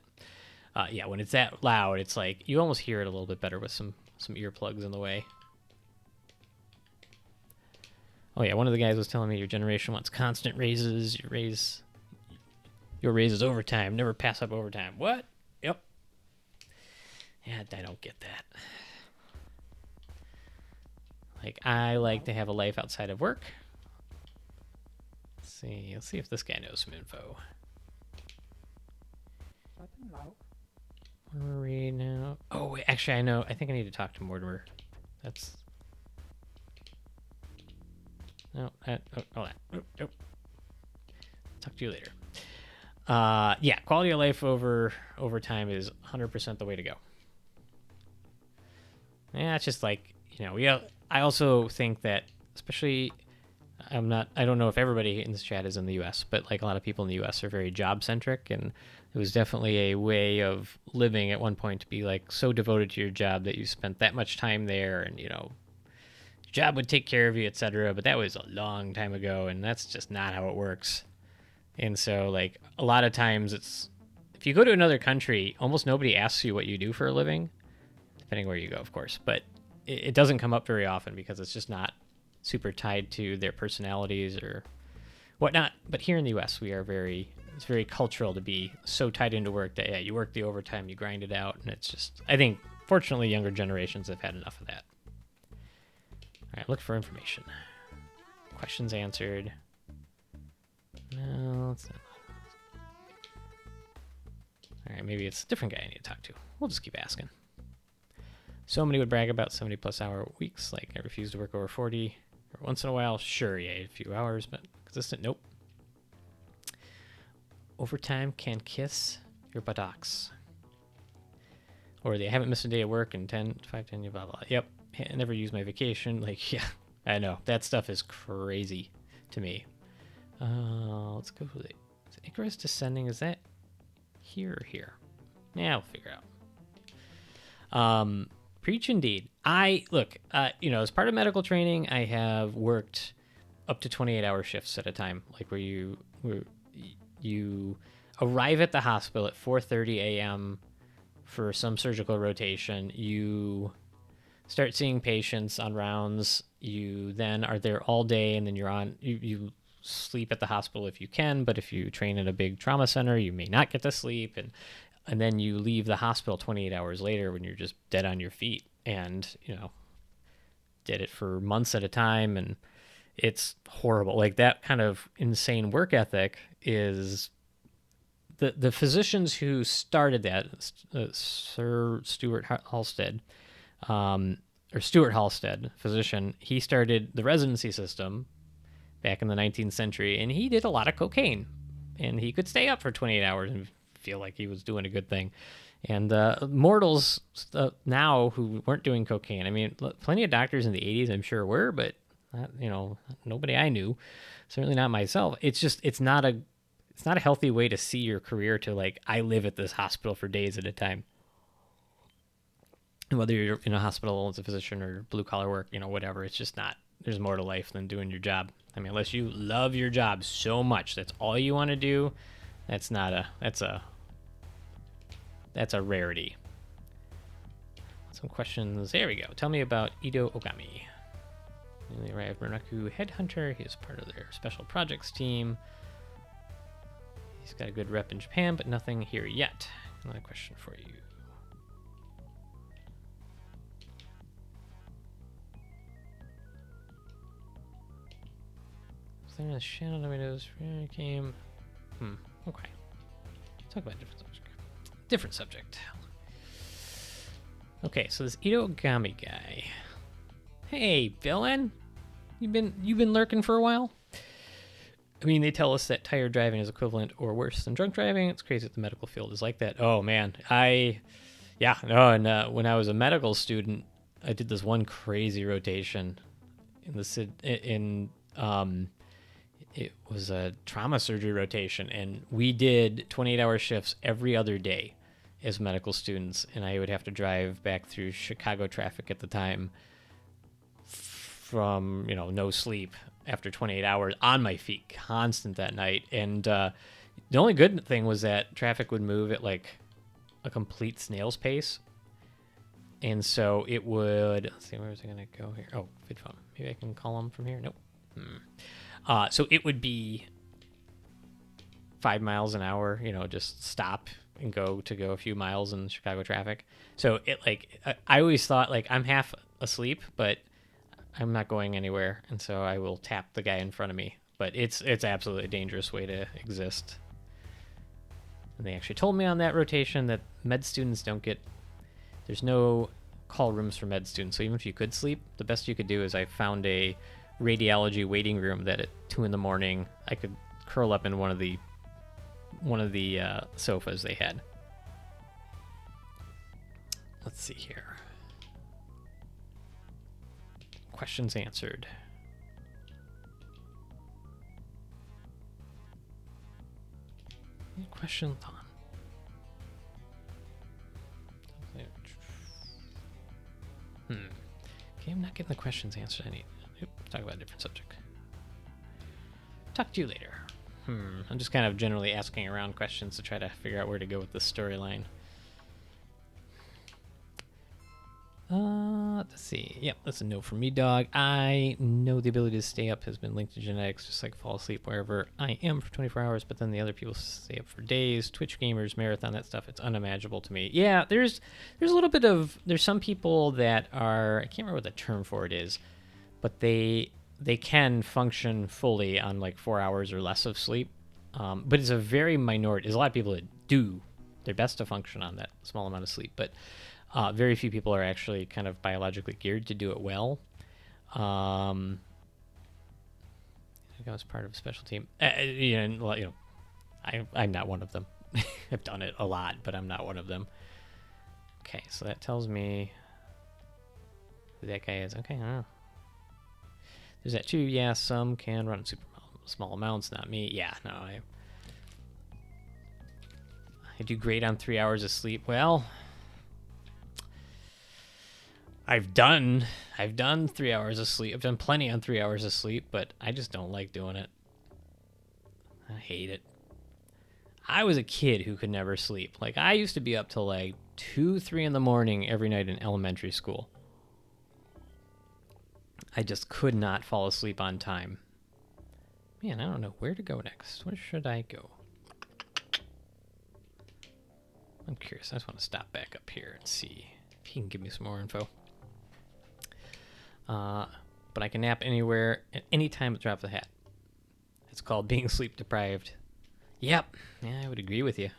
Yeah, when it's that loud, it's like you almost hear it a little bit better with some earplugs in the way. Oh yeah, one of the guys was telling me your generation wants constant raises. Your raise is overtime. Never pass up overtime. What? Yep. Yeah, I don't get that. Like, I like to have a life outside of work. Let's see if this guy knows some info. What do we read now? Oh, wait, actually, I know. I think I need to talk to Mortimer. That's... No, hold on. Nope. Talk to you later. Yeah, quality of life over time is 100% the way to go. Yeah, it's just like, I also think that, especially, I don't know if everybody in this chat is in the U.S., but like a lot of people in the U.S. are very job-centric, and it was definitely a way of living at one point to be like so devoted to your job that you spent that much time there, and, your job would take care of you, etc. But that was a long time ago, and that's just not how it works. And so, like, a lot of times if you go to another country, almost nobody asks you what you do for a living, depending where you go, of course. But it doesn't come up very often because it's just not super tied to their personalities or whatnot. But here in the U.S., it's very cultural to be so tied into work that, yeah, you work the overtime, you grind it out, and it's just, I think, fortunately, younger generations have had enough of that. All right, look for information. Questions answered. No, it's not. All right, maybe it's a different guy I need to talk to. We'll just keep asking. So many would brag about 70-plus hour weeks, like I refuse to work over 40. Or once in a while, sure, yeah, a few hours, but consistent, nope. Overtime can kiss your buttocks. Or they haven't missed a day of work in 10, blah, blah. Yep, I never use my vacation. Like, yeah, I know. That stuff is crazy to me. Let's go with it. Is Icarus Descending? Is that here or here? Yeah, we'll figure out. Preach indeed. As part of medical training, I have worked up to 28-hour shifts at a time, like where you arrive at the hospital at 4:30 a.m. for some surgical rotation. You start seeing patients on rounds. You then are there all day, and then you sleep at the hospital if you can, but if you train at a big trauma center, you may not get to sleep, and then you leave the hospital 28 hours later when you're just dead on your feet, and did it for months at a time, and it's horrible. Like, that kind of insane work ethic is the physicians who started that, Sir Stuart Halstead, or Stuart Halstead, physician, he started the residency system back in the 19th century, and he did a lot of cocaine, and he could stay up for 28 hours and feel like he was doing a good thing. And mortals now who weren't doing cocaine, I mean, plenty of doctors in the 80s I'm sure were, but nobody I knew, certainly not myself. It's just, it's not a It's not a healthy way to see your career to like, I live at this hospital for days at a time. And whether you're in a hospital as a physician or blue collar work, whatever, it's just not, there's more to life than doing your job. I mean, unless you love your job so much, that's all you want to do. That's a rarity. Some questions. There we go. Tell me about Ido Ogami. Newly arrived Muraku headhunter. He is part of their special projects team. He's got a good rep in Japan, but nothing here yet. Another question for you. Is there a shadow that windows came? Okay. Talk about a different subject. Okay, so this Ido Ogami guy. Hey, villain. You've been lurking for a while? I mean, they tell us that tired driving is equivalent or worse than drunk driving. It's crazy that the medical field is like that. Oh man, when I was a medical student, I did this one crazy rotation it was a trauma surgery rotation, and we did 28-hour shifts every other day as medical students, and I would have to drive back through Chicago traffic at the time from, no sleep after 28 hours on my feet, constant that night. And the only good thing was that traffic would move at like a complete snail's pace. And so it would, let's see, where was I going to go here? Oh, VidPhone. Maybe I can call them from here. Nope. So it would be 5 miles an hour, just stop and go a few miles in Chicago traffic. So I always thought like I'm half asleep, but I'm not going anywhere. And so I will tap the guy in front of me, but it's absolutely a dangerous way to exist. And they actually told me on that rotation that med students there's no call rooms for med students. So even if you could sleep, the best you could do is I found a radiology waiting room that at 2 a.m. I could curl up in one of the sofas they had. Let's see here. Questions answered. Any questions on? Okay, I'm not getting the questions answered. I need talk about a different subject. Talk to you later. I'm just kind of generally asking around questions to try to figure out where to go with the storyline. Let's see. Yep, that's a no from me, dog. I know the ability to stay up has been linked to genetics, just like fall asleep wherever I am for 24 hours, but then the other people stay up for days. Twitch gamers, marathon, that stuff, it's unimaginable to me. Yeah, there's a little bit of, there's some people that are, I can't remember what the term for it is, but they can function fully on like 4 hours or less of sleep. But it's a very minority. There's a lot of people that do their best to function on that small amount of sleep, but very few people are actually kind of biologically geared to do it well. I think I was part of a special team. I'm not one of them. I've done it a lot, but I'm not one of them. Okay, so that tells me who that guy is. Okay, I don't know. There's that too. Yeah, some can run in super small amounts. Not me. Yeah, no, I do great on 3 hours of sleep. Well, I've done 3 hours of sleep. I've done plenty on 3 hours of sleep, but I just don't like doing it. I hate it. I was a kid who could never sleep. Like, I used to be up till like 2, 3 in the morning every night in elementary school. I just could not fall asleep on time. Man, I don't know where to go next. Where should I go? I'm curious. I just want to stop back up here and see if he can give me some more info. But I can nap anywhere at any time at the drop of the hat. It's called being sleep deprived. Yep. Yeah, I would agree with you.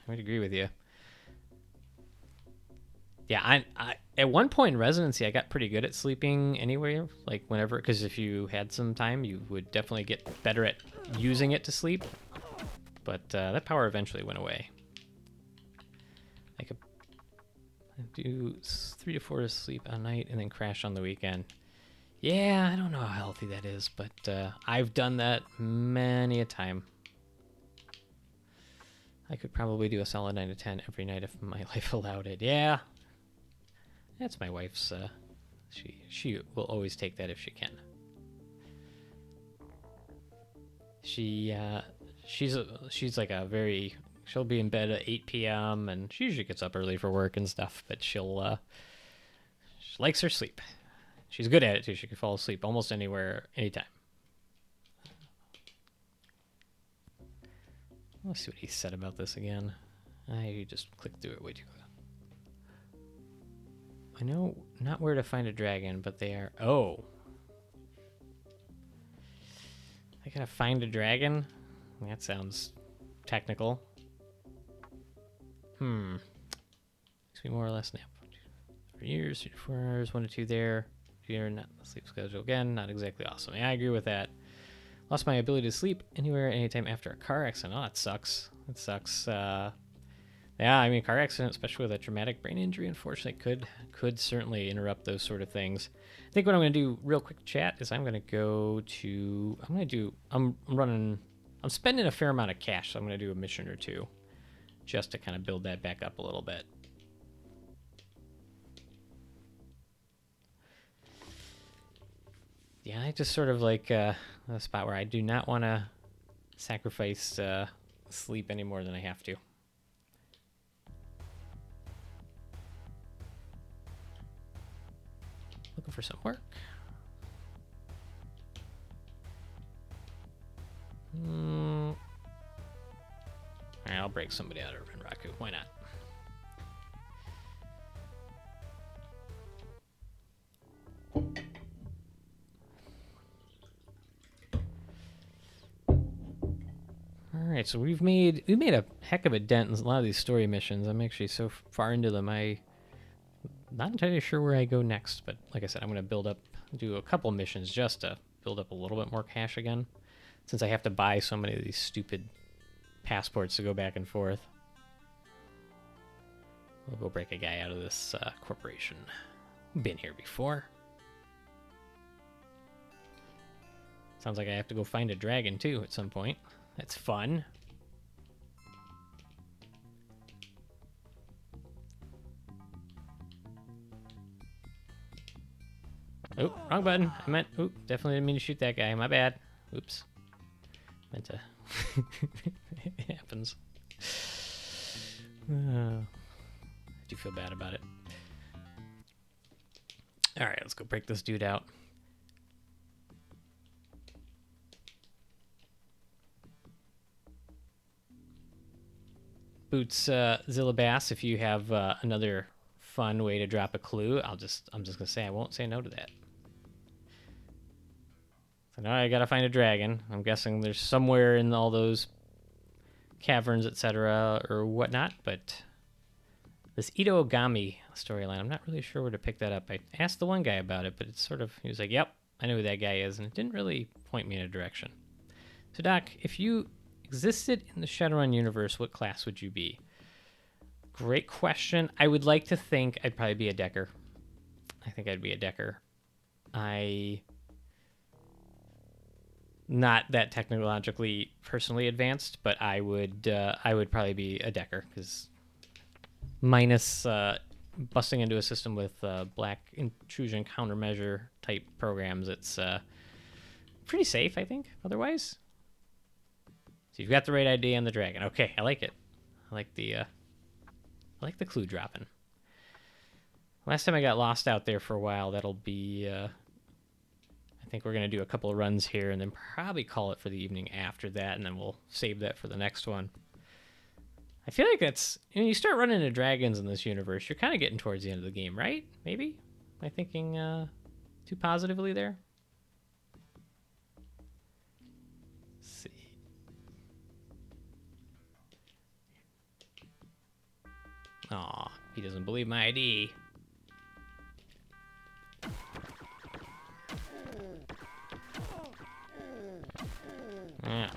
Yeah, I at one point in residency, I got pretty good at sleeping anywhere, like whenever, because if you had some time, you would definitely get better at using it to sleep. But that power eventually went away. I do 3 to 4 to sleep a night and then crash on the weekend. Yeah, I don't know how healthy that is, but I've done that many a time. I could probably do a solid 9 to 10 every night if my life allowed it. Yeah. That's my wife's, she will always take that if she can. She's like a very, she'll be in bed at 8 p.m. and she usually gets up early for work and stuff, but she likes her sleep. She's good at it too. She can fall asleep almost anywhere, anytime. Let's see what he said about this again. I just clicked through it way too quick. I know not where to find a dragon, but they are... Oh. I gotta find a dragon? That sounds technical. Makes me more or less nap. 3 years, 3 to 4 hours, 1 to 2 there. Here, not the sleep schedule again. Not exactly awesome. Yeah, I agree with that. Lost my ability to sleep anywhere, anytime after a car accident. Oh, that sucks. That sucks. Yeah, I mean, car accident, especially with a traumatic brain injury, unfortunately, could certainly interrupt those sort of things. I think what I'm going to do, real quick chat, is I'm going to go to... I'm spending a fair amount of cash, so I'm going to do a mission or two, just to kind of build that back up a little bit. Yeah, I just sort of like a spot where I do not want to sacrifice sleep any more than I have to. Looking for some work. Alright, I'll break somebody out of Renraku. Why not? Alright, so we made a heck of a dent in a lot of these story missions. I'm actually so far into them, I'm not entirely sure where I go next, but like I said, I'm going to do a couple missions just to build up a little bit more cash again, since I have to buy so many of these stupid passports to go back and forth. We'll go break a guy out of this corporation. Been here before. Sounds like I have to go find a dragon too at some point. That's fun. Oh, wrong button. Definitely didn't mean to shoot that guy. My bad. Oops. Meant to. It happens. I do feel bad about it. Alright, let's go break this dude out. Boots Zillabass, if you have another fun way to drop a clue, I'm just gonna say I won't say no to that. So now I gotta find a dragon. I'm guessing there's somewhere in all those caverns, etc., or whatnot, but this Ito Ogami storyline, I'm not really sure where to pick that up. I asked the one guy about it, but it's sort of, he was like, yep, I know who that guy is, and it didn't really point me in a direction. So Doc, if you existed in the Shadowrun universe, what class would you be? Great question. I would like to think I'd probably be a Decker. I think I'd be a Decker. Not that technologically personally advanced, but I would probably be a Decker, because minus busting into a system with black intrusion countermeasure type programs, it's pretty safe, I think, otherwise. So you've got the right idea on the dragon. Okay, I like it. I like the clue dropping. Last time I got lost out there for a while, that'll be... I think we're going to do a couple of runs here and then probably call it for the evening after that, and then we'll save that for the next one. I feel like that's... When you start running into dragons in this universe, you're kind of getting towards the end of the game, right? Maybe? Am I thinking too positively there? Let's see. Aw, he doesn't believe my ID. Yeah.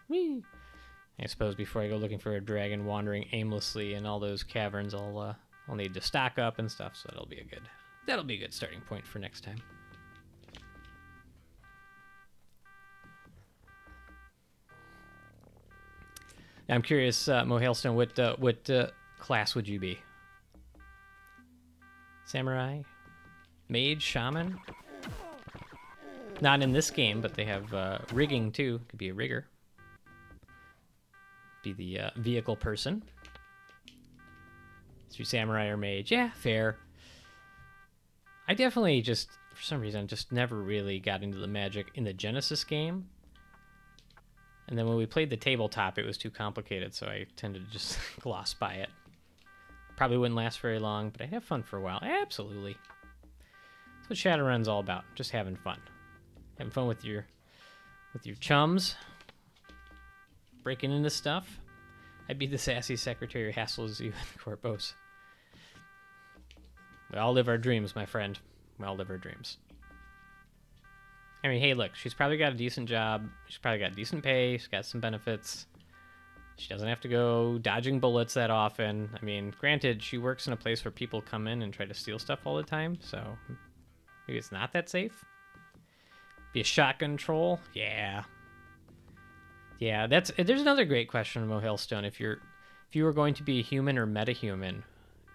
Whee! I suppose before I go looking for a dragon wandering aimlessly in all those caverns, I'll need to stock up and stuff, so that'll be a good starting point for next time. I'm curious, Mo Hailstone, what class would you be? Samurai? Mage? Shaman? Not in this game, but they have rigging too. Could be a rigger. Be the vehicle person. Through samurai or mage. Yeah, fair. I definitely just, for some reason, just never really got into the magic in the Genesis game. And then when we played the tabletop, it was too complicated, so I tended to just gloss by it. Probably wouldn't last very long, but I'd have fun for a while. Absolutely. That's what Shadowrun's all about. Just having fun. Having fun with your chums. Breaking into stuff. I'd be the sassy secretary who hassles you in the Corpos. We all live our dreams, my friend. We all live our dreams. I mean, hey, look, she's probably got a decent job. She's probably got decent pay. She's got some benefits. She doesn't have to go dodging bullets that often. I mean, granted, she works in a place where people come in and try to steal stuff all the time, so maybe it's not that safe. Be a shotgun troll? Yeah. Yeah, there's another great question, Mo Hailstone. If you were going to be a human or metahuman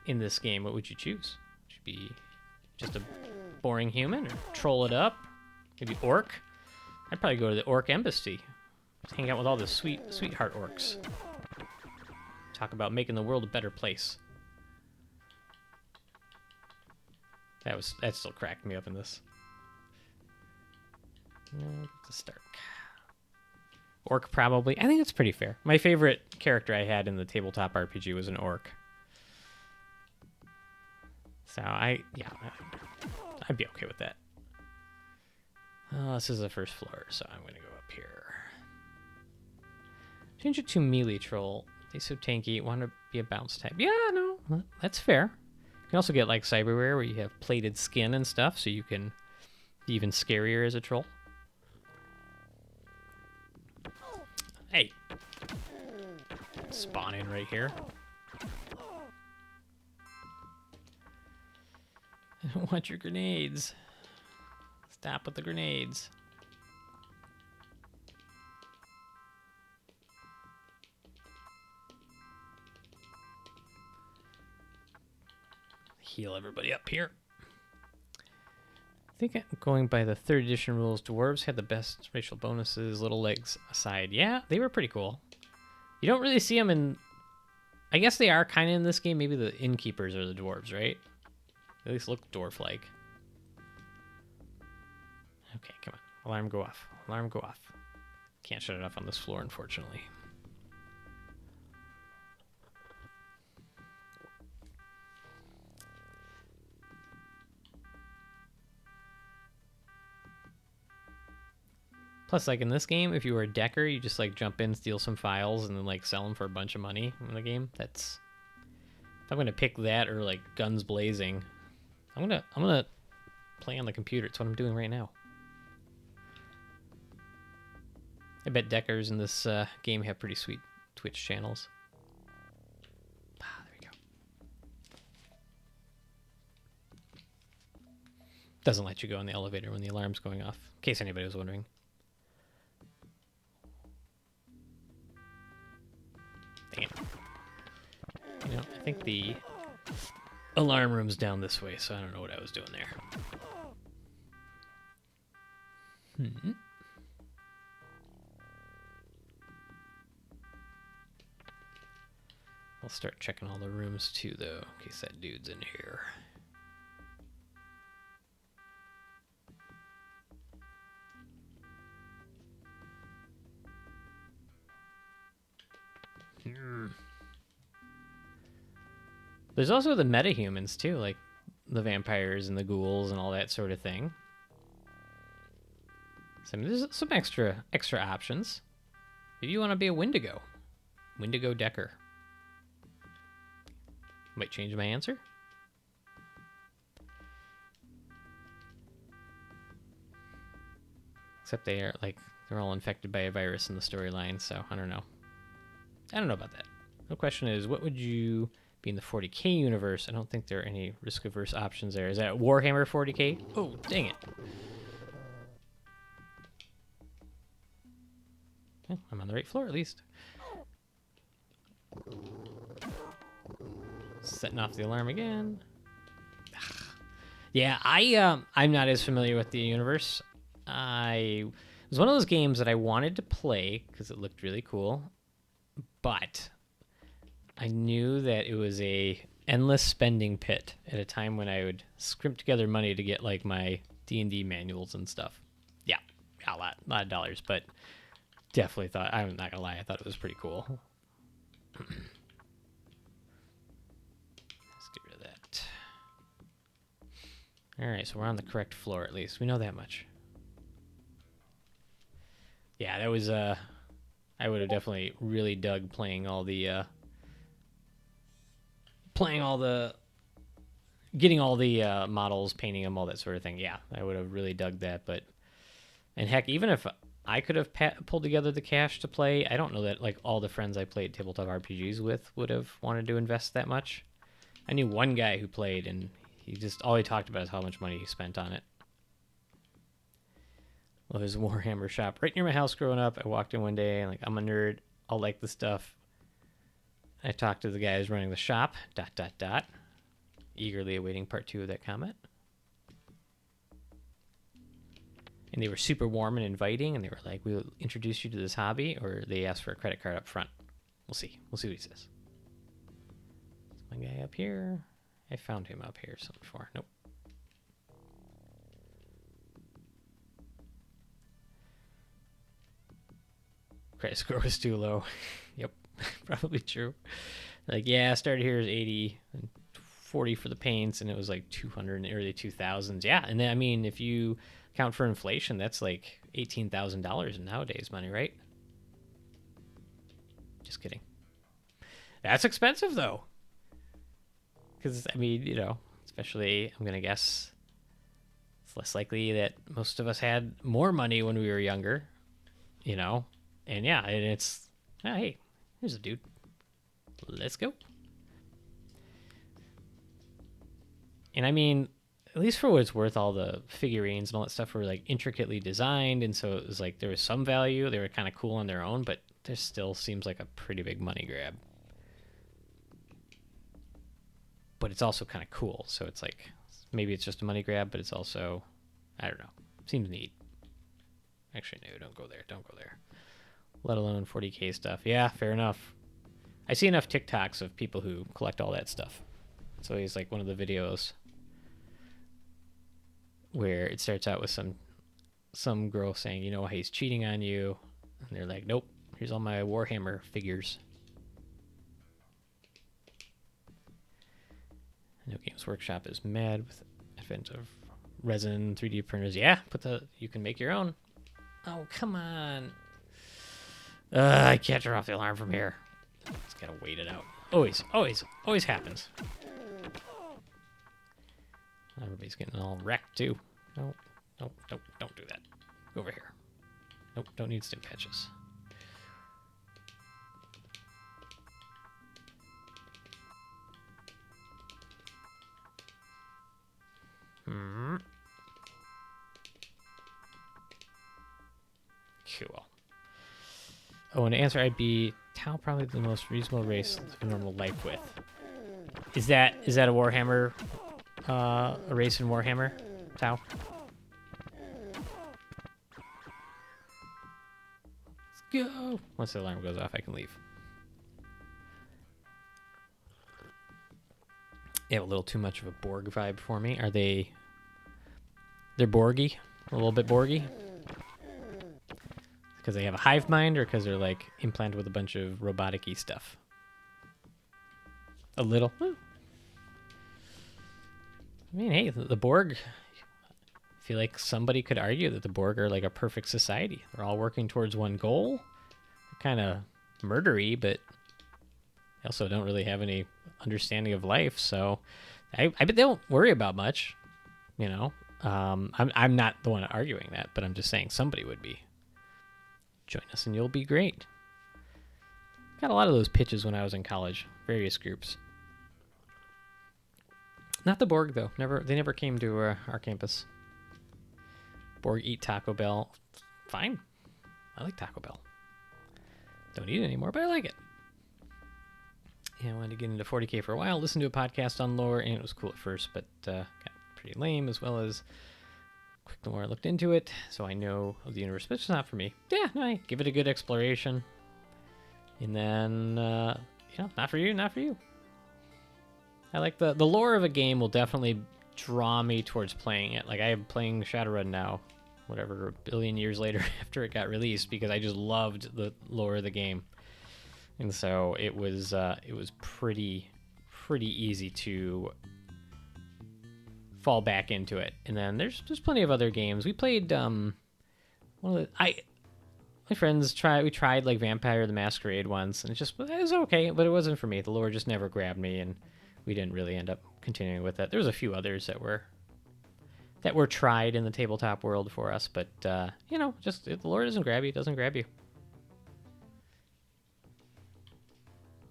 in this game, what would you choose? Would you be just a boring human or troll it up? Maybe orc? I'd probably go to the orc embassy. Just hang out with all the sweetheart orcs. Talk about making the world a better place. That still cracked me up in this. To start. Orc, probably. I think that's pretty fair. My favorite character I had in the tabletop RPG was an orc. So I'd be okay with that. Oh, this is the first floor, so I'm gonna go up here. Change it to melee troll. They so tanky. Want to be a bounce type? Yeah, no, that's fair. You can also get like cyberware where you have plated skin and stuff, so you can be even scarier as a troll. Hey, spawning right here. I don't want your grenades. Stop with the grenades. Heal everybody up here. I think I'm going by the 3rd edition rules. Dwarves had the best racial bonuses, little legs aside. Yeah, they were pretty cool. You don't really see them in... I guess they are kind of in this game. Maybe the innkeepers are the dwarves, right? They at least look dwarf-like. Okay, come on. Alarm go off. Alarm go off. Can't shut it off on this floor, unfortunately. Plus, like in this game, if you were a decker, you just like jump in, steal some files, and then like sell them for a bunch of money in the game. That's... If I'm gonna pick that or like guns blazing, I'm gonna play on the computer. It's what I'm doing right now. I bet deckers in this game have pretty sweet Twitch channels. Ah, there we go. Doesn't let you go in the elevator when the alarm's going off, in case anybody was wondering. Dang it. You know, I think the alarm room's down this way, so I don't know what I was doing there. I'll start checking all the rooms too, though, in case that dude's in here. There's also the metahumans too, like the vampires and the ghouls and all that sort of thing. So I mean, there's some extra options. If you want to be a Wendigo Decker. Might change my answer. Except they're all infected by a virus in the storyline, so I don't know. I don't know about that. The question is, what would you be in the 40k universe? I don't think there are any risk-averse options there. Is that Warhammer 40k? Oh, dang it. Okay, I'm on the right floor, at least. Setting off the alarm again. Yeah, I'm not as familiar with the universe. It was one of those games that I wanted to play because it looked really cool, but I knew that it was a endless spending pit at a time when I would scrimp together money to get like my D&D manuals and stuff. Yeah, a lot of dollars, but definitely thought, I'm not gonna lie, I thought it was pretty cool. Let's get rid of that. All right, so we're on the correct floor at least. We know that much. Yeah, that was I would have definitely really dug playing all the getting all the models, painting them, all that sort of thing. Yeah, I would have really dug that. But and heck, even if I could have pulled together the cash to play, I don't know that like all the friends I played tabletop RPGs with would have wanted to invest that much. I knew one guy who played, and he just all he talked about is how much money he spent on it. Well, there's a Warhammer shop right near my house growing up. I walked in one day and like, I'm a nerd. I'll like the stuff. I talked to the guy who's running the shop, ... Eagerly awaiting part 2 of that comment. And they were super warm and inviting, and they were like, we'll introduce you to this hobby, or they asked for a credit card up front. We'll see. We'll see what he says. There's one guy up here. I found him up here something before. Nope. Credit score was too low. Yep, probably true. Like, yeah, started here as 80 and 40 for the paints, and it was like 200 in the early 2000s. Yeah, and then, I mean, if you count for inflation, that's like $18,000 in nowadays money, right? Just kidding. That's expensive, though. Because, I mean, you know, especially, I'm going to guess it's less likely that most of us had more money when we were younger, you know? And yeah, and it's, oh, hey, here's a dude. Let's go. And I mean, at least for what it's worth, all the figurines and all that stuff were like intricately designed, and so it was like there was some value. They were kind of cool on their own, but there still seems like a pretty big money grab. But it's also kind of cool, so it's like maybe it's just a money grab, but it's also, I don't know, seems neat. Actually, no, don't go there. Don't go there. Let alone 40K stuff. Yeah, fair enough. I see enough TikToks of people who collect all that stuff. So he's like one of the videos where it starts out with some girl saying, you know, he's cheating on you. And they're like, nope, here's all my Warhammer figures. I know Games Workshop is mad with the advent of resin 3D printers. Yeah, you can make your own. Oh, come on. I can't turn off the alarm from here. Just gotta wait it out. Always happens. Everybody's getting all wrecked too. No, don't do that. Go over here. Nope, don't need stim patches. Cool. Oh, and to answer, I'd be Tau probably the most reasonable race to live a normal life with. Is that a Warhammer? A race in Warhammer? Tau? Let's go! Once the alarm goes off, I can leave. They have a little too much of a Borg vibe for me. Are they... They're Borgy? A little bit Borgy? Because they have a hive mind, or because they're like implanted with a bunch of robotic-y stuff? A little. I mean, hey, the Borg, I feel like somebody could argue that the Borg are like a perfect society. They're all working towards one goal. They're kind of murdery, but they also don't really have any understanding of life. So I bet they don't worry about much, you know. I'm not the one arguing that, but I'm just saying somebody would be. Join us and you'll be great. Got a lot of those pitches when I was in college, various groups. Not the Borg though. They never came to our campus. Borg eat Taco Bell. Fine. I like Taco Bell. Don't eat it anymore, but I like it. Yeah, I wanted to get into 40k for a while, listen to a podcast on lore, and it was cool at first, but got pretty lame, as well as quick the more I looked into it, so I know of the universe, but it's not for me. Yeah, no, I give it a good exploration, and then, not for you, not for you. I like the lore of a game will definitely draw me towards playing it. Like, I am playing Shadowrun now, whatever, a billion years later after it got released, because I just loved the lore of the game. And so it was pretty easy to fall back into it. And then there's plenty of other games. We played my friends tried like Vampire the Masquerade once, and it was okay, but it wasn't for me. The lore just never grabbed me, and we didn't really end up continuing with it. There was a few others that were tried in the tabletop world for us, but the lore doesn't grab you, it doesn't grab you.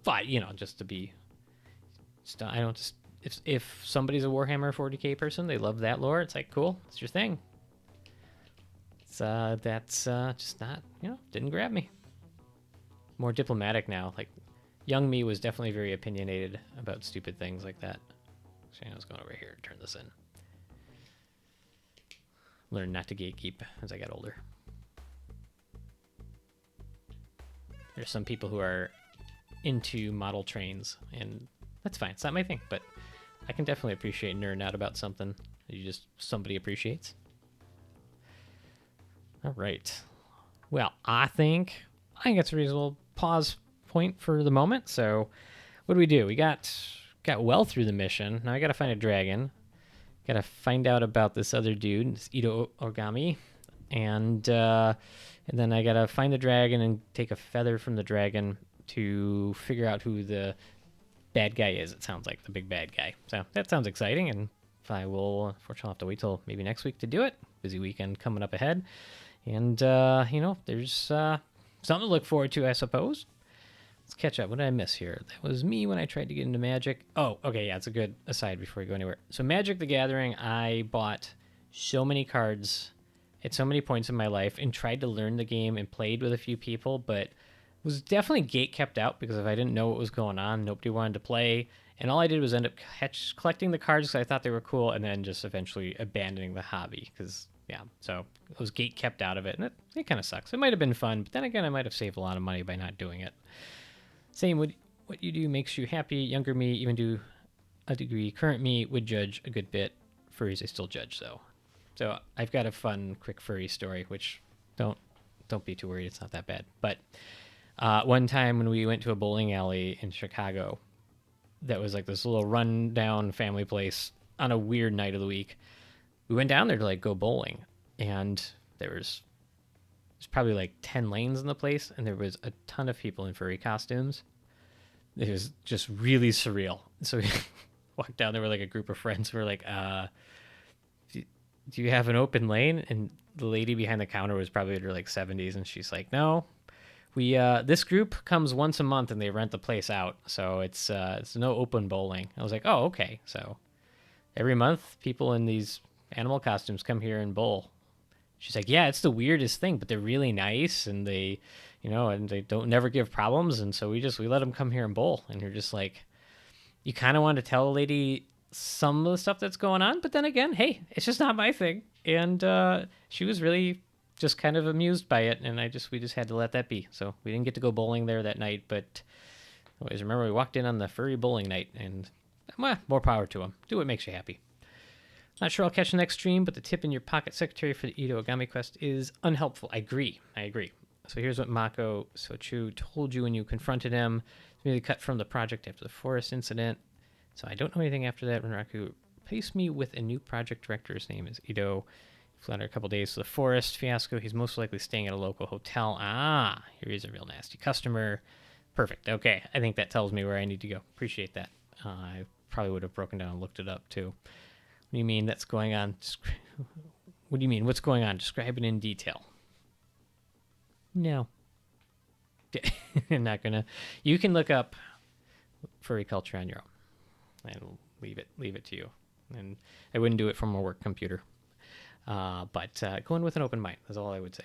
But if somebody's a Warhammer 40k person, they love that lore, it's like, cool, it's your thing. It's that's just not, didn't grab me. More diplomatic now. Like, young me was definitely very opinionated about stupid things like that. So I was going over here and turn this in. Learned not to gatekeep as I got older. There's some people who are into model trains, and that's fine. It's not my thing, but I can definitely appreciate nerding out about something that somebody appreciates. All right. Well, I think it's a reasonable pause point for the moment. So what do? We got well through the mission. Now I got to find a dragon. Got to find out about this other dude, this Ito Origami, and then I got to find the dragon and take a feather from the dragon to figure out who the bad guy is. It sounds like the big bad guy. So that sounds exciting, and I will, unfortunately, have to wait till maybe next week to do it. Busy weekend coming up ahead. And, there's something to look forward to, I suppose. Let's catch up. What did I miss here? That was me when I tried to get into Magic. Oh, okay, yeah, it's a good aside before we go anywhere. So Magic the Gathering, I bought so many cards at so many points in my life and tried to learn the game and played with a few people, but was definitely gate kept out because if I didn't know what was going on, nobody wanted to play. And all I did was end up collecting the cards because I thought they were cool, and then just eventually abandoning the hobby because, yeah, so it was gate kept out of it, and it kind of sucks. It might have been fun, but then again, I might have saved a lot of money by not doing it. Saying what you do makes you happy. Younger me, even to a degree, current me would judge a good bit. Furries, I still judge, though. So I've got a fun, quick furry story, which don't be too worried. It's not that bad. But one time when we went to a bowling alley in Chicago, that was like this little rundown family place on a weird night of the week. We went down there to like go bowling, and there's probably like 10 lanes in the place, and there was a ton of people in furry costumes. It was just really surreal. So we walked down there with like a group of friends. We were like, do you have an open lane? And the lady behind the counter was probably in her like 70s, and she's like, no, we this group comes once a month and they rent the place out, so it's no open bowling. I was like, oh, okay. So every month people in these animal costumes come here and bowl. She's like, yeah, it's the weirdest thing, but they're really nice, and they don't never give problems, and so we let them come here and bowl. And you're just like, you kind of want to tell a lady some of the stuff that's going on, but then again, hey, it's just not my thing. And she was really just kind of amused by it, and we just had to let that be. So we didn't get to go bowling there that night, but always remember we walked in on the furry bowling night, and more power to them. Do what makes you happy. Not sure I'll catch the next stream, but the tip in your pocket secretary for the Ito Origami quest is unhelpful. I agree. So here's what Mako Sochu told you when you confronted him. It's merely cut from the project after the forest incident. So I don't know anything after that. Renraku replaced me with a new project director. His name is Ito. He flew under a couple days to the forest fiasco. He's most likely staying at a local hotel. Here he's a real nasty customer. Perfect. Okay, I think that tells me where I need to go. Appreciate that. I probably would have broken down and looked it up too. What do you mean that's going on? What do you mean? What's going on? Describe it in detail. No. I'm not gonna. You can look up furry culture on your own and leave it to you. And I wouldn't do it from a work computer. But go in with an open mind. That's all I would say.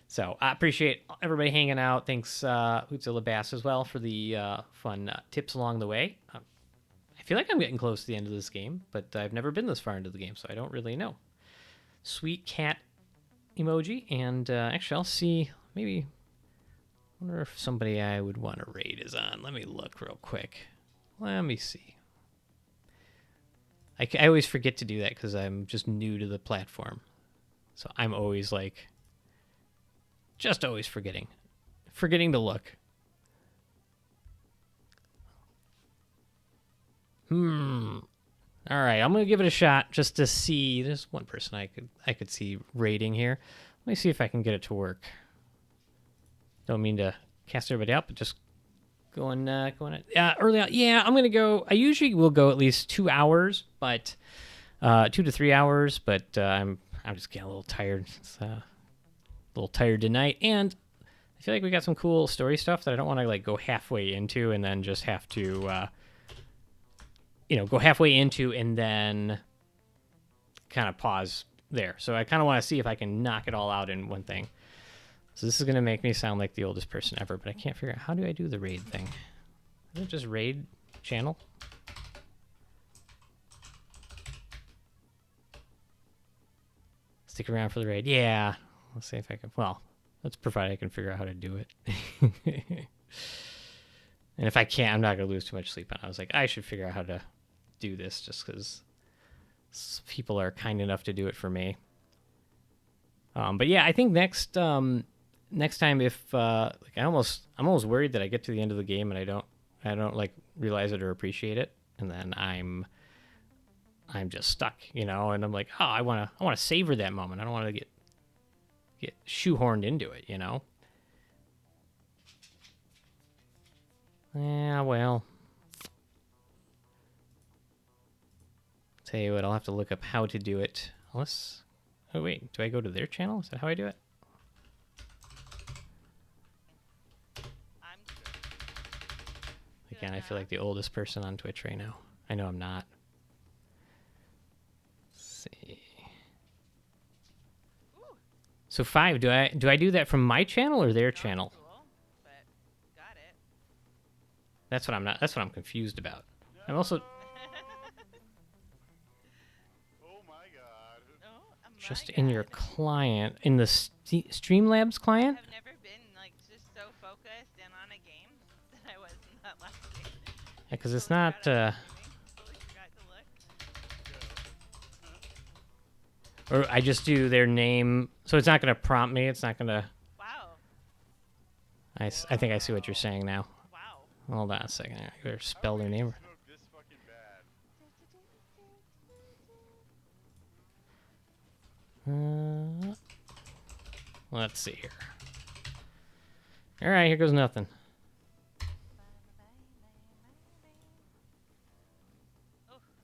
So I appreciate everybody hanging out. Thanks, Hootzilla Bass, as well, for the fun tips along the way. I feel like I'm getting close to the end of this game, but I've never been this far into the game, so I don't really know. Sweet cat emoji, and actually, I'll see. Maybe, I wonder if somebody I would want to raid is on. Let me look real quick. Let me see. I always forget to do that because I'm just new to the platform. So I'm always like, just always forgetting to look. All right, I'm gonna give it a shot just to see. There's one person I could see raiding here. Let me see if I can get it to work. Don't mean to cast everybody out, but just going early on. Yeah, I'm gonna go. I usually will go at least 2 hours, but 2 to 3 hours. But I'm just getting a little tired. It's, a little tired tonight, and I feel like we got some cool story stuff that I don't want to like go halfway into and then just have to, go halfway into and then kind of pause there. So I kind of want to see if I can knock it all out in one thing. So this is going to make me sound like the oldest person ever, but I can't figure out how do I do the raid thing. Is it just raid channel? Stick around for the raid. Yeah. Let's see if I can. Well, let's provide I can figure out how to do it. And if I can't, I'm not going to lose too much sleep on it. I was like, I should figure out how to do this just because people are kind enough to do it for me. But yeah, I think next time, if I'm almost worried that I get to the end of the game and I don't like realize it or appreciate it, and then I'm just stuck, and I'm like, oh, I want to savor that moment. I don't want to get shoehorned into it, Yeah, well, tell you what, I'll have to look up how to do it. Unless, oh wait, do I go to their channel? Is that how I do it? Again, I feel like the oldest person on Twitch right now. I know I'm not. Let's see. So 5, do I do that from my channel or their channel? That's what I'm confused about. I'm also just in your client, in the Streamlabs client? I've never been like just so focused and on a game that I was in that last game. Yeah, because it's not. Or I just do their name, so it's not going to prompt me. It's not going to. Wow. I think I see what you're saying now. Wow. Hold on a second. I better spell their name. Let's see here. All right, here goes nothing.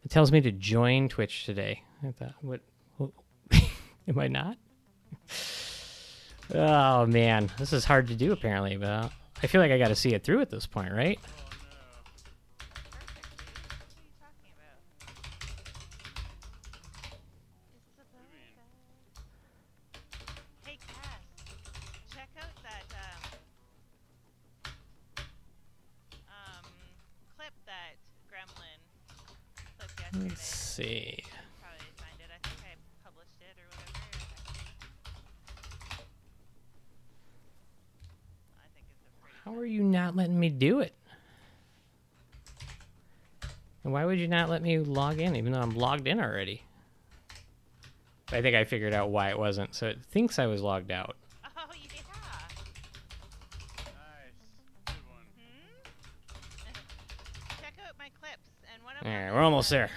It tells me to join Twitch today. I thought, what am I not? Oh man, this is hard to do apparently, but I feel like I got to see it through at this point, right? Let's see. Probably find it. I think I published it or whatever. I think it's a pretty. How are you not letting me do it? And why would you not let me log in, even though I'm logged in already? I think I figured out why it wasn't. So it thinks I was logged out. Oh yeah. Nice. Good one. Check out my clips and one of them. Alright, we're almost there.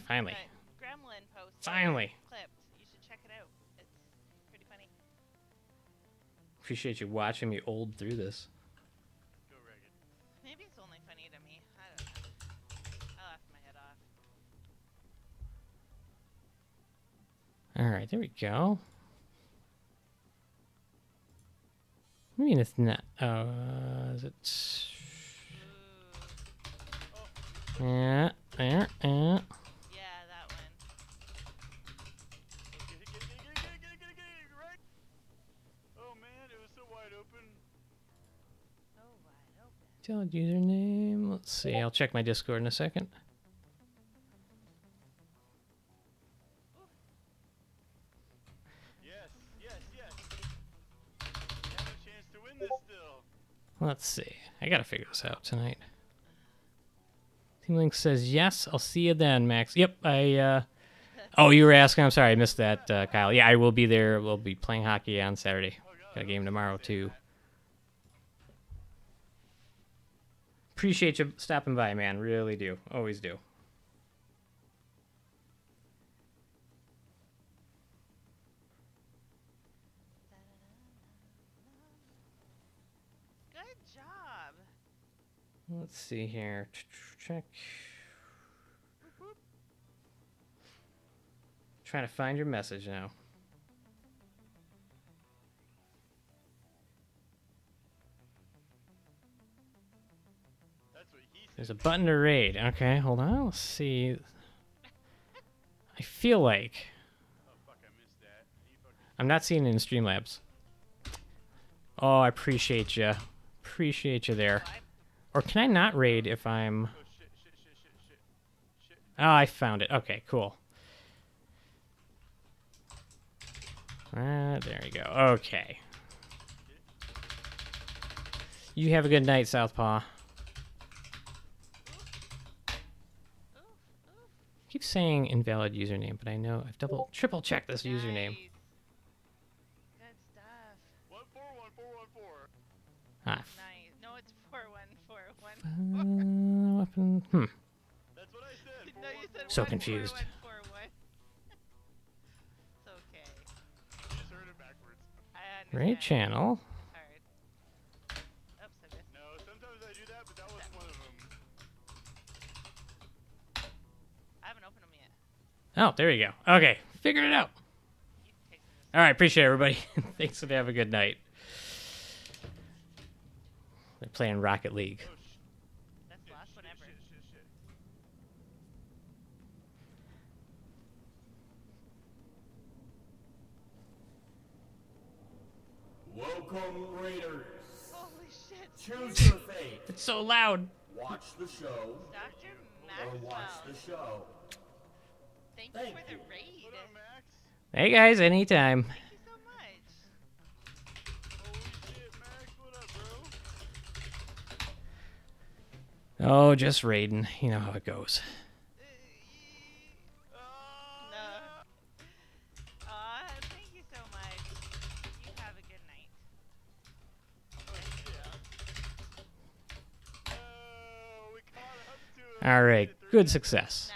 Finally. Gremlin post. Finally. Clipped. You should check it out. It's pretty funny. Appreciate you watching me old through this. Go Reagan. Maybe it's only funny to me. I don't know. I laughed my head off. Alright, there we go. I mean, it's not. Is it? Yeah, there, yeah. Yeah, that one. Oh man, it was Invalid username. Let's see. I'll check my Discord in a second. Yes, yes, yes. You have a chance to win this still. Let's see. I gotta figure this out tonight. Team Link says yes. I'll see you then, Max. Yep. Oh, you were asking. I'm sorry, I missed that, Kyle. Yeah, I will be there. We'll be playing hockey on Saturday. Got a game tomorrow too. Appreciate you stopping by, man. Really do. Always do. Good job. Let's see here. Check. Trying to find your message now. That's what he said. There's a button to raid. Okay, hold on. Let's see. I feel like Oh, fuck, I missed that. You fucking... I'm not seeing it in Streamlabs. Oh, I appreciate you. Appreciate you there. Or can I not raid if I'm... Oh, shit. Oh, I found it. Okay, cool. There you go. Okay. You have a good night, Southpaw. Keep saying invalid username, but I know I've triple checked this username. Nice. Good stuff. 141414. Ah. Nice. No, it's 4141. Weapon. That's what I said. No, you said So confused. 14141. It's okay. You just heard it backwards. I understand. Raid channel. Alright. Oops, I missed. No, sometimes I do that, but that was one of them. I haven't opened them yet. Oh, there you go. Okay, figured it out. You can take some. All right, appreciate it, everybody. Thanks, and have a good night. They're playing Rocket League. Oh, That's the last one ever. shit. Welcome, Raiders. Holy shit. Choose your fate. It's so loud. Watch the show Dr. or watch Maxwell. the show. Thank you Thank for the you. raid. What up, Max? Hey, guys, anytime. Thank you so much. Holy shit, Max. What up, bro? Oh, just raiding. You know how it goes. No. Aw, thank you so much. You have a good night. Oh, we caught up to him. All right, good success.